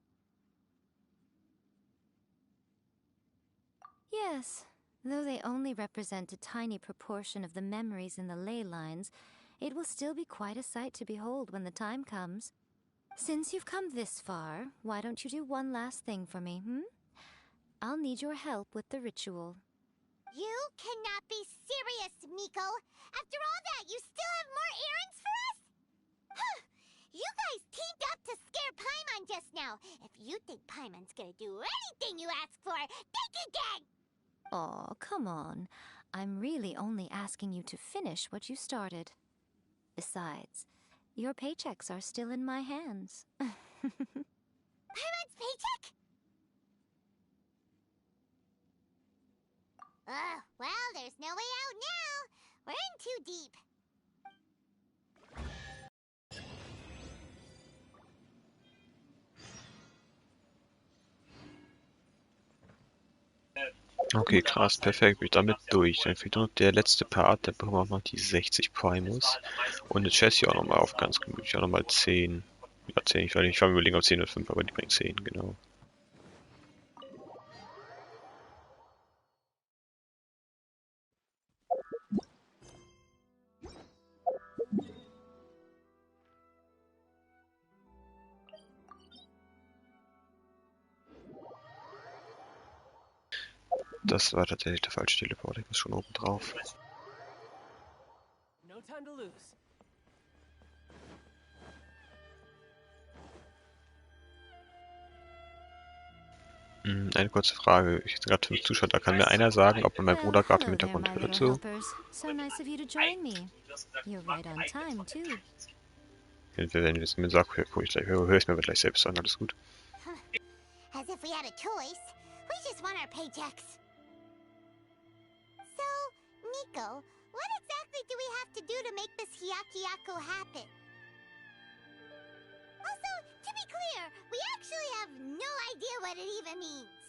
Yes, though they only represent a tiny proportion of the memories in the ley lines, it will still be quite a sight to behold when the time comes. Since you've come this far, why don't you do one last thing for me, I'll need your help with the ritual. You cannot be serious, Miko! After all that, you still have more errands for us? Huh! You guys teamed up to scare Paimon just now. If you think Paimon's gonna do anything you ask for, think again! Aw, come on. I'm really only asking you to finish what you started. Besides, your paychecks are still in my hands. Paimon's paycheck? Well, there's no way out now. We're in too deep. Okay, krass, perfekt, bin ich damit durch. Dann fehlt nur noch der letzte Part, da bekommen wir auch noch die 60 Primus. Und eine Chest hier auch nochmal auf, ganz gemütlich, auch nochmal 10. Ja, 10, ich war mir überlegen, ob 10 oder 5, aber die bringt 10, genau. Das war tatsächlich der falsche Teleport, ich muss schon oben drauf. No time to lose. Eine kurze Frage, ich habe gerade 5 Zuschauer, da kann mir einer sagen, ob man meinen Bruder gerade im Hintergrund hört, so? So nice of you to join me. You're right on time, too. Wenn du es mir sagst, höre ich es mir aber gleich selbst an, alles gut. As if we had a choice. We just want our paychecks. So, Miko, what exactly do we have to do to make this Hyakyako happen? Also, to be clear, we actually have no idea what it even means.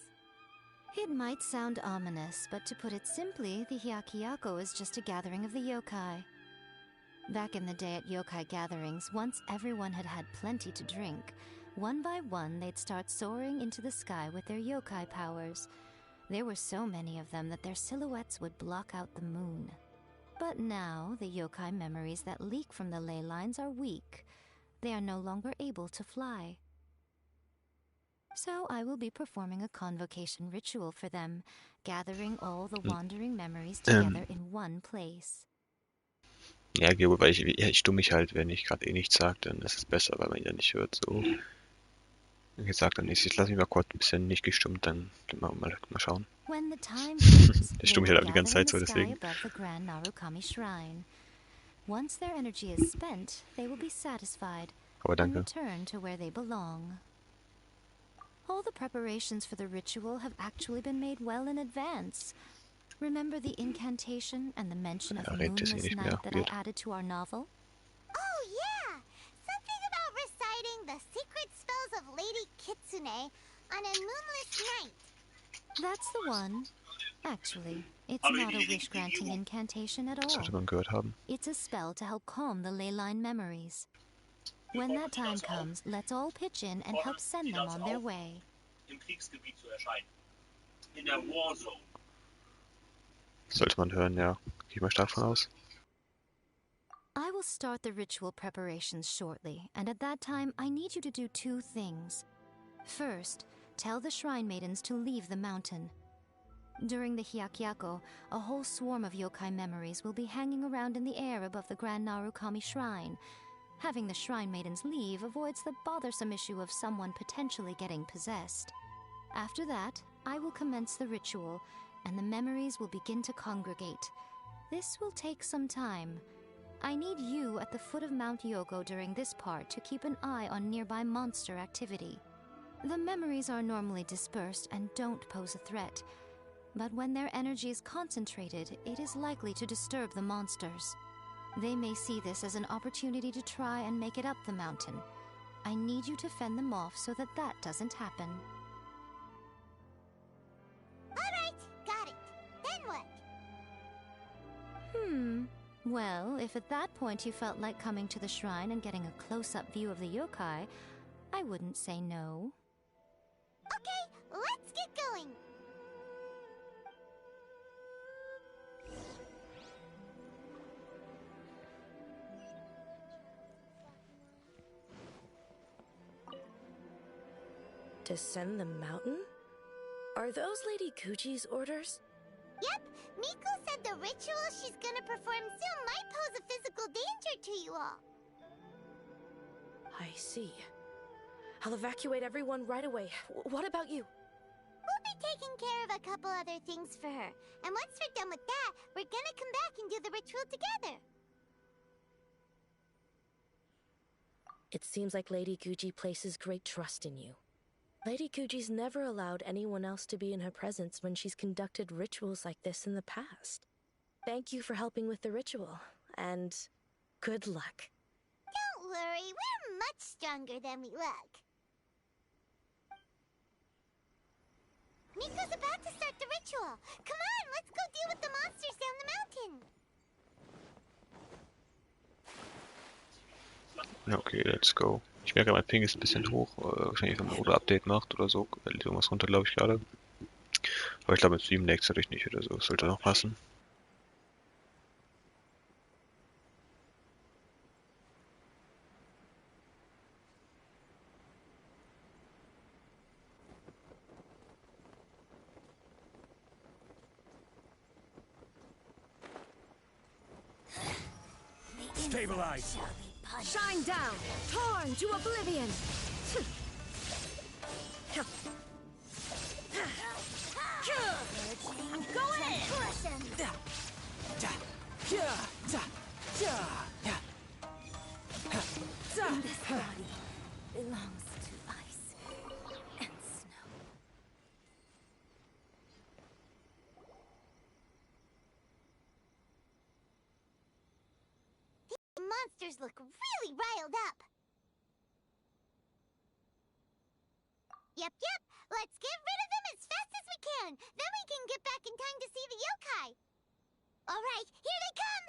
It might sound ominous, but to put it simply, the Hyakyako is just a gathering of the yokai. Back in the day at yokai gatherings, once everyone had had plenty to drink, one by one they'd start soaring into the sky with their yokai powers. There were so many of them that their silhouettes would block out the moon. But now, the yokai memories that leak from the ley lines are weak. They are no longer able to fly. So I will be performing a convocation ritual for them, gathering all the wandering memories together in one place. Ja, weil ich stumm mich halt, wenn ich gerade nichts sage, dann ist es besser, weil man ihn ja nicht hört, so. Wie gesagt, dann ich lasse mich mal kurz ein bisschen nicht gestummt, dann mal schauen. Der stumm mich halt auch die ganze Zeit so, deswegen. Once their energy is spent, they will be satisfied and return to where they belong. All the preparations for the ritual have actually been made well in advance. Remember the incantation and the mention of the moonless night that I added to our novel? Oh yeah! Something about reciting the secret spells of Lady Kitsune on a moonless night. That's the one. Actually, it's not a wish-granting incantation at all. Das sollte man gehört haben. It's a spell to help calm the ley line memories. When that time comes, let's all pitch in and help send them on their way. Sollte man hören, ja. Gehe ich mal stark von aus. I will start the ritual preparations shortly, and at that time I need you to do 2 things. First, tell the shrine maidens to leave the mountain. During the Hyakyako, a whole swarm of yokai memories will be hanging around in the air above the Grand Narukami Shrine. Having the shrine maidens leave avoids the bothersome issue of someone potentially getting possessed. After that, I will commence the ritual, and the memories will begin to congregate. This will take some time. I need you at the foot of Mount Yogo during this part to keep an eye on nearby monster activity. The memories are normally dispersed and don't pose a threat, but when their energy is concentrated, it is likely to disturb the monsters. They may see this as an opportunity to try and make it up the mountain. I need you to fend them off so that that doesn't happen. Alright, got it. Then what? Well, if at that point you felt like coming to the shrine and getting a close-up view of the yokai, I wouldn't say no. Okay, let's get going. Descend the mountain? Are those Lady Gucci's orders? Yep, Miko said the ritual she's gonna perform soon might pose a physical danger to you all. I see. I'll evacuate everyone right away. What about you? We'll be taking care of a couple other things for her. And once we're done with that, we're gonna come back and do the ritual together. It seems like Lady Gucci places great trust in you. Lady Gucci's never allowed anyone else to be in her presence when she's conducted rituals like this in the past. Thank you for helping with the ritual, and good luck. Don't worry, we're much stronger than we look. Miko's about to start the ritual. Come on, let's go deal with the monsters down the mountain. Ja, okay, let's go. Ich merke, mein Ping ist ein bisschen hoch. Wahrscheinlich, wenn man ein Update macht oder so. Da liegt irgendwas runter, glaube ich, gerade. Aber ich glaube, mit Stream lag's dadurch nicht oder so. Das sollte noch passen. Stabilize. Shine down, torn to oblivion. I'm going in. Push him. This body belongs to ice and snow. The monsters look really riled up. Yep. Let's get rid of them as fast as we can. Then we can get back in time to see the yokai. All right, here they come.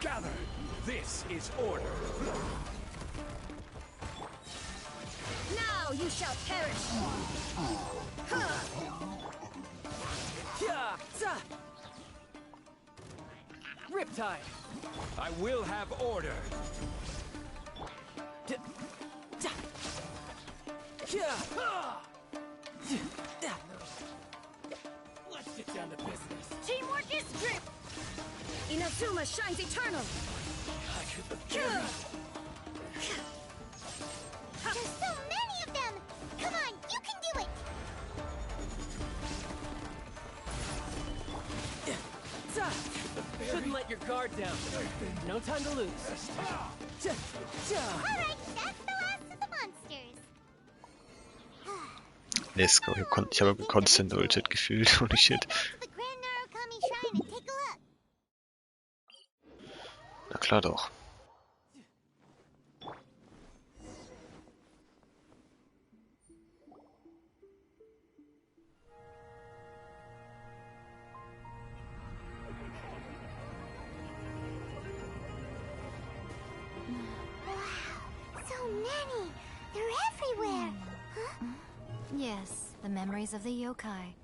Gather. This is order. Now you shall perish. Riptide! I will have order! Let's get down to business. Teamwork is drip. Inazuma shines eternal. There's so many of them. Come on, you can do it. Shouldn't let your guard down. No time to lose. All right, that's the last of the monsters. Let's go. Ich habe constant ulted gefühlt. Holy shit. The Grand Narukami Shrine and take a look. Na klar doch. Yes, the memories of the yokai.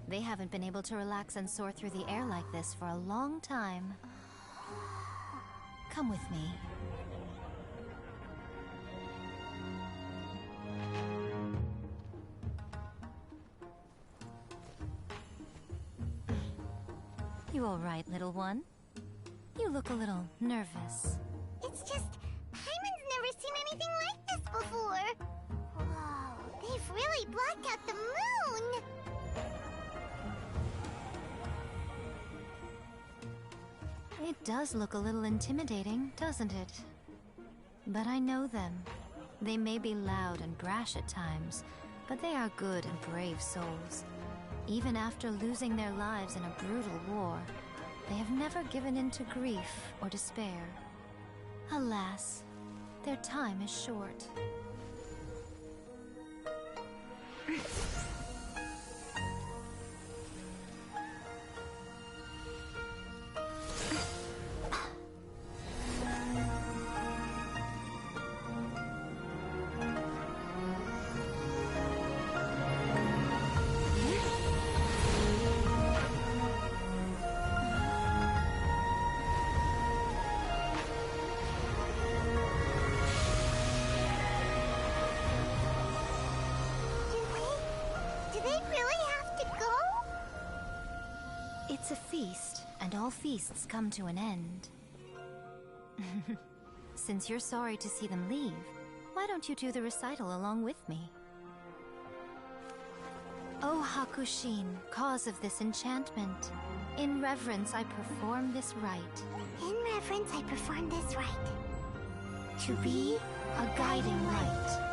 They haven't been able to relax and soar through the air like this for a long time. Come with me. You all right, little one? You look a little nervous. It's just, Hyman's never seen anything like this before. Whoa, they've really blocked out the moon. It does look a little intimidating, doesn't it? But I know them. They may be loud and brash at times, but they are good and brave souls. Even after losing their lives in a brutal war, they have never given in to grief or despair. Alas, their time is short. Do they really have to go? It's a feast, and all feasts come to an end. Since you're sorry to see them leave, why don't you do the recital along with me? O Hakushin, cause of this enchantment, in reverence I perform this rite. In reverence, I perform this rite. To be a guiding light.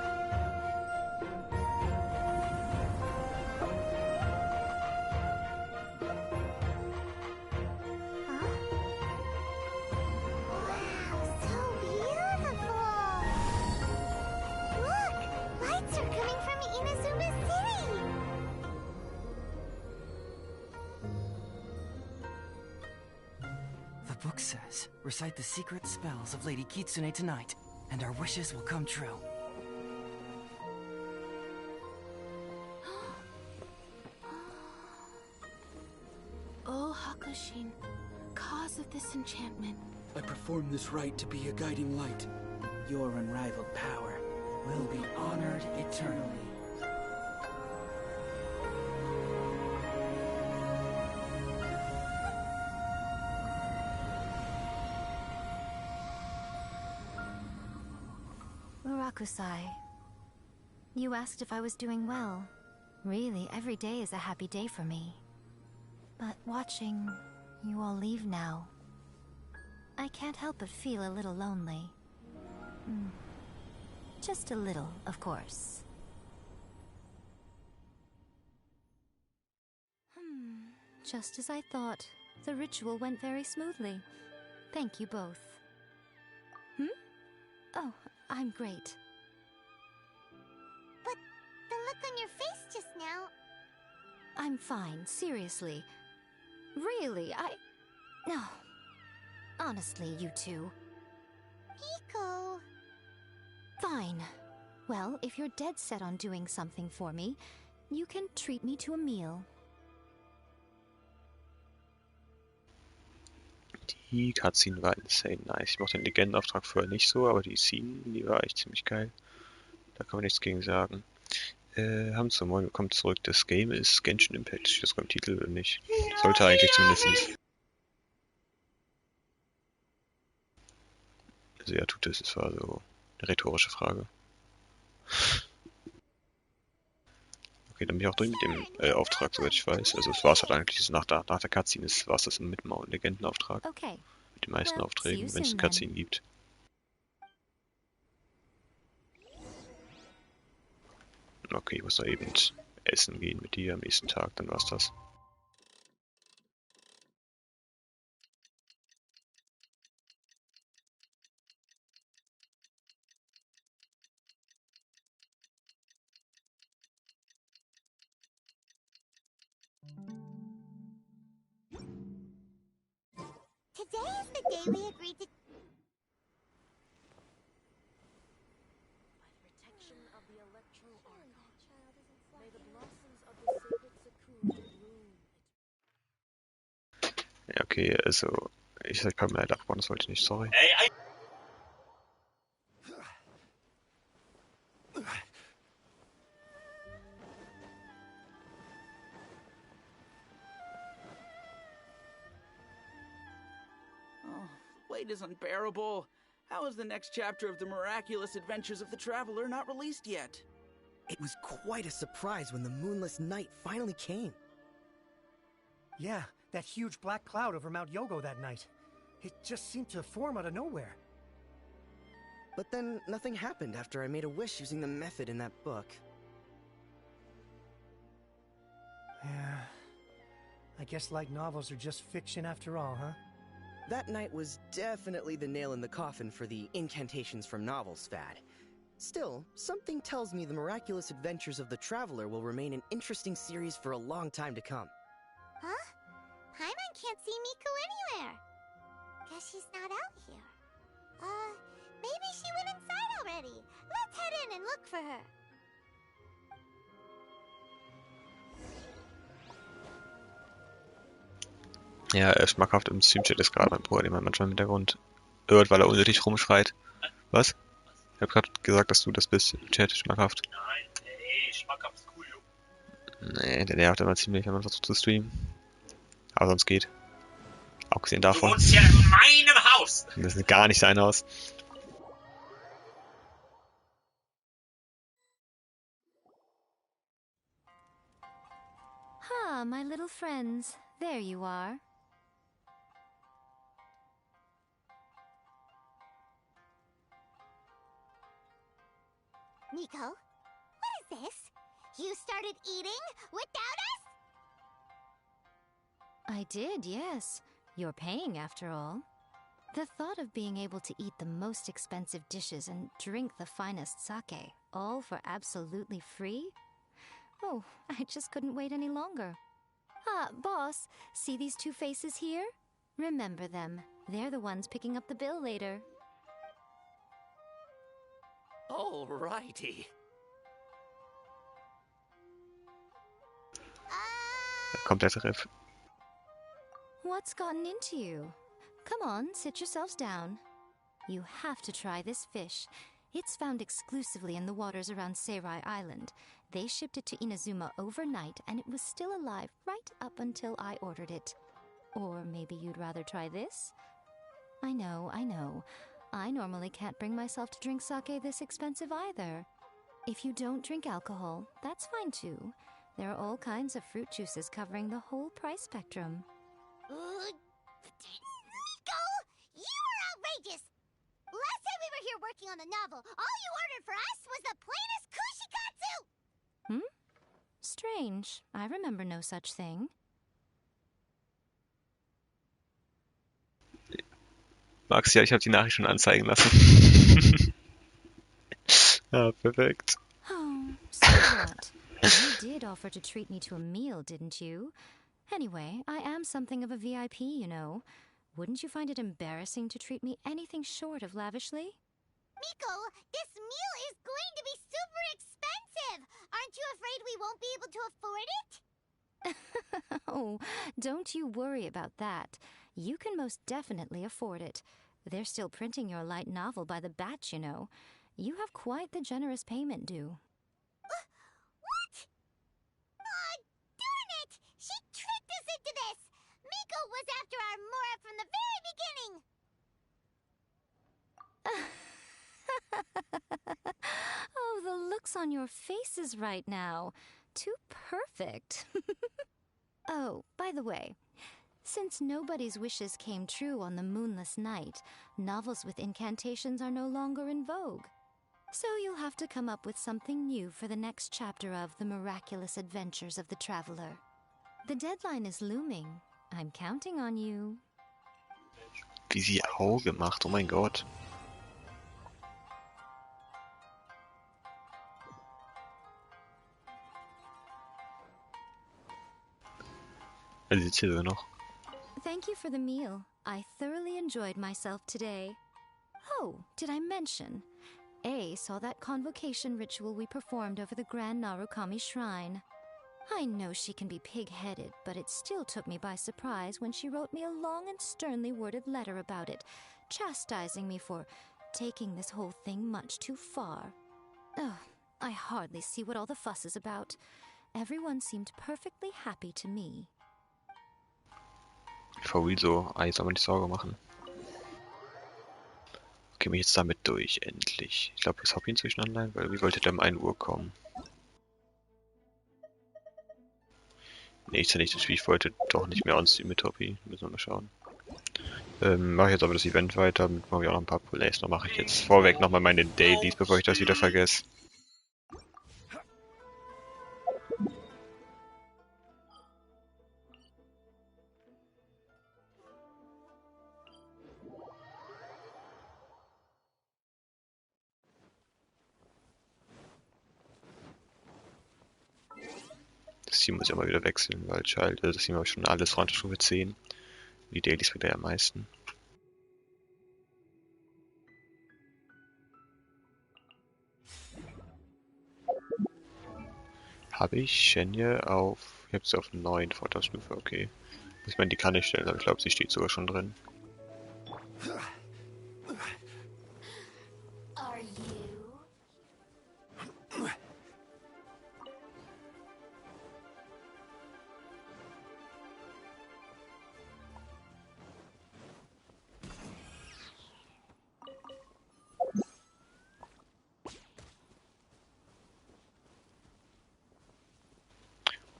The book says, recite the secret spells of Lady Kitsune tonight, and our wishes will come true. O Hakushin, cause of this enchantment. I perform this rite to be a guiding light. Your unrivaled power will be honored eternally. Murakusai, you asked if I was doing well. Really, every day is a happy day for me. But watching you all leave now, I can't help but feel a little lonely. Just a little, of course. Just as I thought. The ritual went very smoothly. Thank you both. Oh, I'm great. But the look on your face just now... I'm fine, seriously. Really, No. Honestly, you two. Hiko... Fine. Well, if you're dead set on doing something for me, you can treat me to a meal. Die Cutscene war insane nice. Ich mochte den Legendenauftrag vorher nicht so, aber die Scene, die war echt ziemlich geil. Da kann man nichts gegen sagen. Hamster, moin, willkommen zurück. Das Game ist Genshin Impact. Steht das beim Titel oder nicht? Sollte eigentlich zumindest. Also ja, tut es. Es war so eine rhetorische Frage. Okay, dann bin ich auch durch mit dem Auftrag, soweit ich weiß. Also es war es halt eigentlich, nach der Cutscene war es das mit dem Legendenauftrag. Okay. Mit den meisten Well, Aufträgen, see wenn es you eine soon, Cutscene gibt. Okay, ich muss da eben essen gehen mit dir am nächsten Tag, dann war's das. Today is the day we agreed to... By the protection of the Electro-Archon, may the blossoms of the sacred Sakura bloom. Ja, okay, also ich kann mir leider abbauen, das wollte ich nicht, sorry. Wait is unbearable. How is the next chapter of the miraculous adventures of the Traveler not released yet? It was quite a surprise when the moonless night finally came. Yeah, that huge black cloud over Mount Yogo that night. It just seemed to form out of nowhere. But then nothing happened after I made a wish using the method in that book. Yeah. I guess light novels are just fiction after all, huh? That night was definitely the nail in the coffin for the incantations from novels fad. Still, something tells me the miraculous adventures of the Traveler will remain an interesting series for a long time to come. Huh? Paimon can't see Miku anywhere. Guess she's not out here. Maybe she went inside already. Let's head in and look for her. Ja, schmackhaft im Stream-Chat ist gerade mein Bruder, den man manchmal im Hintergrund hört, weil er unnötig rumschreit. Was? Ich hab gerade gesagt, dass du das bist im Chat, schmackhaft. Nein, ey, schmackhaft ist cool, jo. Nee, der nervt immer ziemlich, wenn man versucht zu streamen. Aber sonst geht. Abgesehen davon. Du wohnst hier in meinem Haus! Das ist gar nicht sein Haus. Ah, my little friends. There you are. Nico, what is this? You started eating without us? I did, yes. You're paying after all. The thought of being able to eat the most expensive dishes and drink the finest sake, all for absolutely free? Oh, I just couldn't wait any longer. Ah, boss, see these two faces here? Remember them. They're the ones picking up the bill later. Alrighty. Kompletter Riff. What's gotten into you? Come on, sit yourselves down. You have to try this fish. It's found exclusively in the waters around Seirai Island. They shipped it to Inazuma overnight, and it was still alive right up until I ordered it. Or maybe you'd rather try this? I know. I normally can't bring myself to drink sake this expensive either. If you don't drink alcohol, that's fine too. There are all kinds of fruit juices covering the whole price spectrum. Nico! You are outrageous! Last time we were here working on the novel, all you ordered for us was the plainest kushikatsu! Strange. I remember no such thing. Max, ja, ich habe die Nachricht schon anzeigen lassen. Ah, perfekt. Oh, so what? You did offer to treat me to a meal, didn't you? Anyway, I am something of a VIP, you know. Wouldn't you find it embarrassing to treat me anything short of lavishly? Miko, this meal is going to be super expensive! Aren't you afraid we won't be able to afford it? Oh, don't you worry about that. You can most definitely afford it. They're still printing your light novel by the batch, you know. You have quite the generous payment due. What? Aw, darn it! She tricked us into this! Miko was after our Mora from the very beginning! Oh, the looks on your faces right now. Too perfect. Oh, by the way, since nobody's wishes came true on the moonless night, novels with incantations are no longer in vogue. So you'll have to come up with something new for the next chapter of The Miraculous Adventures of the Traveler. The deadline is looming. I'm counting on you. Wie sie Auge macht, oh mein Gott. Sie sitzt hier so noch. Thank you for the meal. I thoroughly enjoyed myself today. Oh, did I mention? A saw that convocation ritual we performed over the Grand Narukami Shrine. I know she can be pig-headed, but it still took me by surprise when she wrote me a long and sternly worded letter about it, chastising me for taking this whole thing much too far. Ugh, I hardly see what all the fuss is about. Everyone seemed perfectly happy to me. For real so, jetzt soll man die Sorge machen. Okay, mich jetzt damit durch, endlich. Ich glaube, das Hobby inzwischen online, weil wie wollte der um 1 Uhr kommen? Nee, ist ja nicht das, wie ich wollte, doch nicht mehr on-stream mit Hobby. Müssen wir mal schauen. Mache ich jetzt aber das Event weiter, mit mache ich auch noch ein paar Plays. Noch mache ich jetzt vorweg nochmal meine Dailies, bevor ich das wieder vergesse. Das Team muss ich auch mal wieder wechseln, weil das Team habe ich schon alles von Stufe 10. Die Dailies bringt er am meisten. Habe ich Shenye auf... Ich habe sie auf 9 Vorteilsstufe, okay. Ich meine, die kann ich stellen, aber ich glaube, sie steht sogar schon drin. Are you?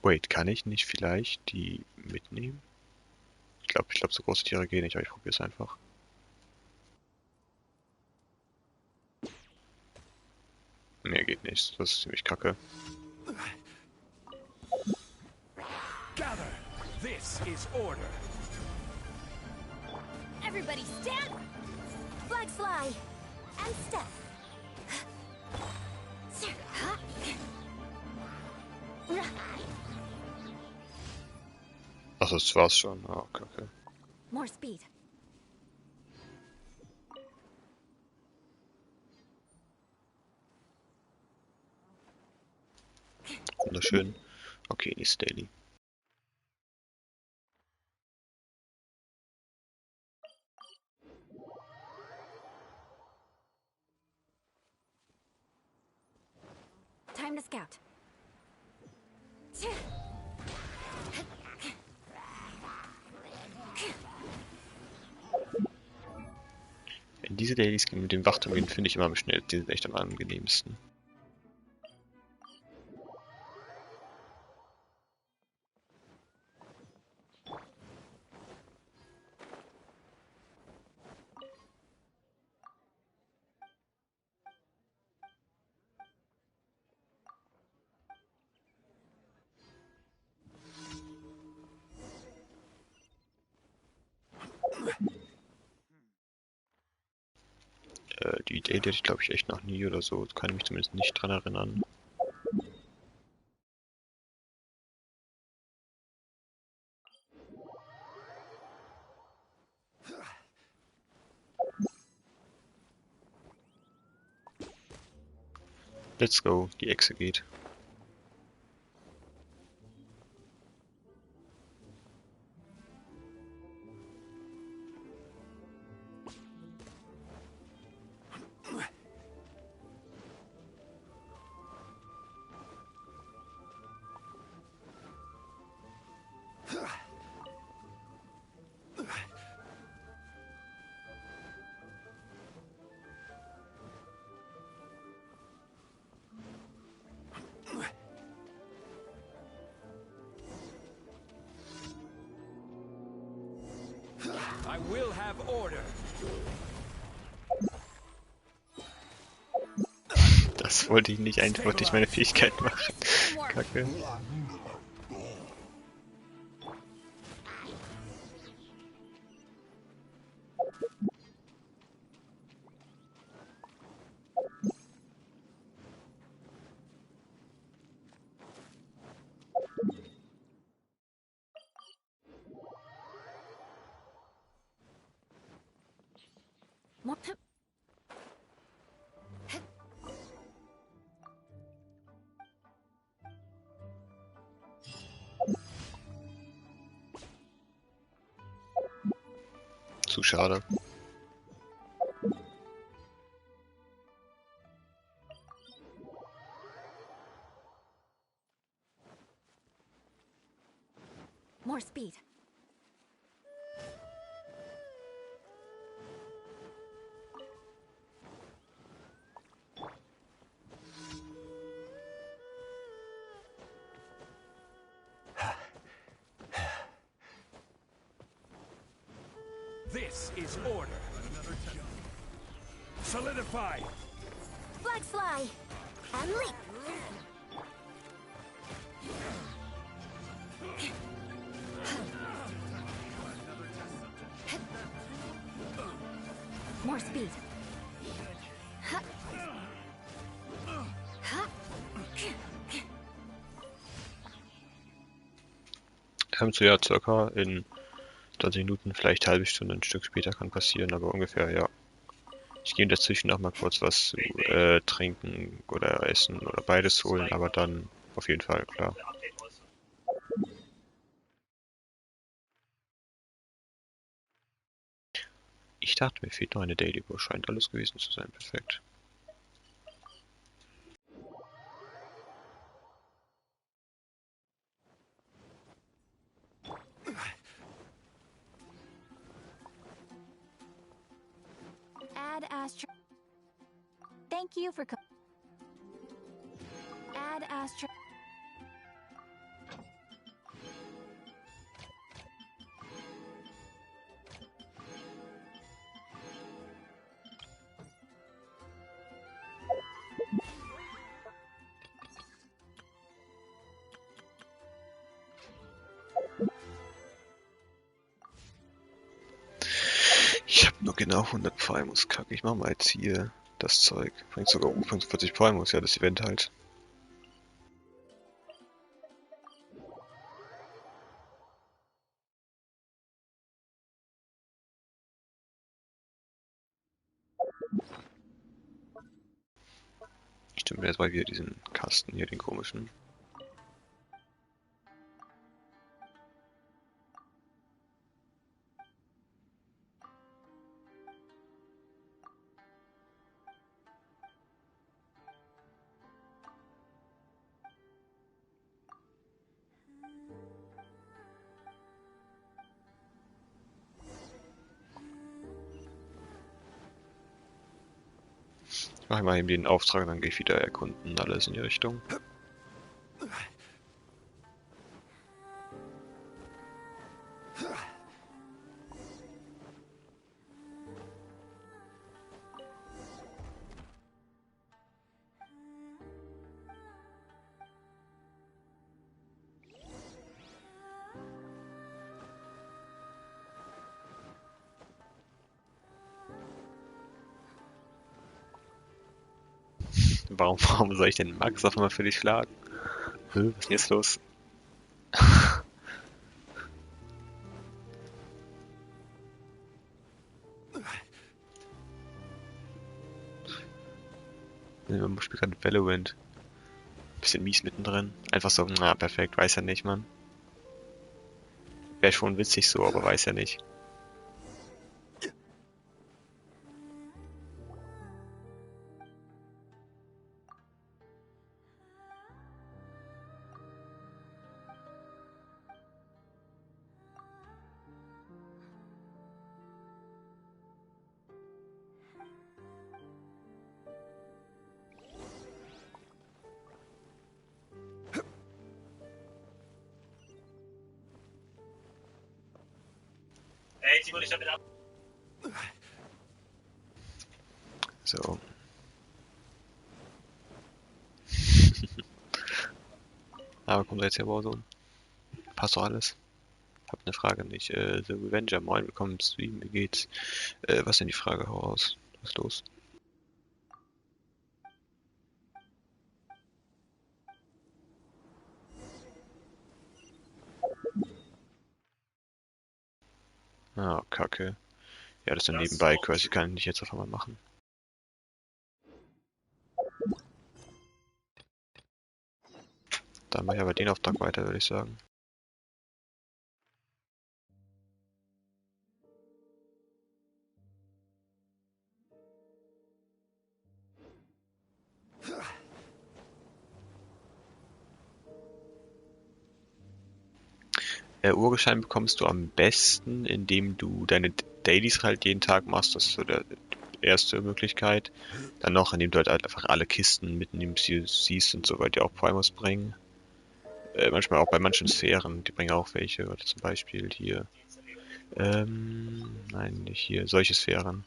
Wait, kann ich nicht vielleicht die mitnehmen? Ich glaube, so große Tiere gehen nicht, aber ich probiere es einfach. Nee, geht nicht. Das ist ziemlich kacke. Gather! This is order! Everybody stand! Flags fly! And step! Ach, das war's schon. Ah, okay, okay. More speed. Wunderschön. Okay, nächste Daily. Time to scout. Wenn diese Dailies mit dem Wachturm gehen, finde ich immer am schnellsten. Die sind echt am angenehmsten. Die Idee hatte ich glaube ich echt noch nie oder so. Kann ich mich zumindest nicht dran erinnern. Let's go, die Echse geht. I will have order. Das wollte ich nicht, eigentlich wollte ich meine Fähigkeit machen. Kacke. More. Zu schade. More speed. This is order. Solidify. Flags fly! And leap! More speed. So ja, circa in 20 Minuten, vielleicht eine halbe Stunde, ein Stück später kann passieren, aber ungefähr, ja. Ich gehe dazwischen noch mal kurz was zu trinken oder essen oder beides holen, aber dann auf jeden Fall, klar. Ich dachte, mir fehlt noch eine Daily, wo scheint alles gewesen zu sein. Perfekt. Add Astro. Thank you for. Add Astro. genau, 100 Primus, kacke. Ich mach mal jetzt hier das Zeug. Bringt sogar 45 Primus, ja, das Event halt. Stimmt, jetzt mal wieder diesen Kasten hier, den komischen. Ich mache mal eben den Auftrag, dann gehe ich wieder erkunden, alles in die Richtung. Warum soll ich denn Max auf einmal für dich schlagen? Was ist denn jetzt los? Man spielt gerade Valorant. Bisschen mies mittendrin. Einfach so, na perfekt, weiß er nicht, Mann. Wäre schon witzig so, aber weiß er nicht. Hey, Simon, ich damit ab. So. Aber kommt jetzt hier Warzone. Passt doch alles. Hab eine Frage nicht. The Revenger, moin, willkommen im Stream, wie geht's? Was ist denn die Frage? Hau raus. Was ist los? Ah, kacke. Ja, das ist dann nebenbei quasi, kann ich nicht jetzt auf einmal machen. Dann mache ich aber den Auftrag weiter, würde ich sagen. Urgestein bekommst du am besten, indem du deine Dailies halt jeden Tag machst. Das ist so die erste Möglichkeit. Dann noch, indem du halt einfach alle Kisten mitnimmst, die du siehst und so, weil die auch Primus bringen. Manchmal auch bei manchen Sphären, die bringen auch welche. Oder zum Beispiel hier. Nein, nicht hier. Solche Sphären.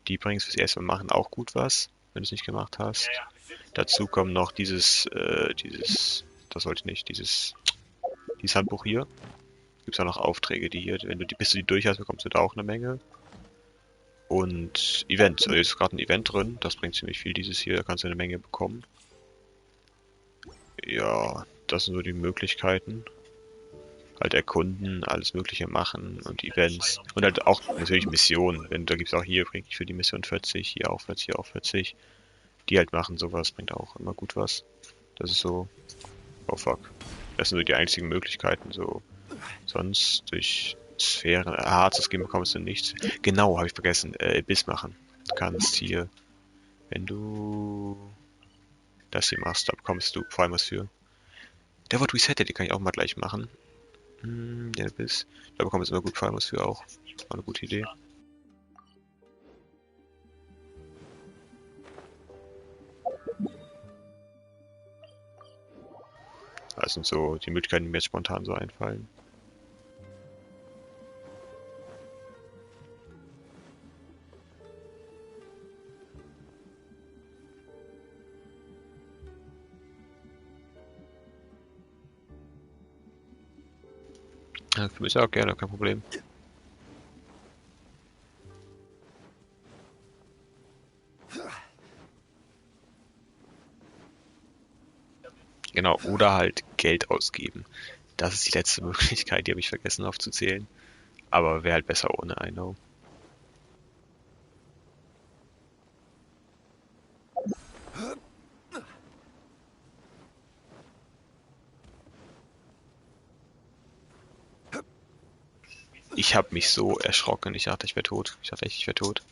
Die bringen fürs erste Mal machen auch gut was, wenn du es nicht gemacht hast. Dazu kommen noch dieses sollte ich nicht, dieses Handbuch hier. Gibt es auch noch Aufträge, die hier, wenn du bis du die durch hast, bekommst du da auch eine Menge. Und Events, also ist gerade ein Event drin, das bringt ziemlich viel dieses hier, da kannst du eine Menge bekommen. Ja, das sind so die Möglichkeiten. Halt erkunden, alles mögliche machen und Events. Und halt auch natürlich Missionen, da gibt es auch hier, bringt für die Mission 40, hier auch 40, hier auch 40. Die halt machen sowas, bringt auch immer gut was. Das ist so, oh fuck. Das sind so die einzigen Möglichkeiten, so. Sonst durch Sphären, hartes Game bekommst du nichts. Genau, habe ich vergessen, Abyss machen. Du kannst hier, wenn du das hier machst, da bekommst du vor allem was für. Der Wort Resetted, die kann ich auch mal gleich machen. Der Abyss, da bekommst du immer gut vor allem was für auch. War eine gute Idee. Das sind so die Möglichkeiten, die mir jetzt spontan so einfallen. Ja, für mich auch gerne, kein Problem. Genau, oder halt Geld ausgeben. Das ist die letzte Möglichkeit, die habe ich vergessen aufzuzählen. Aber wäre halt besser ohne, I know. Ich habe mich so erschrocken. Ich dachte, ich wäre tot. Ich dachte echt, ich wäre tot.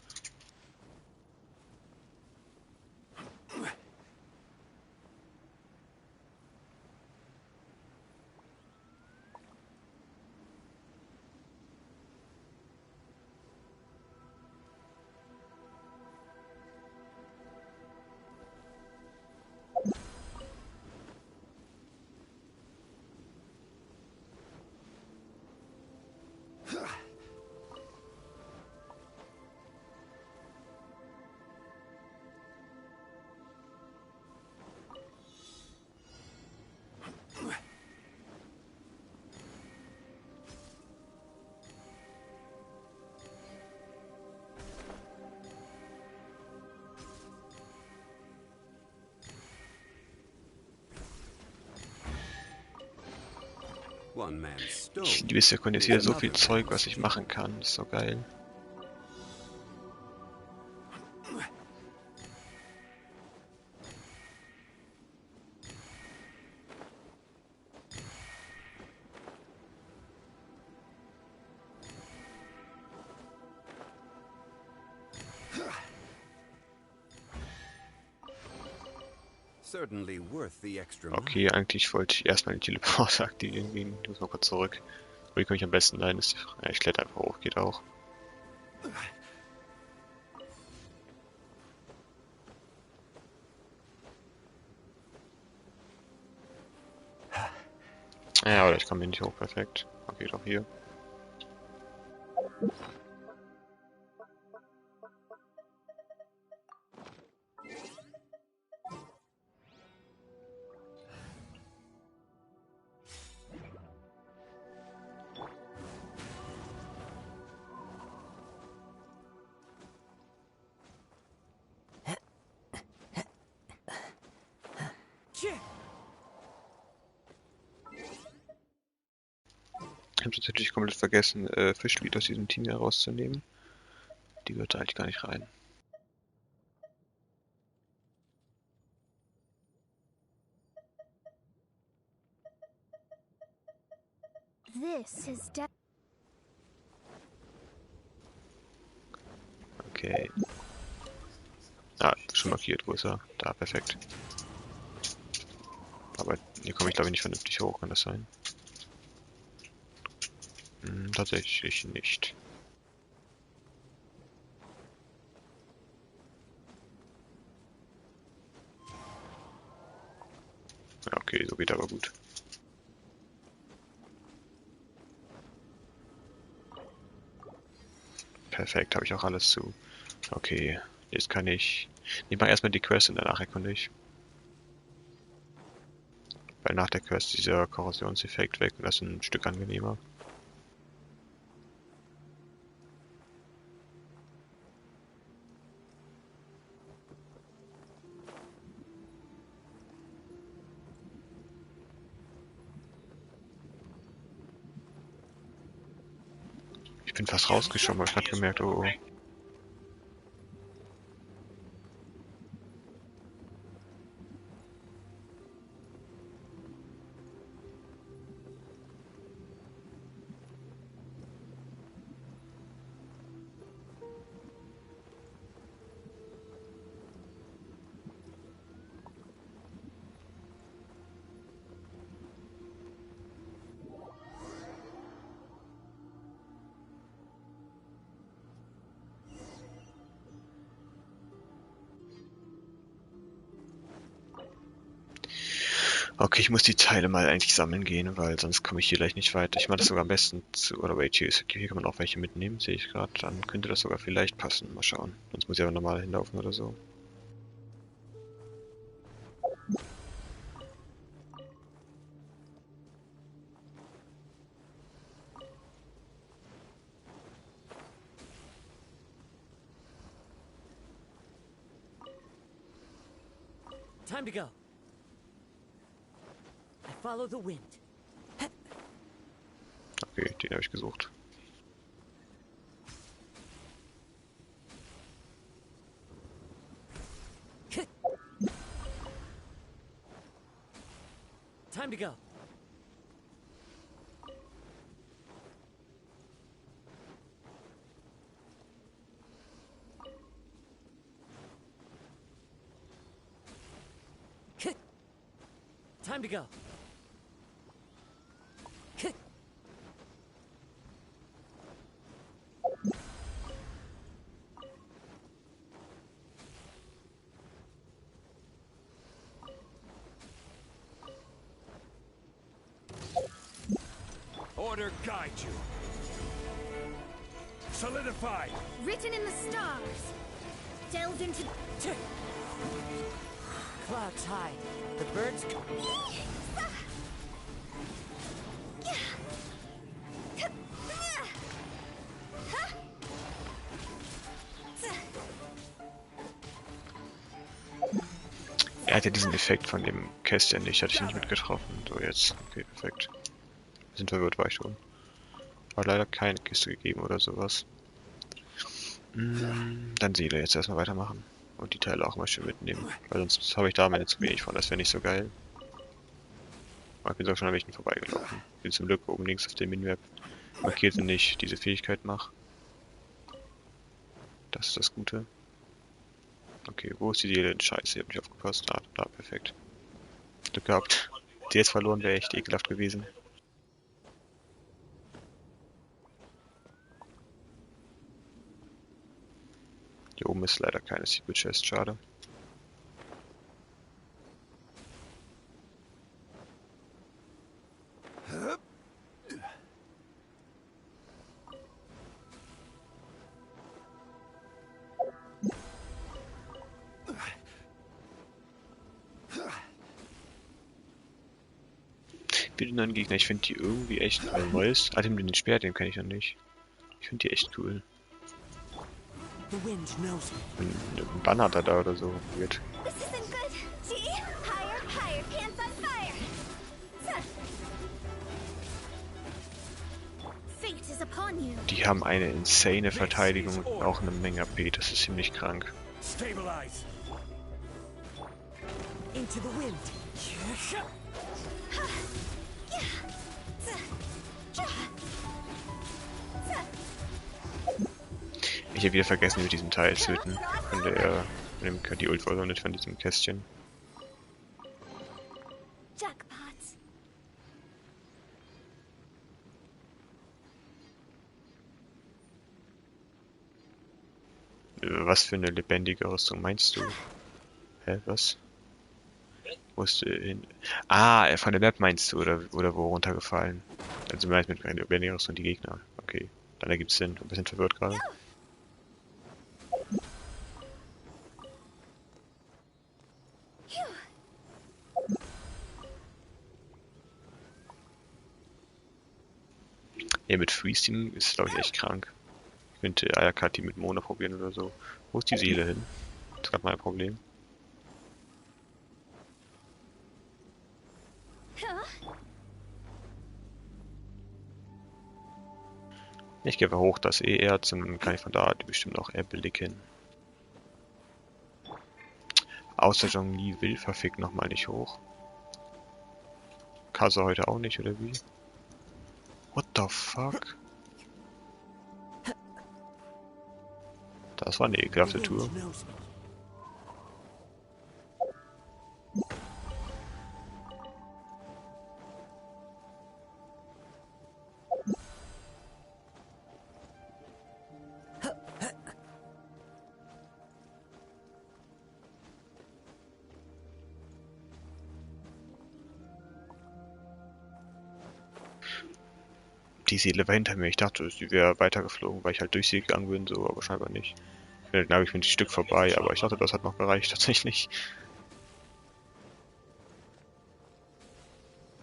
Ich liebe es, jetzt hier so viel Zeug, was ich machen kann. Das ist so geil. Okay, eigentlich wollte ich erstmal den Teleporter aktivieren gehen. Ich muss mal kurz zurück. Wie komme ich am besten dahin? Ist die Frage. Ja, ich kletter einfach hoch, geht auch. Ja, oder ich komme hier nicht hoch, perfekt. Okay, doch hier. Ich habe tatsächlich komplett vergessen, Fischlied aus diesem Team herauszunehmen. Die gehört da eigentlich gar nicht rein. This is Okay. Ah, schon markiert, größer. Da, perfekt. Aber hier komme ich glaube ich nicht vernünftig hoch, kann das sein? Hm, tatsächlich nicht. Ja, okay, so geht aber gut. Perfekt, habe ich auch alles zu. Okay, jetzt kann ich... Ich mache erstmal die Quest und danach erkunde ich. Weil nach der Quest dieser Korrosionseffekt weg und das ist ein Stück angenehmer. Ich bin fast rausgeschoben, habe ich gerade gemerkt, oh. Okay, ich muss die Teile mal eigentlich sammeln gehen, weil sonst komme ich hier gleich nicht weiter. Ich mache das sogar am besten zu... Oder wait, hier kann man auch welche mitnehmen, sehe ich gerade. Dann könnte das sogar vielleicht passen. Mal schauen. Sonst muss ich aber normal hinlaufen oder so. Time to go. I follow the wind. Okay, den habe ich gesucht. Time to go. Time to go. Order guide you. Solidify. Written in the stars. Delved into... Clouds high. The birds... Er hatte diesen Effekt von dem Kästchen nicht, hatte ich nicht mitgetroffen. So jetzt. Okay, perfekt. Bisschen verwirrt war ich schon. War leider keine Kiste gegeben oder sowas. Dann Seele jetzt erstmal weitermachen. Und die Teile auch mal schön mitnehmen. Weil sonst habe ich da am Ende zu wenig von. Das wäre nicht so geil. Aber ich bin sogar schon ein bisschen vorbeigelaufen. Bin zum Glück oben links auf dem Minimap markiert, wenn ich diese Fähigkeit mache. Das ist das Gute. Okay, wo ist die Seele? Scheiße, ich hab nicht aufgepasst. Da, perfekt. Glück gehabt. Die jetzt verloren wäre echt ekelhaft gewesen. Hier oben ist leider keine Secret Chest, schade. Für den neuen Gegner, ich finde die irgendwie echt neues. Atem den Speer, den kenne ich noch nicht. Ich finde die echt cool. Ein Banner hat er da oder so. Weird. This isn't good. See? Higher, higher, pants on fire. Fate is upon you. Die haben eine insane Verteidigung und auch eine Menge AP. Das ist ziemlich krank. Stabilize. Into the wind. Ich habe wieder vergessen, mit diesem Teil zu töten. Die Ult war so nicht von diesem Kästchen. Jackpots. Was für eine lebendige Rüstung meinst du? Hä, was? Wo ist hin? Ah, von der Map meinst du, oder wo runtergefallen? Also meinst mit lebendiger Rüstung die Gegner. Okay, dann ergibt es Sinn. Ein bisschen verwirrt gerade. Ja, mit Freeze Team ist glaube ich echt krank. Ich könnte Ayakati mit Mona probieren oder so. Wo ist die Seele hin? Das ist gerade mein Problem. Ich gehe hoch, das Erz, und dann kann ich von da bestimmt auch erblicken. Außer Zhongli will verfickt nochmal nicht hoch. Kasa heute auch nicht, oder wie? What the fuck? Das war eine ekelhafte Tour. Die Seele war hinter mir. Ich dachte, sie wäre weitergeflogen, weil ich halt durch sie gegangen bin, so, aber scheinbar nicht. Dann habe ich mit ein Stück vorbei, aber ich dachte, das hat noch gereicht, tatsächlich.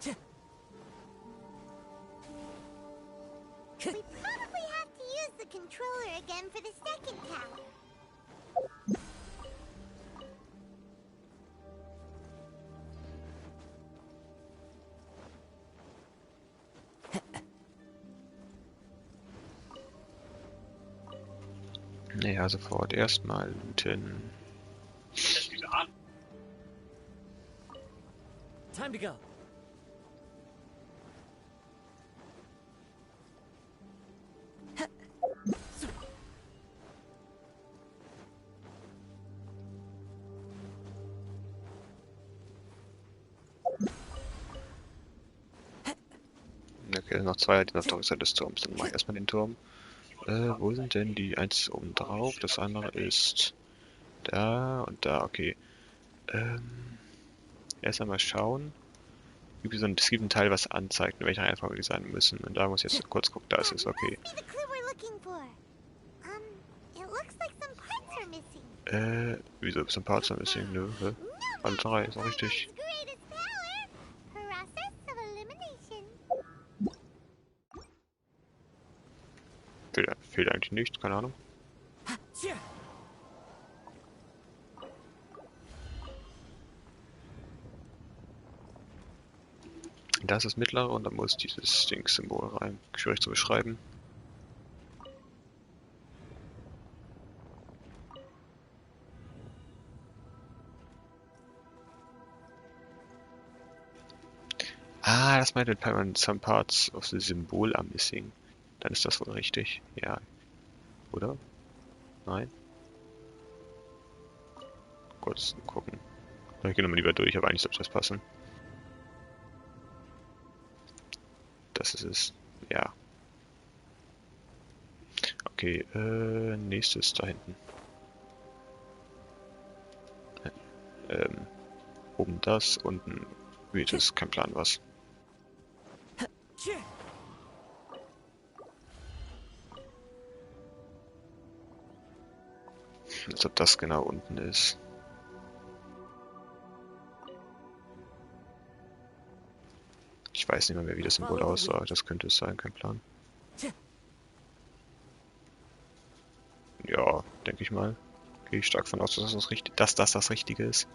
We probably have to use the controller again for the second tower. Ja, sofort. Erstmal looten. Time to go. Okay, noch zwei, die auf der Rückseite des Turms. Dann mache ich erstmal den Turm. Wo sind denn die? Eins ist oben drauf, das andere ist da und da, okay. Erst einmal schauen. Es gibt einen Teil, was anzeigt, in welcher Reihenfolge die sein müssen. Und da muss ich jetzt kurz gucken, da ist es, okay. Must be the clue we're looking for. It looks like some parts are missing. Wieso ist ein paar zu missing? Nö, hä? Alle drei, ist auch richtig. Greatest power, process of elimination. Fehlt eigentlich nichts, keine Ahnung. Das ist das mittlere und da muss dieses Ding-Symbol rein. Schwierig zu beschreiben. Ah, das meint, wenn man some parts of the Symbol are missing. Dann ist das wohl richtig. Ja. Oder? Nein? Kurz gucken. Ich gehe nochmal lieber durch, aber eigentlich sollte das passen. Das ist es. Ja. Okay, nächstes da hinten. Oben das, unten wird es, kein Plan was. Als ob das genau unten ist. Ich weiß nicht mehr, wie das Symbol aussah. Das könnte es sein, kein Plan. Ja, denke ich mal. Gehe ich stark von aus, dass das Richtige ist.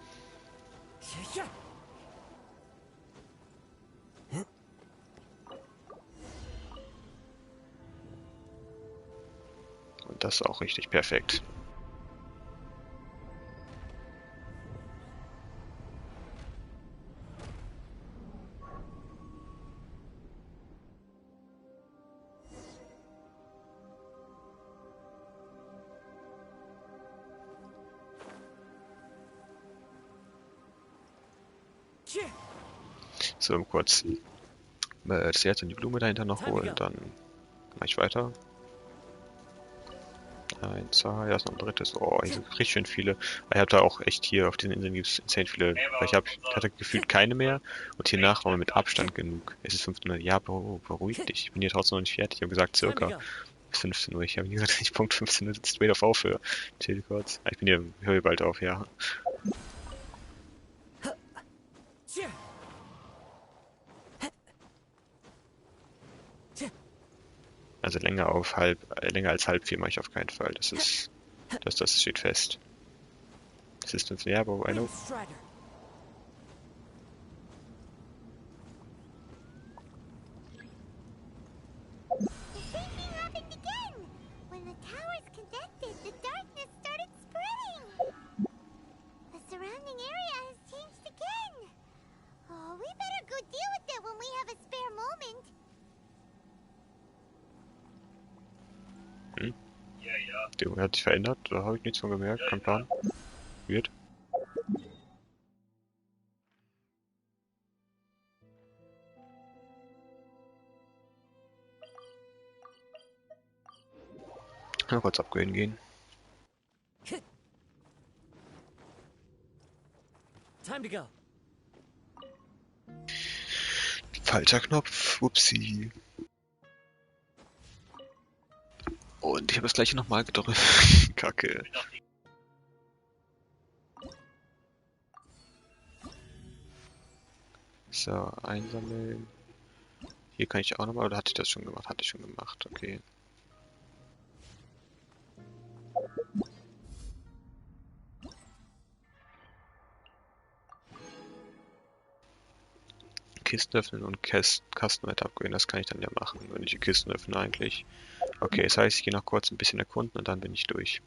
Und das ist auch richtig, perfekt. So, kurz das Herz und die Blume dahinter noch holen, dann mache ich weiter. Ein, zwei, da ist noch ein drittes. Oh, hier sind richtig schön viele. Ich habe da auch echt hier auf diesen Inseln gibt es insane viele, weil ich hatte gefühlt keine mehr und hier nach waren wir mit Abstand genug. Es ist 15 Uhr. Ja, beruhig dich. Ich bin hier trotzdem noch nicht fertig. Ich habe gesagt circa bis 15 Uhr. Ich habe nie gesagt, ich Punkt 15 Uhr straight auf aufhöre. Chill kurz. Ich bin hier, höre bald auf, ja. Also länger als halb vier mache ich auf keinen Fall. Das steht fest. Das ist 15 Jahre, aber I know. Der Junge hat sich verändert, da habe ich nichts von gemerkt, kein Plan. Wird. Mal kurz upgraden gehen. Time to go. Falscher Knopf, upsie. Und ich habe das gleiche nochmal gedrückt. Kacke. So, einsammeln. Hier kann ich auch nochmal, oder hatte ich das schon gemacht? Hatte ich schon gemacht, okay. Kisten öffnen und Kasten weiter upgraden, das kann ich dann ja machen, wenn ich die Kisten öffne eigentlich. Okay, das heißt, ich gehe noch kurz ein bisschen erkunden und dann bin ich durch.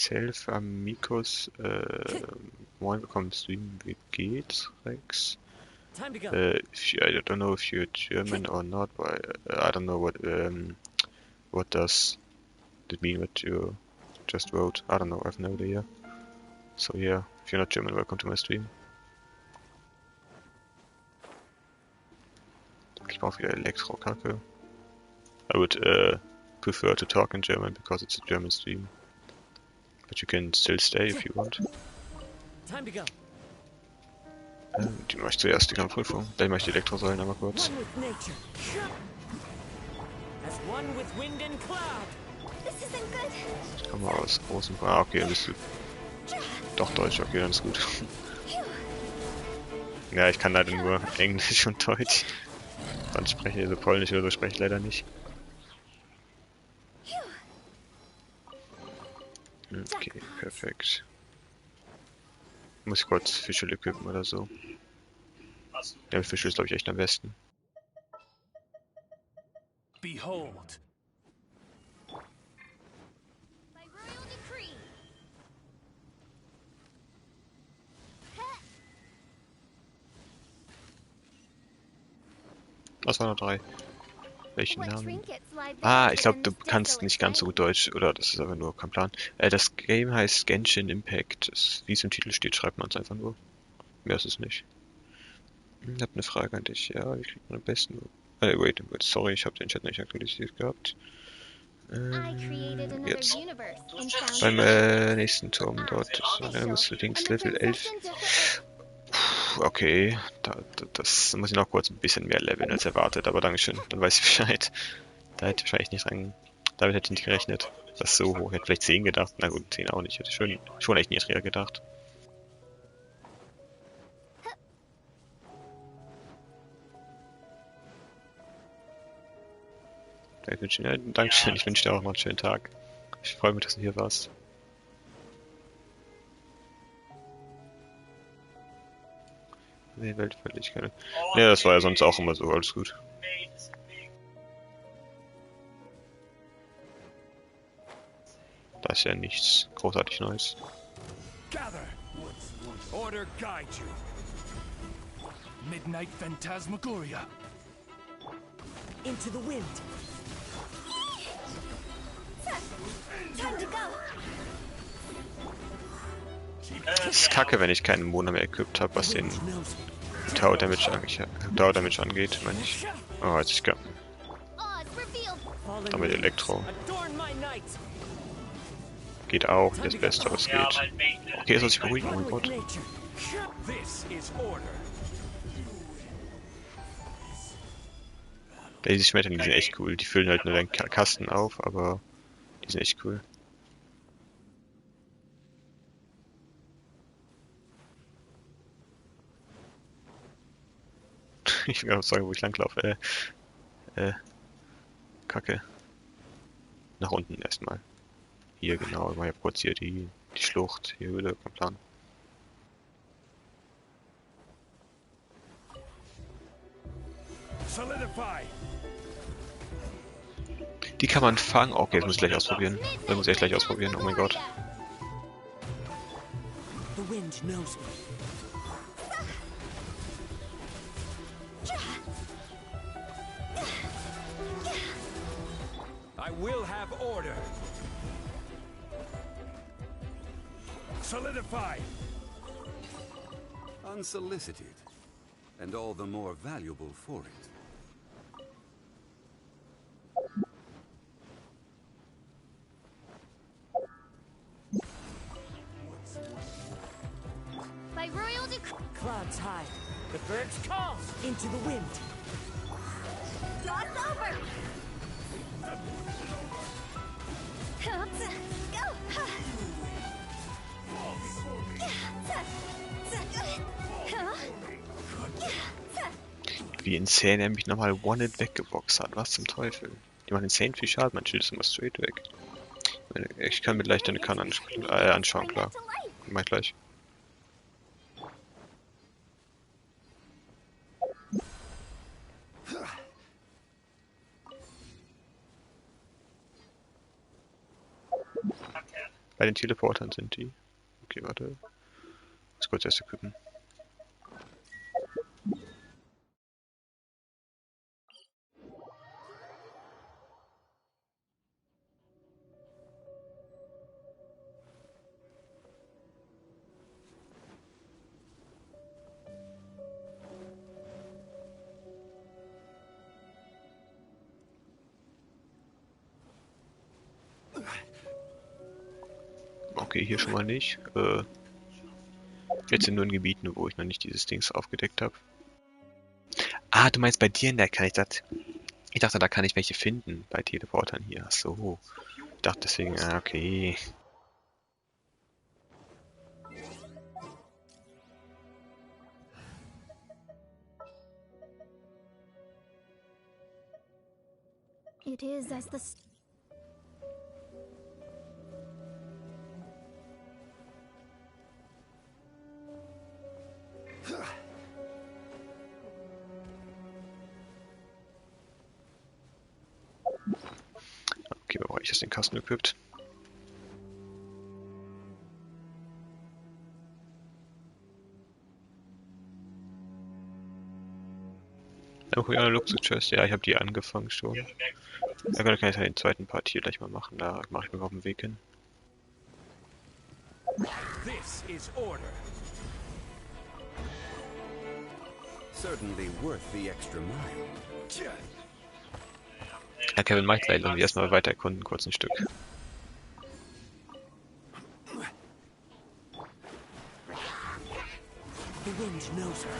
Self Amigos, moin, willkommen im Stream, wie geht's, Rex? I don't know if you're German or not, but I don't know what does it mean what you just wrote. I don't know, I have no idea. So yeah, if you're not German, welcome to my stream. Ich brauche wieder Elektro-Kacke. I would prefer to talk in German because it's a German stream. But you can still stay if you want. Time to go. Die mache ich zuerst, die Kampfprüfung. Dann mache ich die Elektrosäulen einmal kurz. One with nature. As one with wind and cloud. This isn't good. Ich komme aus großen... Ah, okay, dann bist du... Doch Deutsch, okay, dann ist gut. Ja, ich kann leider nur Englisch und Deutsch. Dann spreche ich, also Polnisch oder so spreche ich leider nicht. Okay, perfekt. Muss ich kurz Fischel equippen oder so. Ja, Fischel ist glaube ich echt am besten. Behold. Was waren noch 3? Welchen Namen? Ah, ich glaube, du kannst nicht ganz so gut Deutsch, oder das ist aber nur kein Plan. Das Game heißt Genshin Impact. Wie es im Titel steht, schreibt man es einfach nur. Mehr ist es nicht. Ich habe eine Frage an dich. Ja, wie kriegt man am besten... wait, sorry, ich habe den Chat nicht aktualisiert gehabt. Jetzt. Beim nächsten Turm dort. Da musst du links Level 11. Okay, das muss ich noch kurz ein bisschen mehr leveln als erwartet, aber dankeschön, dann weiß ich Bescheid. Da hätte ich wahrscheinlich nicht rein... Damit hätte ich nicht gerechnet. Das ist so hoch. Ich hätte vielleicht 10 gedacht. Na gut, 10 auch nicht. Ich hätte schon echt niedriger gedacht. Ja, dankeschön, ich wünsche dir auch noch einen schönen Tag. Ich freue mich, dass du hier warst. Nee, Weltverlichkeit. Ja, das war ja sonst auch immer so, alles gut. Da ist ja nichts großartig Neues. Gather. Order guide you. Midnight Phantasmagoria. Into the wind. Time to go. Das ist kacke, wenn ich keinen Mona mehr equipped habe, was den Tower Damage angeht, meine ich. Oh, jetzt ich gar. Damit Elektro. Geht auch, das Beste, was geht. Okay, er soll sich beruhigen, oh mein Gott. Diese Schmetterlinge sind echt cool. Die füllen halt nur den Kasten auf, aber die sind echt cool. Ich will gar nicht sagen, wo ich langlaufe. Kacke. Nach unten erstmal. Hier genau, ich mache ja kurz hier die Schlucht. Hier würde kein Plan. Die kann man fangen. Okay, das muss ich gleich ausprobieren. Das muss ich gleich ausprobieren. Oh mein Gott. The wind knows me. I will have order. Solidify. Unsolicited, and all the more valuable for it. By royal decree. Clouds high. The birds call. Into the wind. Cross over. Go. Wie insane er mich nochmal One-Hit weggeboxt hat. Was zum Teufel? Die machen insane viel Schaden, mein Schild ist immer straight weg. Ich kann mir gleich deine Kann anschauen, klar. Mach ich gleich. Bei den Teleportern sind die. Okay, warte. Muss kurz erst equippen. Okay, hier schon mal nicht. Jetzt sind nur in Gebieten, wo ich noch nicht dieses Dings aufgedeckt habe. Ah, du meinst bei dir in der Kandidat. Ich dachte, da kann ich welche finden bei Teleportern hier. Ach so. Ich dachte deswegen, okay. It is as the Okay, bevor ich jetzt den Kasten equipped. Oh ja, Luxus-Chest. Ja, ich habe die angefangen schon. Ja, dann kann ich halt den zweiten Part hier gleich mal machen. Da mache ich mir auf den Weg hin. This is order. Certainly worth the extra mile. Ja, Kevin, mach gleich irgendwie erstmal weiter erkunden, kurz ein Stück. The wind knows her.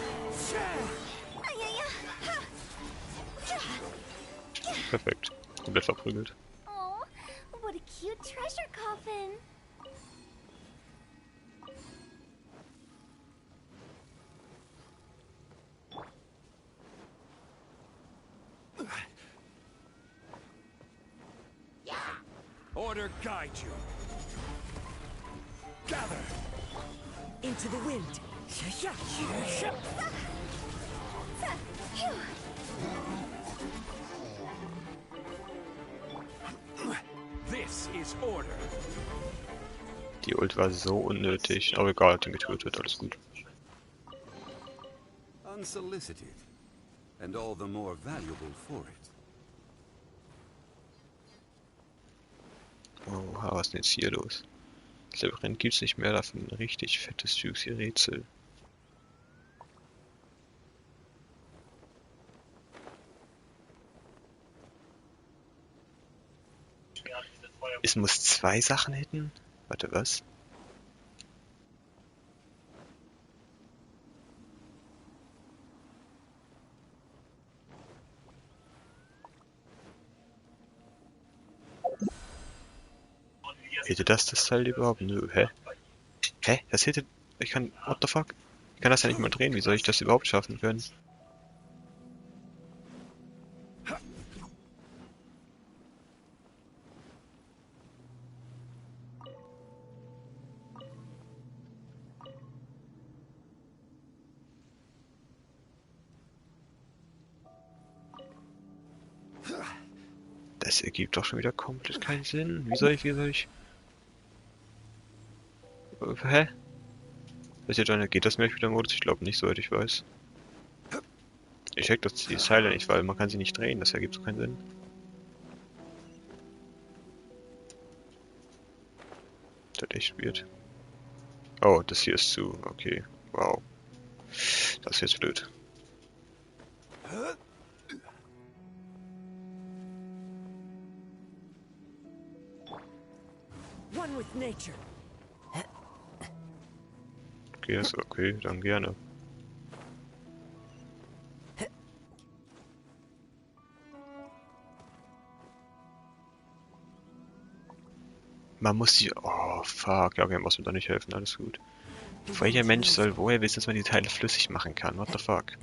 Perfekt. Komplett verprügelt. Oh, what a cute treasure coffin. Order guide you. Gather. Into the wind. This is order. Die Ult war so unnötig. Aber egal, hat ihn getötet, alles gut. Unsolicited. And all the more valuable for it. Oha, was ist denn jetzt hier los? Das Labyrinth gibt's nicht mehr, dafür ein richtig fettes juicy Rätsel. Es muss 2 Sachen hitten? Warte, was? Hätte das Teil überhaupt? Nö, hä? Hä? Das hätte... Ich kann... What the fuck? Ich kann das ja nicht mal drehen. Wie soll ich das überhaupt schaffen können? Das ergibt doch schon wieder komplett keinen Sinn. Wie soll ich... Hä? Ist jetzt eine... Geht das mehr wieder Modus? Ich glaube nicht, soweit ich weiß. Ich check das die Teile nicht, weil man kann sie nicht drehen. Das ergibt so keinen Sinn. Das ist echt weird. Oh, das hier ist zu... Okay. Wow. Das ist jetzt blöd. One with nature. Okay, ist okay, dann gerne. Man muss sie... Oh, fuck. Ja, okay, man muss mir da nicht helfen, alles gut. Welcher Mensch soll woher wissen, dass man die Teile flüssig machen kann? What the fuck?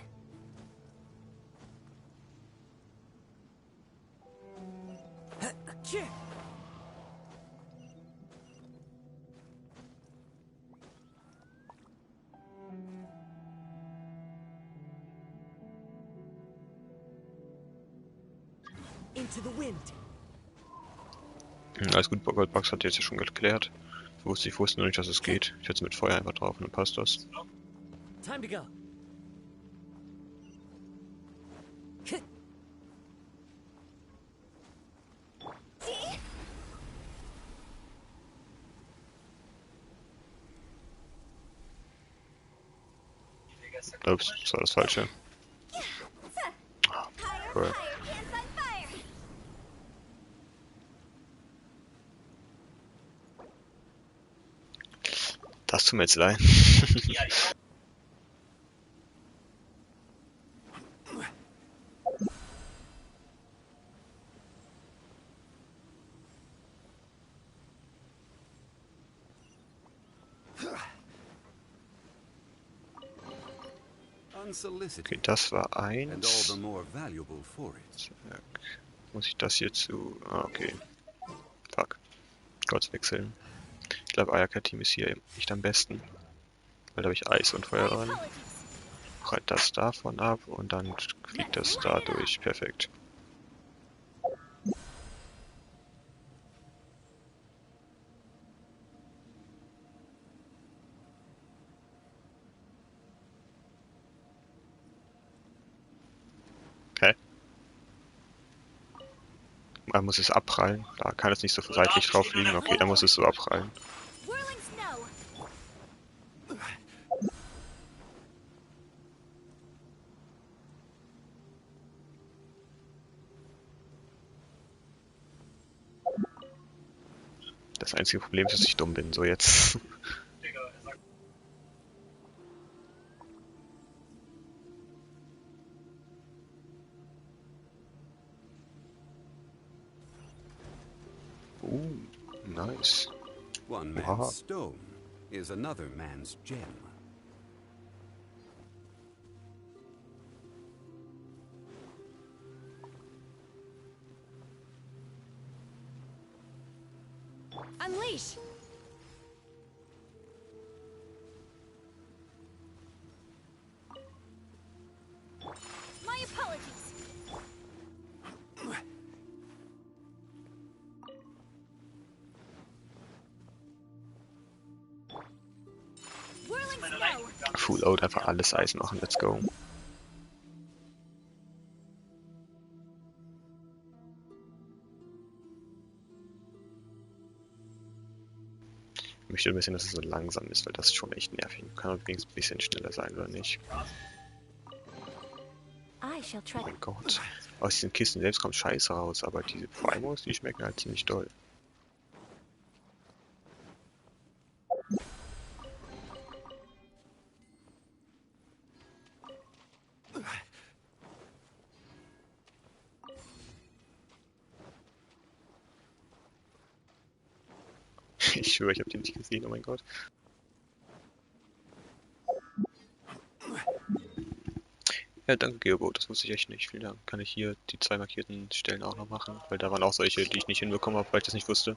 Into the wind. Alles gut, Goldbugs hat jetzt ja schon geklärt. Ich wusste nur nicht, dass es geht. Ich setze mit Feuer einfach drauf und dann passt das. Time to go. Ups, das war das Falsche. Cool. Das tut mir jetzt leid. Okay, das war eins. Zack. Muss ich das hier zu... Ah, okay. Fuck. Kurz wechseln. Ich glaube, Ayaka-Team ist hier nicht am besten. Weil da habe ich Eis und Feuer dran. Halt das davon ab und dann fliegt das da durch. Perfekt. Hä? Man muss es abprallen. Da kann es nicht so seitlich drauf liegen. Okay, dann muss es so abprallen. Das einzige Problem ist, dass ich dumm bin. So jetzt. Nice. One man's stone is another man's gem. Unleash! My apologies. Whirling snow. Full out, einfach alles Eis machen. Let's go. Ich möchte ein bisschen, dass es so langsam ist, weil das ist schon echt nervig. Kann übrigens ein bisschen schneller sein, oder nicht? Oh mein Gott. Aus diesen Kisten selbst kommt Scheiße raus, aber diese Primos, die schmecken halt ziemlich doll. Ich schwöre, ich habe die nicht gesehen, oh mein Gott. Ja, danke Geobo, das wusste ich echt nicht. Vielen Dank. Kann ich hier die 2 markierten Stellen auch noch machen? Weil da waren auch solche, die ich nicht hinbekommen habe, weil ich das nicht wusste.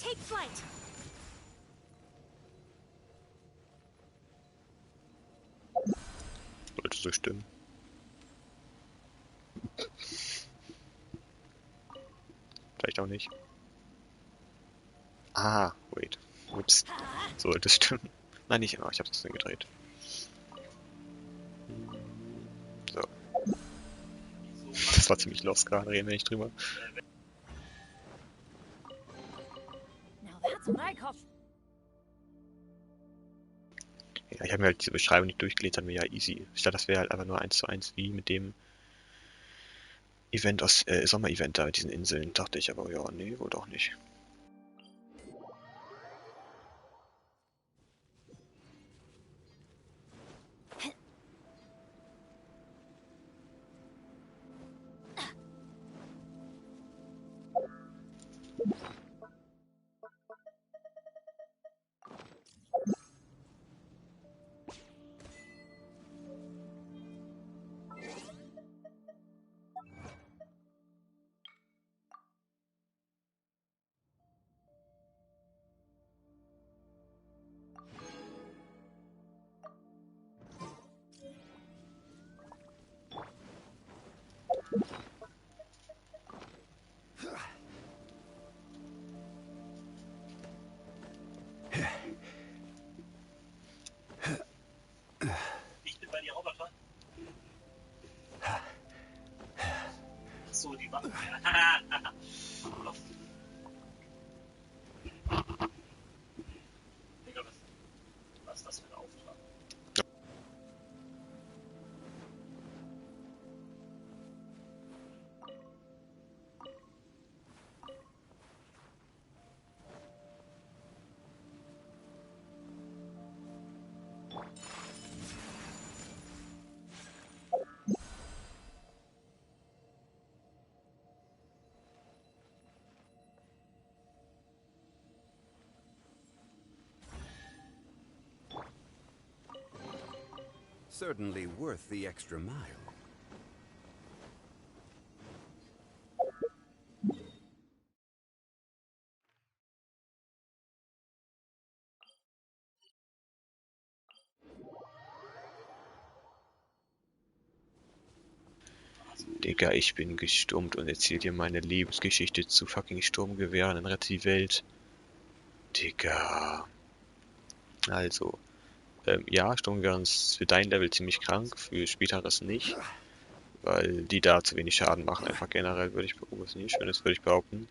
Take flight. Sollte so stimmen. Vielleicht auch nicht. Ah, wait. Ups. Sollte stimmen. Nein, nicht immer. Ich hab's ein bisschen gedreht. So. Das war ziemlich lost gerade, reden wir nicht drüber. Ja, ich habe mir halt diese Beschreibung nicht durchgelesen, dann wäre ja easy. Ich dachte, das wäre halt einfach nur 1:1 wie mit dem Event aus Sommer-Event da mit diesen Inseln. Dachte ich aber, ja, nee, wohl doch nicht. Was ist das für ein Auftrag? Certainly worth the extra mile. Digga, ich bin gestummt und erzähl dir meine Lebensgeschichte zu fucking Sturmgewehren und rette die Welt. Digga. Also, ja, Sturmgewehren ist für dein Level ziemlich krank, für späteres nicht. Weil die da zu wenig Schaden machen, einfach generell würde ich behaupten, was nicht schön ist, würde ich behaupten.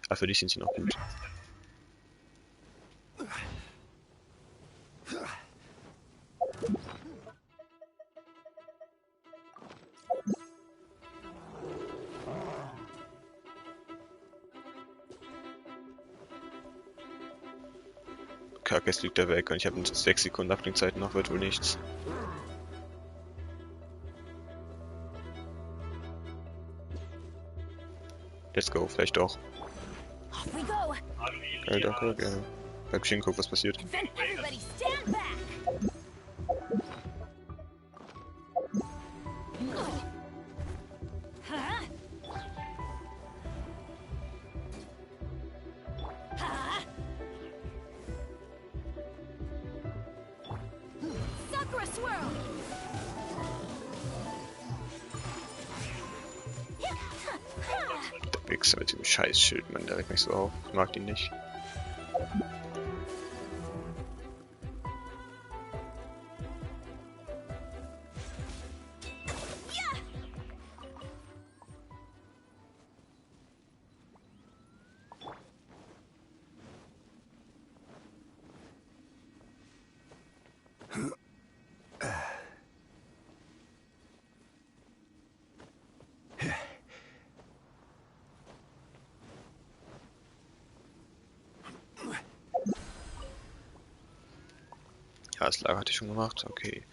Aber für dich sind sie noch gut. Kacke, jetzt liegt er weg und ich habe 6 Sekunden Abklingzeit noch, wird wohl nichts. Let's go, vielleicht doch. Geil, danke, gerne. Bleib stehen, guck, was passiert. Der Wichser mit dem Scheißschild, man, der regt mich so auf. Ich mag den nicht. Ja, das Lager hatte ich schon gemacht, okay.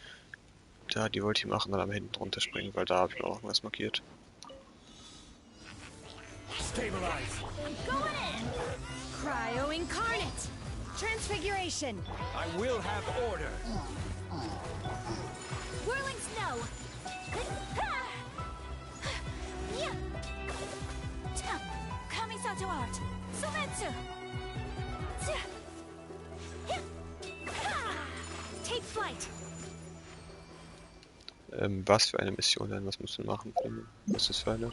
Da, die wollte ich machen, dann am hinten drunter springen, weil da habe ich mir auch irgendwas markiert. Stabilize. I'm going in. Cryo incarnate. Transfiguration. I will have order. Whirling snow. Kamisato art. Sumetsu. Take flight. Was für eine Mission denn? Was musst du machen? Was ist das für eine?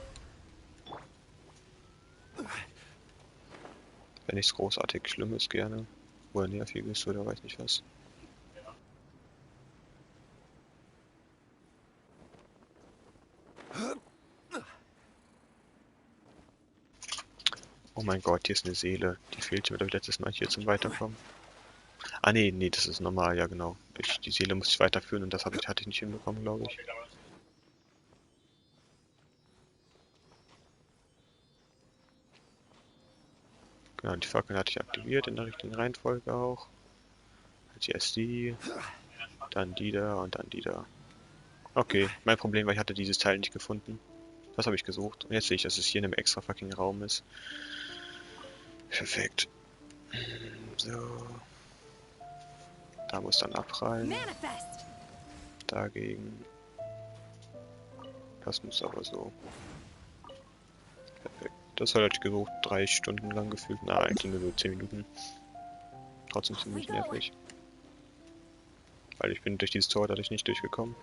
Wenn nichts großartig Schlimmes gerne. Oder Nerviges oder weiß nicht was. Oh mein Gott, hier ist eine Seele. Die fehlte mir doch letztes Mal hier zum Weiterkommen. Ah nee, das ist normal, ja genau. Die Seele muss ich weiterführen und das hatte ich nicht hinbekommen, glaube ich. Genau, die Fackeln hatte ich aktiviert in der richtigen Reihenfolge auch. Jetzt erst die, dann die da und dann die da. Okay, mein Problem war, ich hatte dieses Teil nicht gefunden. Das habe ich gesucht. Und jetzt sehe ich, dass es hier in einem extra fucking Raum ist. Perfekt. So. Da muss dann abprallen. Dagegen. Das muss aber so. Perfekt. Das hatte ich gesucht. 3 Stunden lang gefühlt. Na, eigentlich nur so 10 Minuten. Trotzdem ziemlich nervig. Weil ich bin durch dieses Tor dadurch nicht durchgekommen.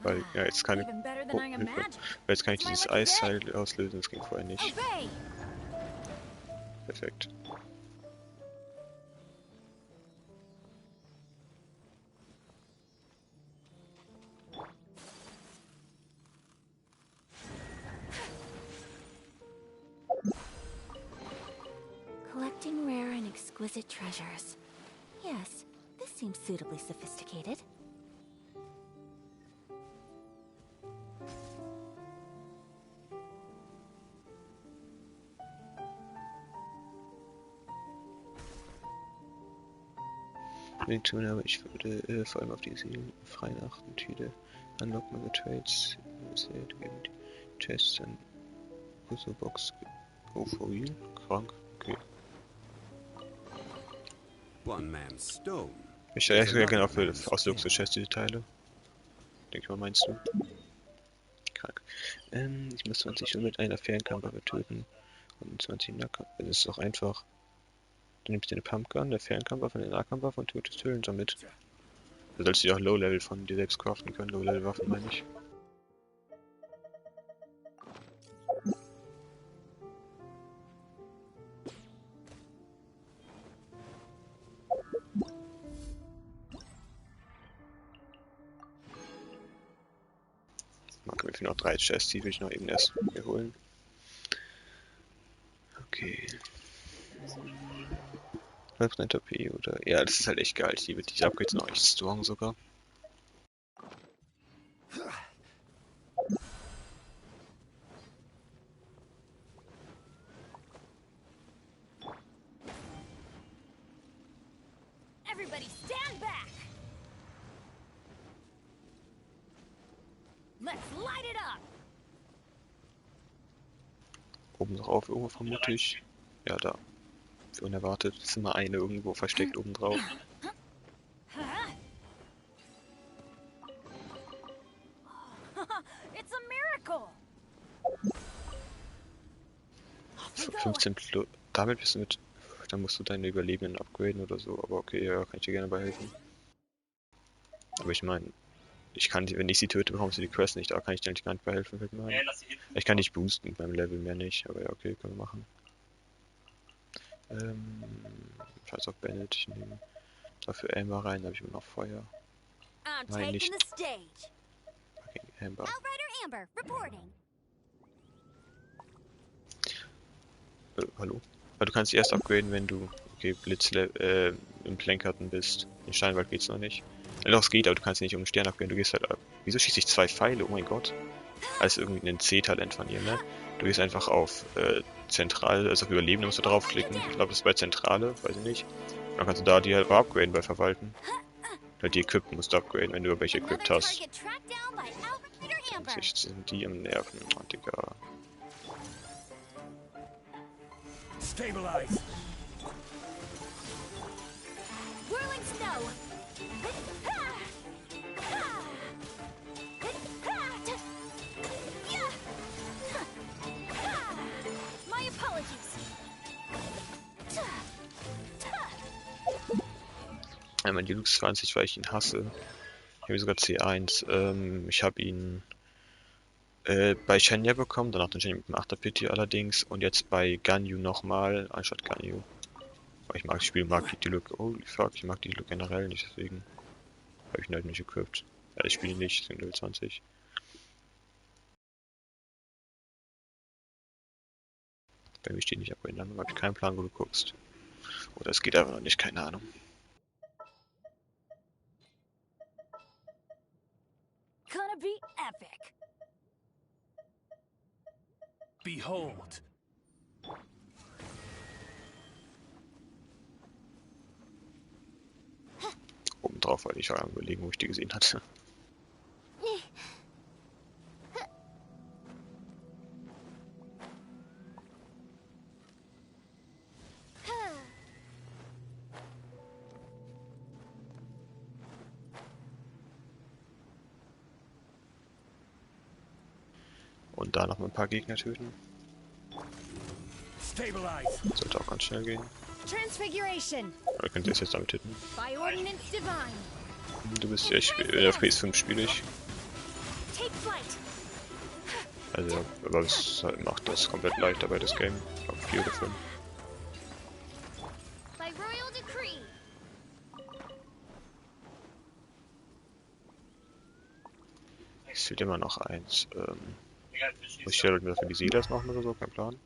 Weil, ja, jetzt kann ich... Oh, Hilfe. Weil jetzt kann ich dieses Eisteil auslösen, das ging vorher nicht. Perfekt. exquisite treasures. Yes, this seems suitably sophisticated. Wenig tun, aber ich würde vor allem auf die Seelen freien achten. Viele Unlock Mega Trades, geben die Chests in Puzzle Box. Oh, for real? Krank? Okay. One man's stone. Ich hätte sogar gerne auch für Ausdruckschests diese Teile. Denke ich mal, meinst du? Krank. Ich muss 20 Stunden mit einer Fernkampfwaffe töten und 20 Nahkampf. Das ist doch einfach. Du nimmst dir eine Pumpgun, eine Fernkampfwaffe, eine Nahkampfwaffe und tötest Höhlen damit. Du sollst dir auch Low-Level von dir selbst craften können, Low-Level-Waffen meine ich. Man kann mir für noch 3 Chests, die will ich noch eben erst mir holen. Okay. 12% HP oder. Ja, das ist halt echt geil. Ich liebe diese Upgrades noch echt strong sogar. Everybody stand back! Let's light it up! Oben drauf irgendwo vermute ich. Ja, da. Für unerwartet. Ist immer eine irgendwo versteckt oben drauf. It's a miracle! 15 plus. Damit bist du mit. Dann musst du deine Überlebenden upgraden oder so. Aber okay, ja, kann ich dir gerne bei helfen. Aber ich meine, ich kann, wenn ich sie töte, bekommst du die Quest nicht. Da kann ich dir eigentlich gar nicht bei helfen, fällt mir ein. Ich kann dich boosten mit meinem Level, mehr nicht. Aber ja, okay, können wir machen. Scheiß auf Bennett, ich nehme dafür Amber rein, da habe ich immer noch Feuer. Nein, nicht. Okay, Amber. Amber, reporting. Hallo? Weil du kannst erst upgraden, wenn du, okay, im Plankerten bist. In Steinwald geht's noch nicht. Doch, es geht, aber du kannst nicht um den Stern upgraden, du gehst halt ab. Wieso schieße ich 2 Pfeile? Oh mein Gott. Als irgendwie ein C-Talent von ihr, ne? Du gehst einfach auf Zentrale, also auf Überleben musst du draufklicken. Ich glaube, das ist bei Zentrale, weiß ich nicht. Dann kannst du da die halt upgraden bei Verwalten. Halt die equippen musst du upgraden, wenn du welche equipped hast. Jetzt sind die im Nerven, oh, Digga. Stabilize. Whirling snow! My apologies! Einmal die Lux 20, weil ich ihn hasse. Ich habe sogar C1. Ich habe ihn bei Shenya bekommen, danach den Shenya mit dem 8er Pity allerdings und jetzt bei Ganyu nochmal, anstatt Ganyu. Weil ich mag das Spiel, mag die Look, holy fuck, ich mag die Look generell nicht, deswegen habe ich ihn halt nicht equipped. Ja, ich spiele nicht, sind Level 20. Bei mir steht nicht ab, dann habe ich keinen Plan, wo du guckst. Oder es geht einfach noch nicht, keine Ahnung. Gonna be epic! Behold. Oben drauf, weil ich war am Überlegen, wo ich die gesehen hatte. Und da noch mal ein paar Gegner töten. Sollte auch ganz schnell gehen. Transfiguration. Oder könnt ihr es jetzt damit hitten? By ordinance divine. Du bist ja, auf PS5 spiele ich. Take flight. Also, aber es macht das komplett leicht dabei, das Game. Auf 4 oder 5. By royal decree. Es fehlt immer noch eins. Muss ich ja mir dafür die Seele machen oder so? Kein Plan.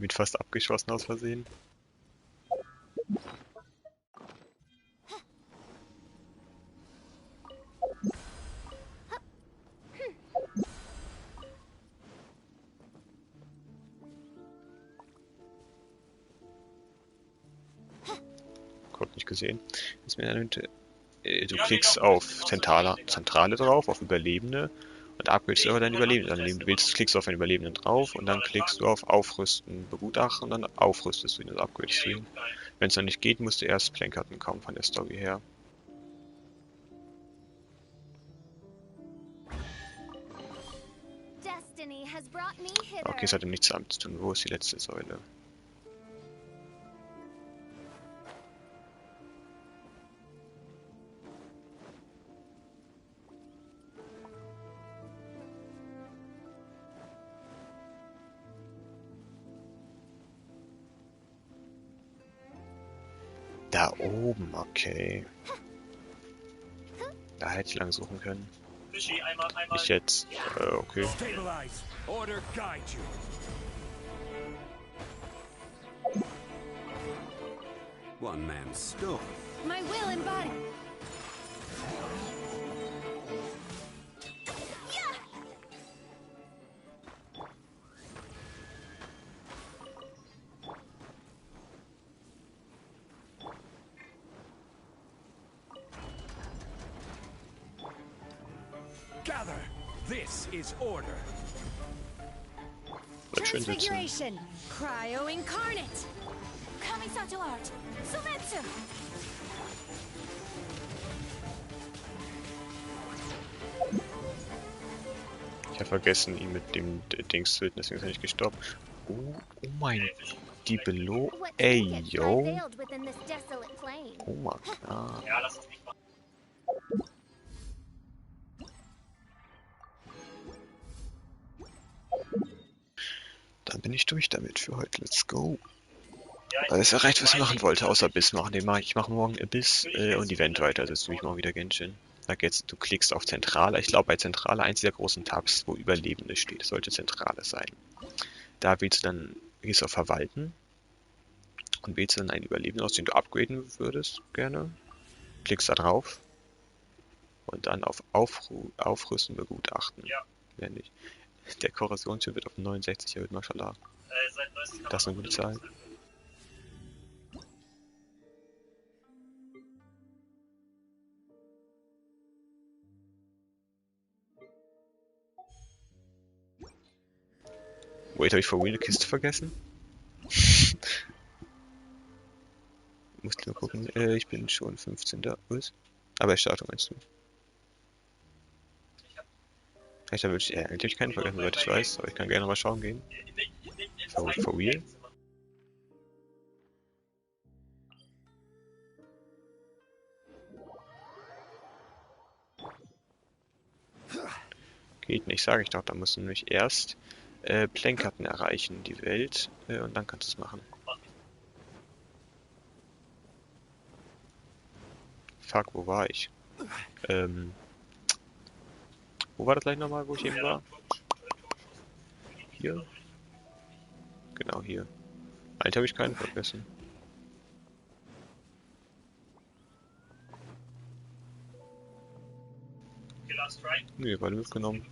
bin fast abgeschossen aus Versehen. Gott, nicht gesehen. Ist mir du klickst auf Zentrale drauf, auf Überlebende und upgradest aber dein Überlebende. Dann, indem du willst, klickst du auf einen Überlebenden drauf und dann klickst du auf Aufrüsten, Begutachten und dann aufrüstest du ihn und upgradest du ihn. Wenn es dann nicht geht, musst du erst Plankarten kaufen von der Story her. Okay, es hat nichts damit zu tun. Wo ist die letzte Säule? Da oben, okay. Da hätte ich lang suchen können. Nicht jetzt. Okay. Stabilize. Order guide you. One man's store. My will and body. Gather. This is order. Transfiguration. Cryo incarnate. Kamisato art. Sumetsu. Ich habe vergessen, ihn mit dem Dings zu töten, deswegen ist er nicht gestorben. Oh mein... Die Belo... Ey, yo. Oh mein Gott. Dann bin ich durch damit für heute. Let's go. Alles erreicht, was ich machen wollte, außer Abyss machen. Ich mache morgen Abyss und Event weiter. Also jetzt tue ich morgen wieder Genshin. Sag jetzt, du klickst auf Zentrale. Ich glaube bei Zentrale eins der großen Tabs, wo Überlebende steht. Das sollte Zentrale sein. Da wählst du dann, gehst du auf Verwalten und wählst dann einen Überlebenden aus, den du upgraden würdest, gerne. Klickst da drauf und dann auf Aufrüsten, Begutachten. Mehr nicht. Der Korrosionsschirm wird auf 69 erhöht, mashallah. Das ist eine gute Zahl. Wait, habe ich for real eine Kiste vergessen? Musst nur gucken, ich bin schon 15. Was? Aber Startung meinst du? Vielleicht habe ich eigentlich keinen vergessen, soweit ich weiß, aber ich kann gerne mal schauen gehen. For real? Geht nicht, sage ich doch. Da musst du nämlich erst Plankarten erreichen, die Welt, und dann kannst du es machen. Fuck, wo war ich? Wo war das gleich nochmal, wo ich eben war? Hier? Genau, hier. Alter, habe ich keinen vergessen. Nee, war mitgenommen.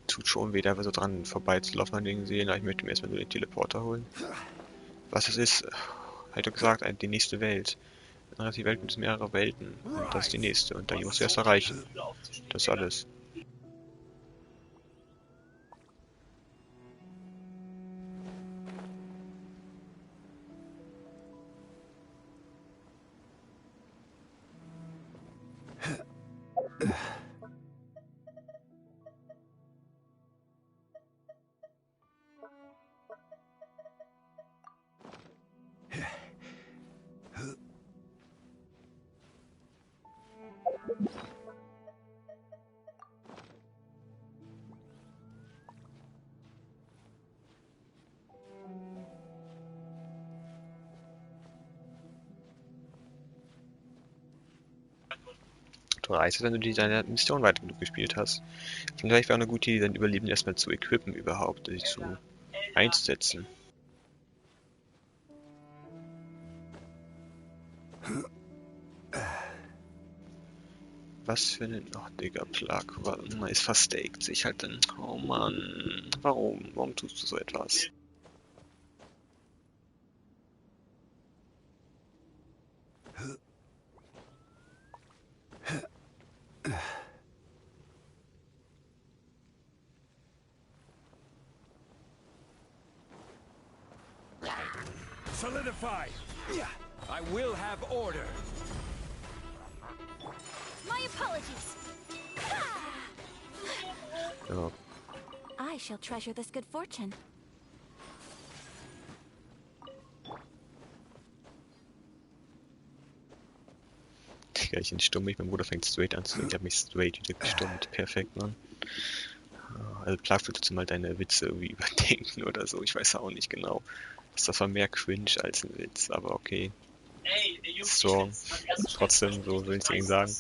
Tut schon weh, einfach so dran vorbeizulaufen an den sehen, aber ich möchte mir erstmal nur den Teleporter holen. Was es ist, hat er gesagt, die nächste Welt. Dann hat die Welt mit mehrere Welten. Und das ist die nächste. Und da musst du erst erreichen. Das ist alles. Du reist, wenn du deine Mission weit genug gespielt hast. Vielleicht wäre auch eine gute Idee, dein Überleben erstmal zu equippen überhaupt, sich zu einzusetzen. Was für ein... Oh, Digga, Plag. Ist verstaked sich halt dann. Oh Mann. Warum? Warum tust du so etwas? Solidify! I will have order! My apologies. Ja. I shall treasure this good fortune. Digga, ich entstumme mich, mein Bruder fängt straight an zu singen. Der hat mich straight wieder gestummt. Perfekt, Mann. Also Plag wird jetzt mal deine Witze irgendwie überdenken oder so. Ich weiß auch nicht genau. Das war mehr cringe als ein Witz, aber okay. So, trotzdem, so will ich es sagen.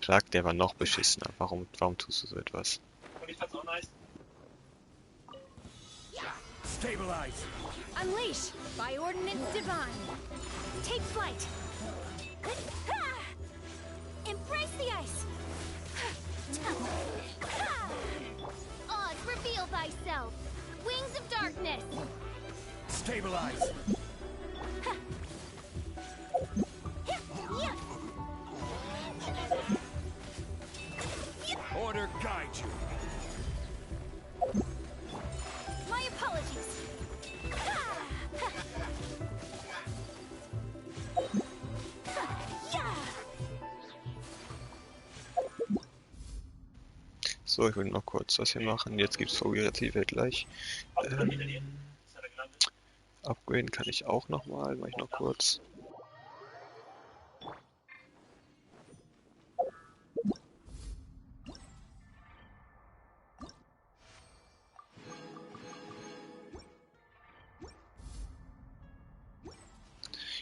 Plag, der war noch beschissener. Warum tust du so etwas? Stabilize! Unleash by ordinance divine. Take flight. Embrace the ice. Oz, reveal thyself. Wings of darkness. Stabilize! Order guide you! My apologies. So, ich will noch kurz was hier machen. Jetzt gibt's die Welt gleich. Upgraden kann ich auch nochmal. Mach ich noch kurz.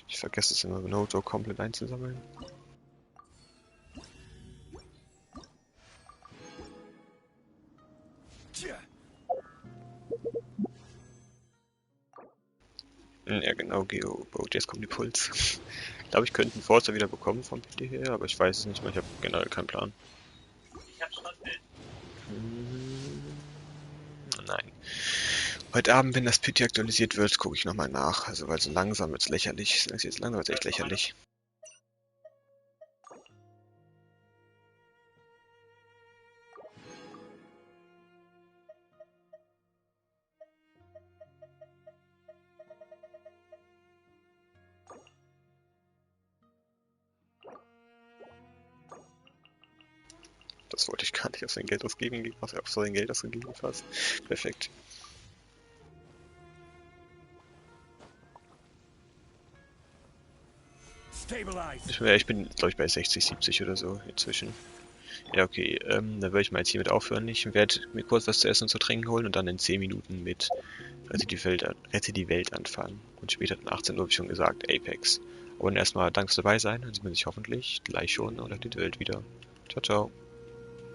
Ich vergesse es immer, Noto komplett einzusammeln. Ja genau, Geo-Boat, jetzt kommt die Puls. Ich glaube, ich könnte einen Forster wieder bekommen vom PD her, aber ich weiß es nicht mehr, ich habe generell keinen Plan. Nein. Heute Abend, wenn das PT aktualisiert wird, gucke ich nochmal nach. Also, weil so langsam wird's lächerlich. Jetzt langsam wird's echt lächerlich. Das wollte ich gar nicht auf sein Geld ausgeben, auf sein Geld ausgegeben fast. Perfekt. Ich bin, glaube ich, bei 60, 70 oder so inzwischen. Ja, okay, dann würde ich mal jetzt hiermit aufhören. Ich werde mir kurz was zu essen und zu trinken holen und dann in 10 Minuten mit Rette die Welt anfangen. Und später um 18 Uhr, wie schon gesagt, Apex. Und erstmal danke fürs dabei sein und sieht man sich hoffentlich gleich schon oder die Welt wieder. Ciao, ciao.